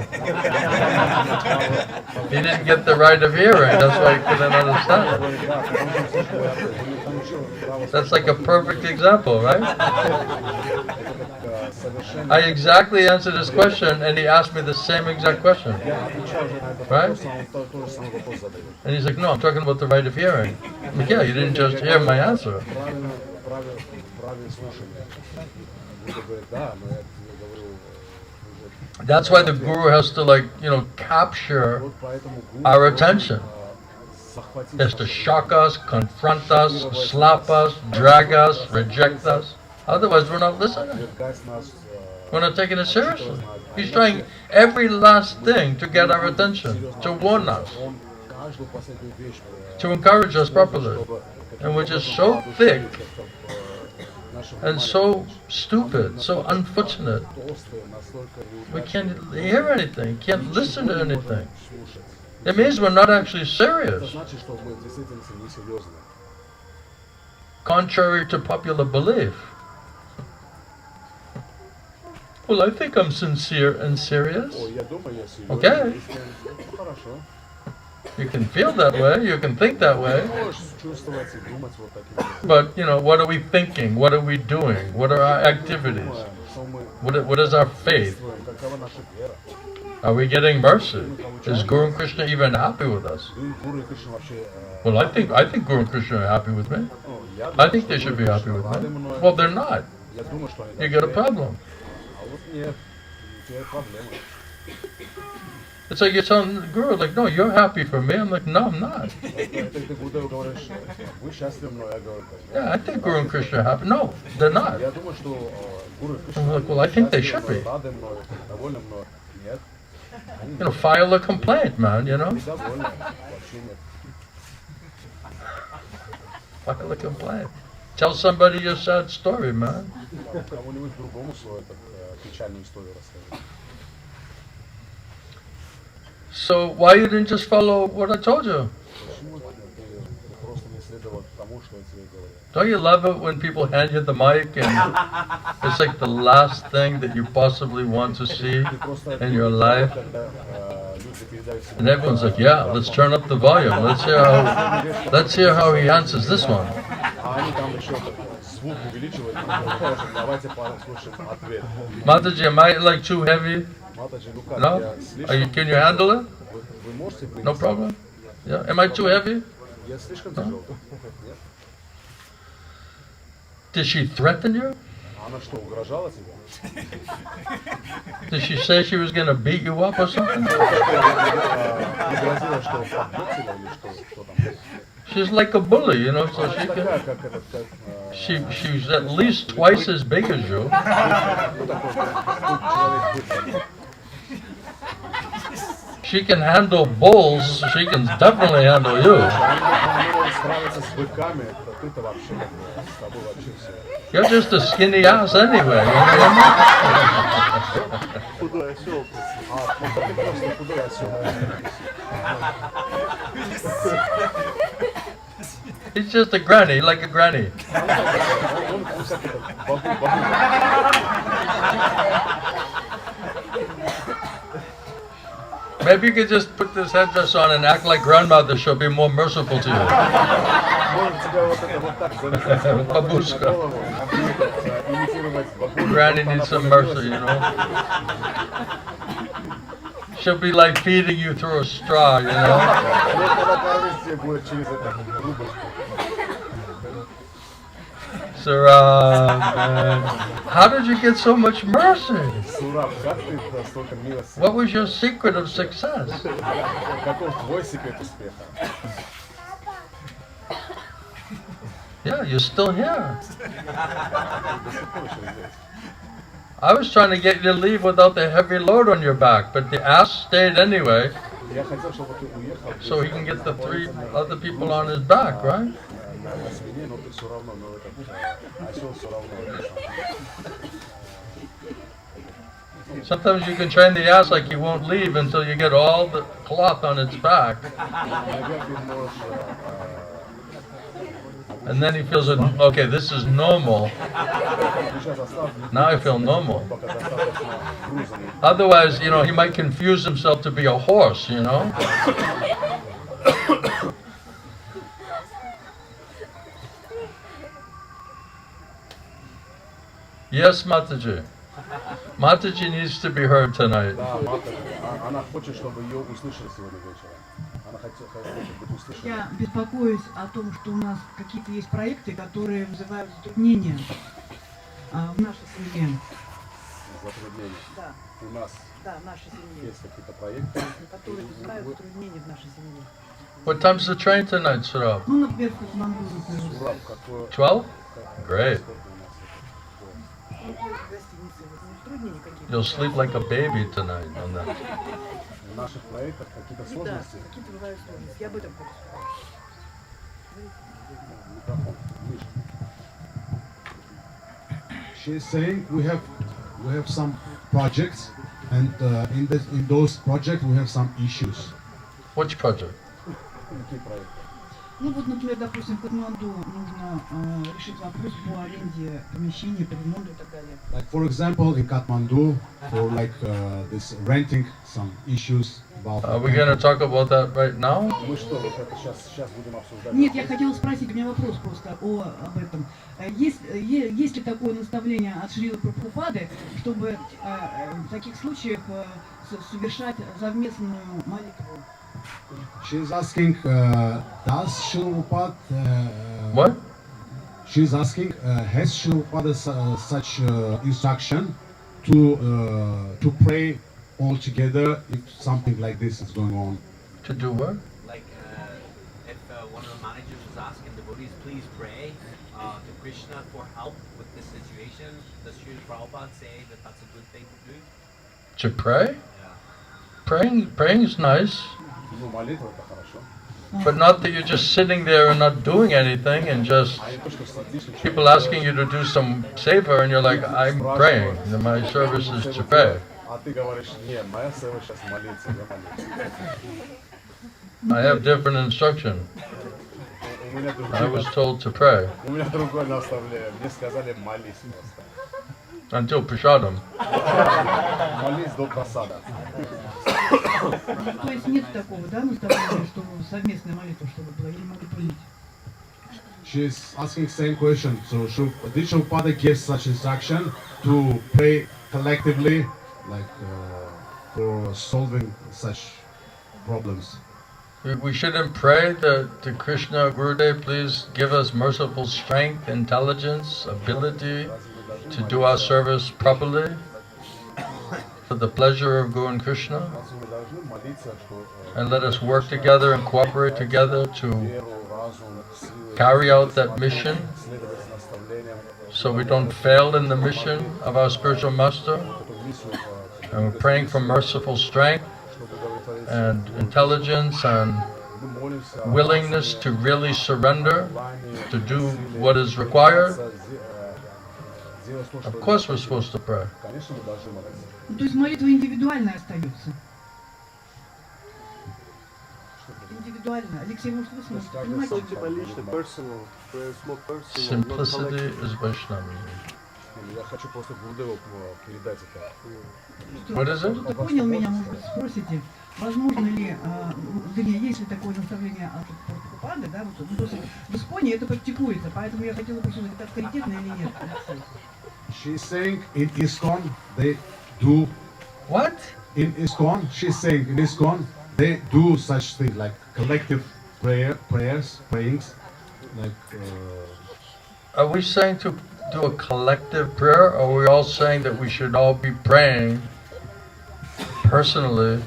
You didn't get the right of hearing, that's why you couldn't understand it. That's like a perfect example, right? I exactly answered his question and he asked me the same exact question. Right? And he's like, no, I'm talking about the right of hearing. I'm like, yeah, you didn't just hear my answer. That's why the Guru has to, like, capture our attention. He has to shock us, confront us, slap us, drag us, reject us. Otherwise we're not listening. We're not taking it seriously. He's trying every last thing to get our attention, to warn us, to encourage us properly. And we're just so thick and so stupid, so unfortunate. We can't hear anything, can't listen to anything. It means we're not actually serious. Contrary to popular belief. Well, I think I'm sincere and serious. Okay. You can feel that way, you can think that way. But, what are we thinking? What are we doing? What are our activities? What is our faith? Are we getting mercy? Is Guru and Krishna even happy with us? Well, I think Guru and Krishna are happy with me. I think they should be happy with me. Well, they're not. You got a problem. It's like you're telling the Guru, like, no, you're happy for me. I'm like, no, I'm not. Yeah, I think Guru and Krishna are happy. No, they're not. I'm like, well, I think they should be. File a complaint, man, File a complaint. Tell somebody your sad story, man. So why you didn't just follow what I told you? Don't you love it when people hand you the mic and it's like the last thing that you possibly want to see in your life? And everyone's like, yeah, let's turn up the volume. Let's hear how he answers this one. Mataji, am I like too heavy? No? Can you handle it? No problem? Yeah. Am I too heavy? No? Did she threaten you? Did she say she was going to beat you up or something? She's like a bully, so she's at least twice as big as you. She can handle bulls, she can definitely handle you.
справиться с быками, то ты-то вообще как бы с тобой вообще все.
You're just a skinny ass anyway.
Худой осел. А, ну ты просто худой осел.
He's just a granny, like a granny.
Он всякий бабу.
Maybe you could just put this headdress on and act like grandmother. She'll be more merciful to you.
Может тебя вот это вот так завязать
Бабушка.
голову, имитировать бабушку.
Granny needs some mercy, you know. She'll be like feeding you through a straw, you know.
Вот когда кормить тебе будет через эту трубочку.
Surab, man. How did you get so much mercy?
Сураб, как ты столько милости?
What was your secret of success?
Каков твой секрет успеха?
Yeah, you're still here.
До сих пор еще здесь.
I was trying to get you to leave without the heavy load on your back, but the ass stayed anyway,
Я хотел, чтобы ты уехал.
so he can get the 3 other people on his back, right?
На спине, но ты все равно, но этот осел все равно.
Sometimes you can train the ass like he won't leave until you get all the cloth on its back,
Наверх ты можешь,
and then he feels, okay, this is normal.
сейчас оставь,
Now I feel normal.
пока достаточно грузом.
Otherwise, you know, he might confuse himself to be a horse, you know? Yes, Mataji. Mataji needs to be heard tonight.
Да, Марта, она хочет, чтобы ее услышали сегодня вечером. Она хочет быть услышана.
Я беспокоюсь о том, что у нас какие-то есть проекты, которые вызывают затруднения в нашей семье.
Затруднения.
Да,
У нас
да, в нашей семье.
есть какие-то проекты.
Которые вызывают затруднения в нашей семье.
What time's the train tonight, Surab?
Ну, например, в Катманду, например,
Сураб, какое
12? Great.
в гостинице. Вот, не затруднения какие-то.
You'll sleep like a baby tonight on that.
В наших проектах какие-то
Да,
сложности.
какие-то бывают сложности. Я об этом хочу сказать.
Микрофон, Миша.
She's saying we have some projects, and in those projects we have some issues.
Which project?
Какие проекты?
Ну вот, например, допустим, в Катманду нужно решить вопрос по аренде помещения, по ремонту и так далее.
Like for example, in Kathmandu, for like this renting, some issues about.
Are we going to talk about that right now?
Мы что, вот это сейчас будем обсуждать?
Нет, я хотела спросить, у меня вопрос просто об этом. Есть ли такое наставление от Шрилы Прабхупады, чтобы в таких случаях совершать совместную молитву?
She's asking, does Srila Prabhupada,
What?
she's asking, has Srila Prabhupada such instruction to pray all together if something like this is going on?
To do what?
Like if one of the managers was asking devotees, please pray to Krishna for help with this situation, does Srila Prabhupada say that that's a good thing to do?
To pray?
Yeah.
Praying is nice,
Ну, молитва это хорошо.
but not that you're just sitting there and not doing anything and just
А не то, что сидишь и
people asking you to do some favor and you're like, I'm praying. My service is to pray.
А ты говоришь, не, моя цель сейчас молиться, я молюсь.
I have different instruction.
У меня
I was
другое,
told to pray
у меня другое наставление. Мне сказали, молись просто.
until Prasadam.
Молись до просада.
То есть нет такого, да, наставления, что совместная молитва, чтобы была, или могу понять?
She's asking same question. So did Srila Prabhupada give such instruction to pray collectively, like for solving such problems?
We shouldn't pray that to Krishna, Gurudev, please give us merciful strength, intelligence, ability to do our service properly for the pleasure of Guru and Krishna,
Разве мы должны молиться, что
and let us work together and cooperate together to
веру, разум, силы,
carry out that mission
следовать наставлениям,
so we don't fail in the mission of our spiritual master.
эту миссию,
And we're praying for merciful strength
чтобы удовлетворить
and intelligence and
мы
willingness to really surrender, to do what is required, of course we're supposed to pray.
Ну, то есть молитва индивидуальная остается. Индивидуально. Алексей, может, вы сможете понимать?
Simplicity is Vaishnavism.
Я хочу просто Гурудеву передать это.
What is it?
Кто-то понял меня, может быть, спросите, возможно ли, вернее, есть ли такое наставление от Прабхупады, да, вот, ну, то есть в Исконе это практикуется, поэтому я хотела посмотреть, это авторитетно или нет.
She's saying in ISKCON they do.
What?
In ISKCON, she's saying in ISKCON they do such thing like collective prayings, like.
Are we saying to do a collective prayer, or are we all saying that we should all be praying personally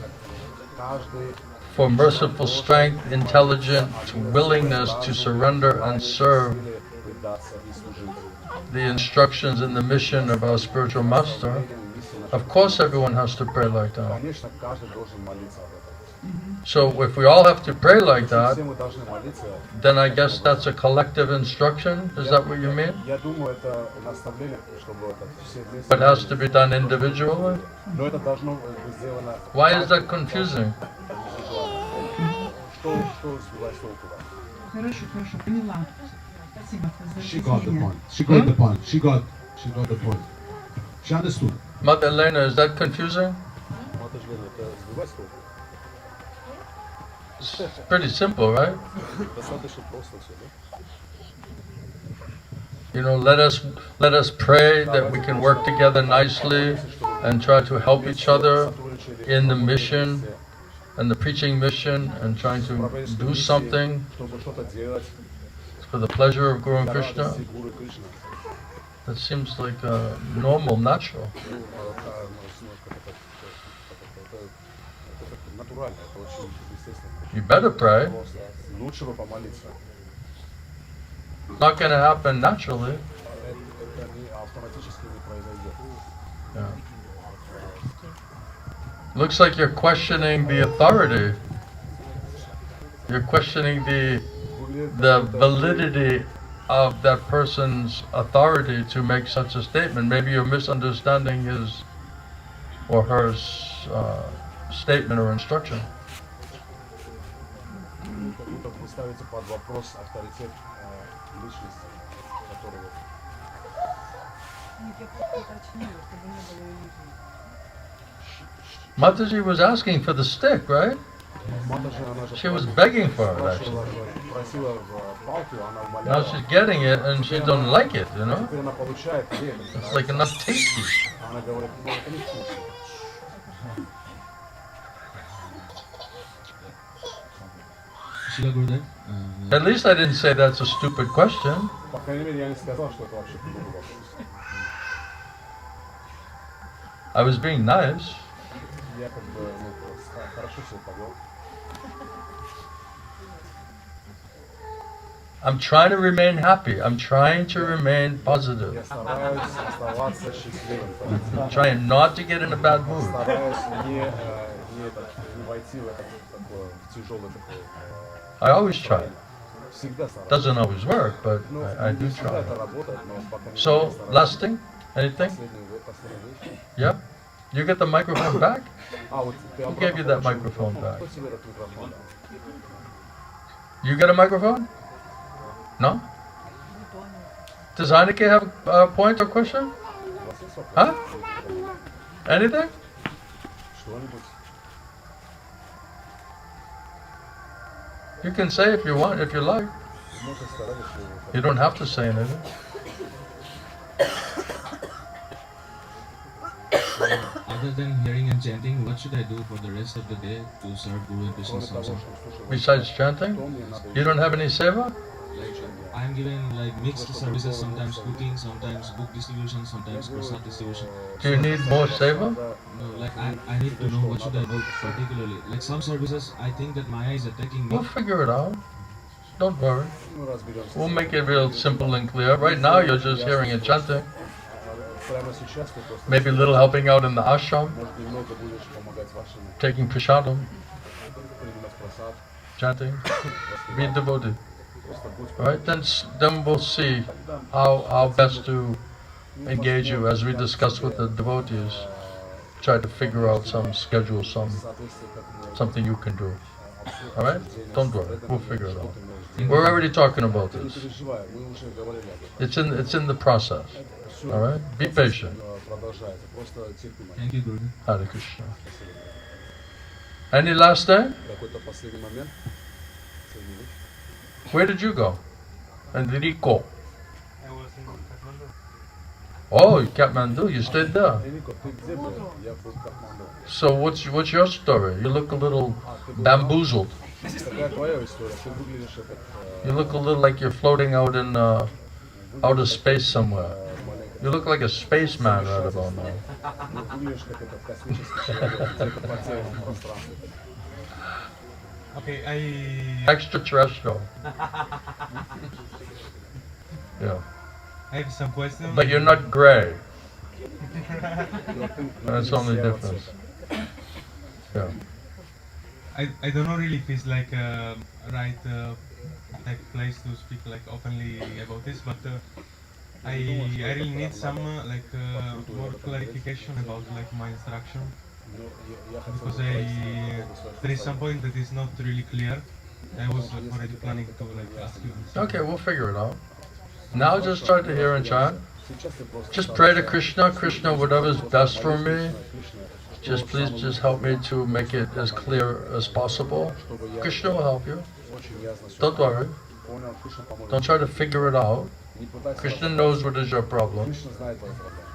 for merciful strength, intelligent willingness to surrender and serve the instructions and the mission of our spiritual master? Of course everyone has to pray like that. So if we all have to pray like that, then I guess that's a collective instruction? Is that what you mean? But it has to be done individually? Why is that confusing?
Хорошо, поняла. Спасибо за
She got the
разъяснение.
point. She got the point. She got the point. She understood.
Mother Elena, is that confusing? It's pretty simple, right? You know, let us pray that we can work together nicely and try to help each other in the mission and the preaching mission and trying to do something for the pleasure of Guru and Krishna. That seems like normal, natural. You better pray. Not going to happen naturally. Yeah. Looks like you're questioning the authority. You're questioning the validity of that person's authority to make such a statement. Maybe you're misunderstanding his or her statement or instruction. Mataji was asking for the stick, right? She was begging for it, actually. Now she's getting it and she don't like it, you know? It's like not tasty.
Shila Gurudev,
At least I didn't say that's a stupid question. I was being nice. I'm trying to remain happy. I'm trying to remain positive. I'm trying not to get in a bad mood. I always try. Doesn't always work, but I do try. So, last thing? Anything? Yeah? You get the microphone back? Who gave you that microphone back? You get a microphone? No? Does Heineke have a point or question? Huh? Anything? You can say if you want, if you like. You don't have to say anything.
other than hearing and chanting, what should I do for the rest of the day to serve Guru and Krishna Samsara?
Besides chanting? You don't have any seva?
I am giving like mixed services, sometimes cooking, sometimes book distribution, sometimes prasad distribution.
Do you need more seva?
No, like I need to know what should I do particularly. Like some services, I think that Maya is attacking me.
We'll figure it out. Don't worry. We'll make it real simple and clear. Right now you're just hearing and chanting. Maybe a little helping out in the ashram, taking prasadam. chanting, be a devotee. Alright, then we'll see how best to engage you as we discuss with the devotees. Try to figure out some schedule, something you can do. Alright? Don't worry, we'll figure it out. We're already talking about this. It's in the process. Alright? Be patient.
Thank you, Guru.
Hare Krishna. Any last day? Where did you go? Enrico. Oh, Kathmandu, you stayed there. So what's your story? You look a little bamboozled. You look a little like you're floating out in outer space somewhere. You look like a spaceman right about now.
Okay,
Extraterrestrial. Yeah.
I have some questions.
But you're not gray. That's the only difference. Yeah.
I don't know really if it's like right like place to speak like openly about this, but I really need some more clarification about like my instruction, because there is some point that is not really clear. I was already planning to like ask you.
Okay, we'll figure it out. Now just start to hear and chant. Just pray to Krishna. Krishna, whatever's best for me, just please just help me to make it as clear as possible. Krishna will help you. Don't worry. Don't try to figure it out. Krishna knows what is your problem.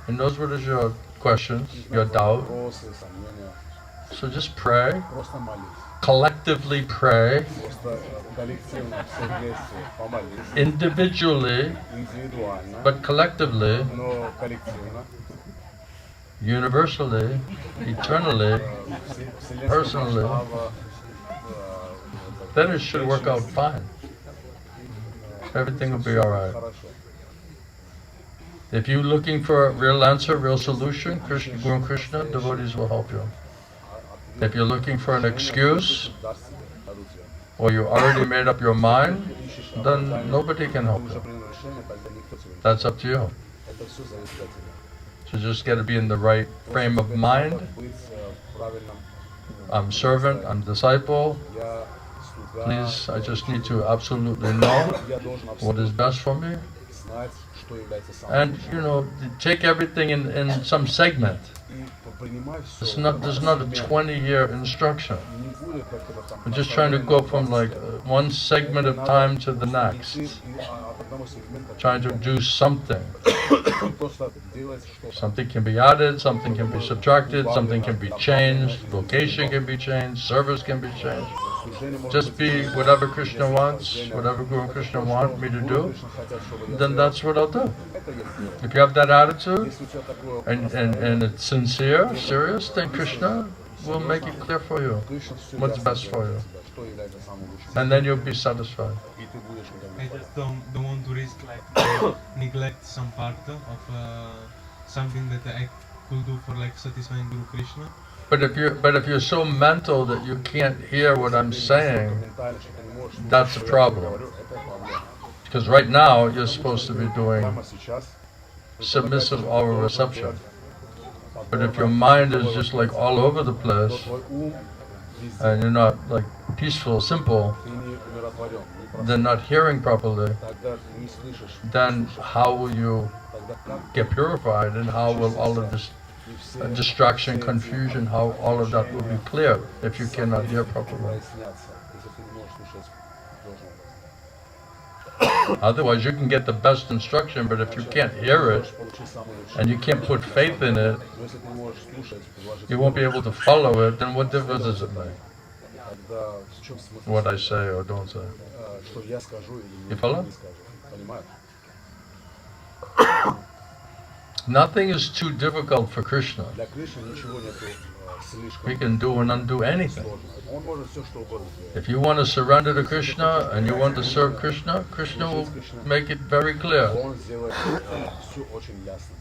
He knows what is your questions, your doubt. So just pray. Collectively pray. Individually, but collectively, universally, eternally, personally, then it should work out fine. Everything will be alright. If you're looking for a real answer, real solution, Krishna, Guru Krishna, devotees will help you. If you're looking for an excuse, or you already made up your mind, then nobody can help you. That's up to you. So just got to be in the right frame of mind. I'm servant, I'm disciple. Please, I just need to absolutely know what is best for me. And, take everything in some segment. There's not a 20-year instruction. We're just trying to go from like one segment of time to the next. Trying to do something. Something can be added, something can be subtracted, something can be changed, location can be changed, service can be changed. Just be whatever Krishna wants, whatever Guru Krishna wants me to do, then that's what I'll do. If you have that attitude, and it's sincere, serious, then Krishna will make it clear for you what's best for you. And then you'll be satisfied.
I just don't want to risk like neglect some part of something that I could do for like satisfying Guru Krishna.
But if you're so mental that you can't hear what I'm saying, that's a problem. Because right now you're supposed to be doing submissive oral reception. But if your mind is just like all over the place, and you're not like peaceful, simple, then not hearing properly, then how will you get purified, and how will all of this distraction, confusion, how all of that will be clear if you cannot hear properly? Otherwise, you can get the best instruction, but if you can't hear it, and you can't put faith in it, you won't be able to follow it, then what difference does it make? What I say or don't say. You follow? Nothing is too difficult for Krishna. He can do and undo anything. If you want to surrender to Krishna and you want to serve Krishna, Krishna will make it very clear.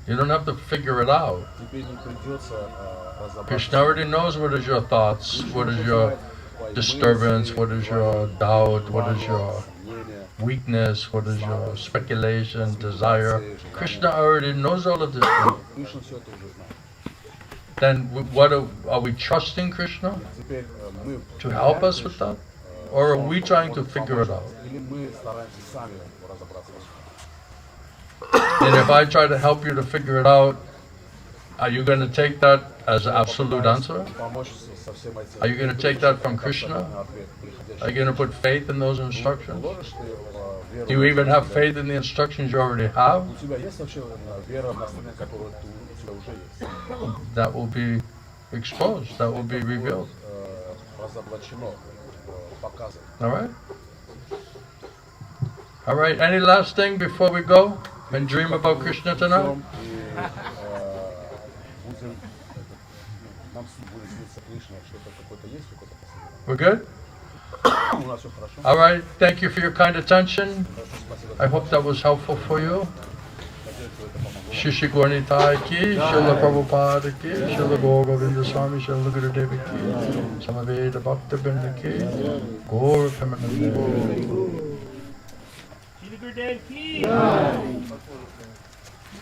You don't have to figure it out. Krishna already knows what is your thoughts, what is your disturbance, what is your doubt, what is your weakness, what is your speculation, desire. Krishna already knows all of this. Then what are we trusting Krishna to help us with that? Or are we trying to figure it out? And if I try to help you to figure it out, are you going to take that as an absolute answer? Are you going to take that from Krishna? Are you going to put faith in those instructions? Do you even have faith in the instructions you already have? That will be exposed, that will be revealed. Alright? Alright, any last thing before we go and dream about Krishna tonight? We're good? Alright, thank you for your kind attention. I hope that was helpful for you. Shishi Gornitai ki, Srila Prabhupada ki, Srila Govinda Swami, Srila Guru Devi ki, Samaveda Bhakta Binda ki, Gaur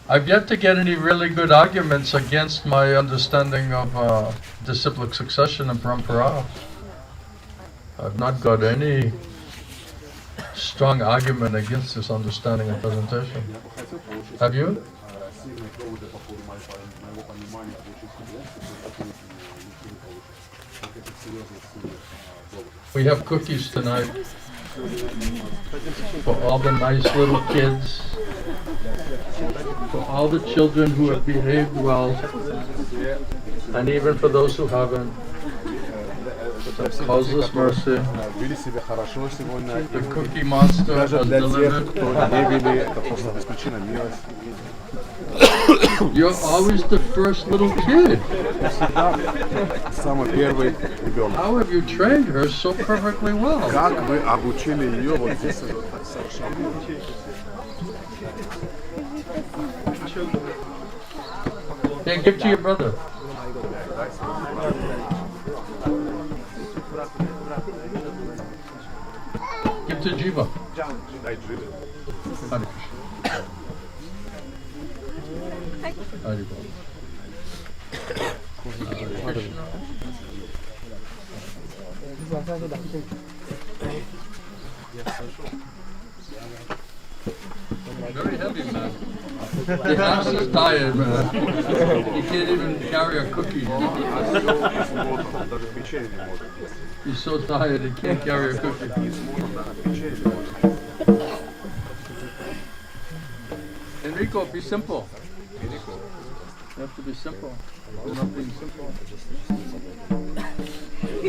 I've yet to get any really good arguments against my understanding of disciplic succession and parampara. I've not got any strong argument against this understanding and presentation. Have you? We have cookies tonight for all the nice little kids, for all the children who have behaved well, and even for those who haven't. Causeless mercy. The cookie monster has delivered. You're always the first little kid. How have you trained her so perfectly well? Hey, give to your brother. Give to Jiva. Hare Very heavy, man. The house is tired, man. He can't even carry a cookie. He's so tired he can't carry a cookie. Enrico, be simple. You have to be simple. You're not being simple.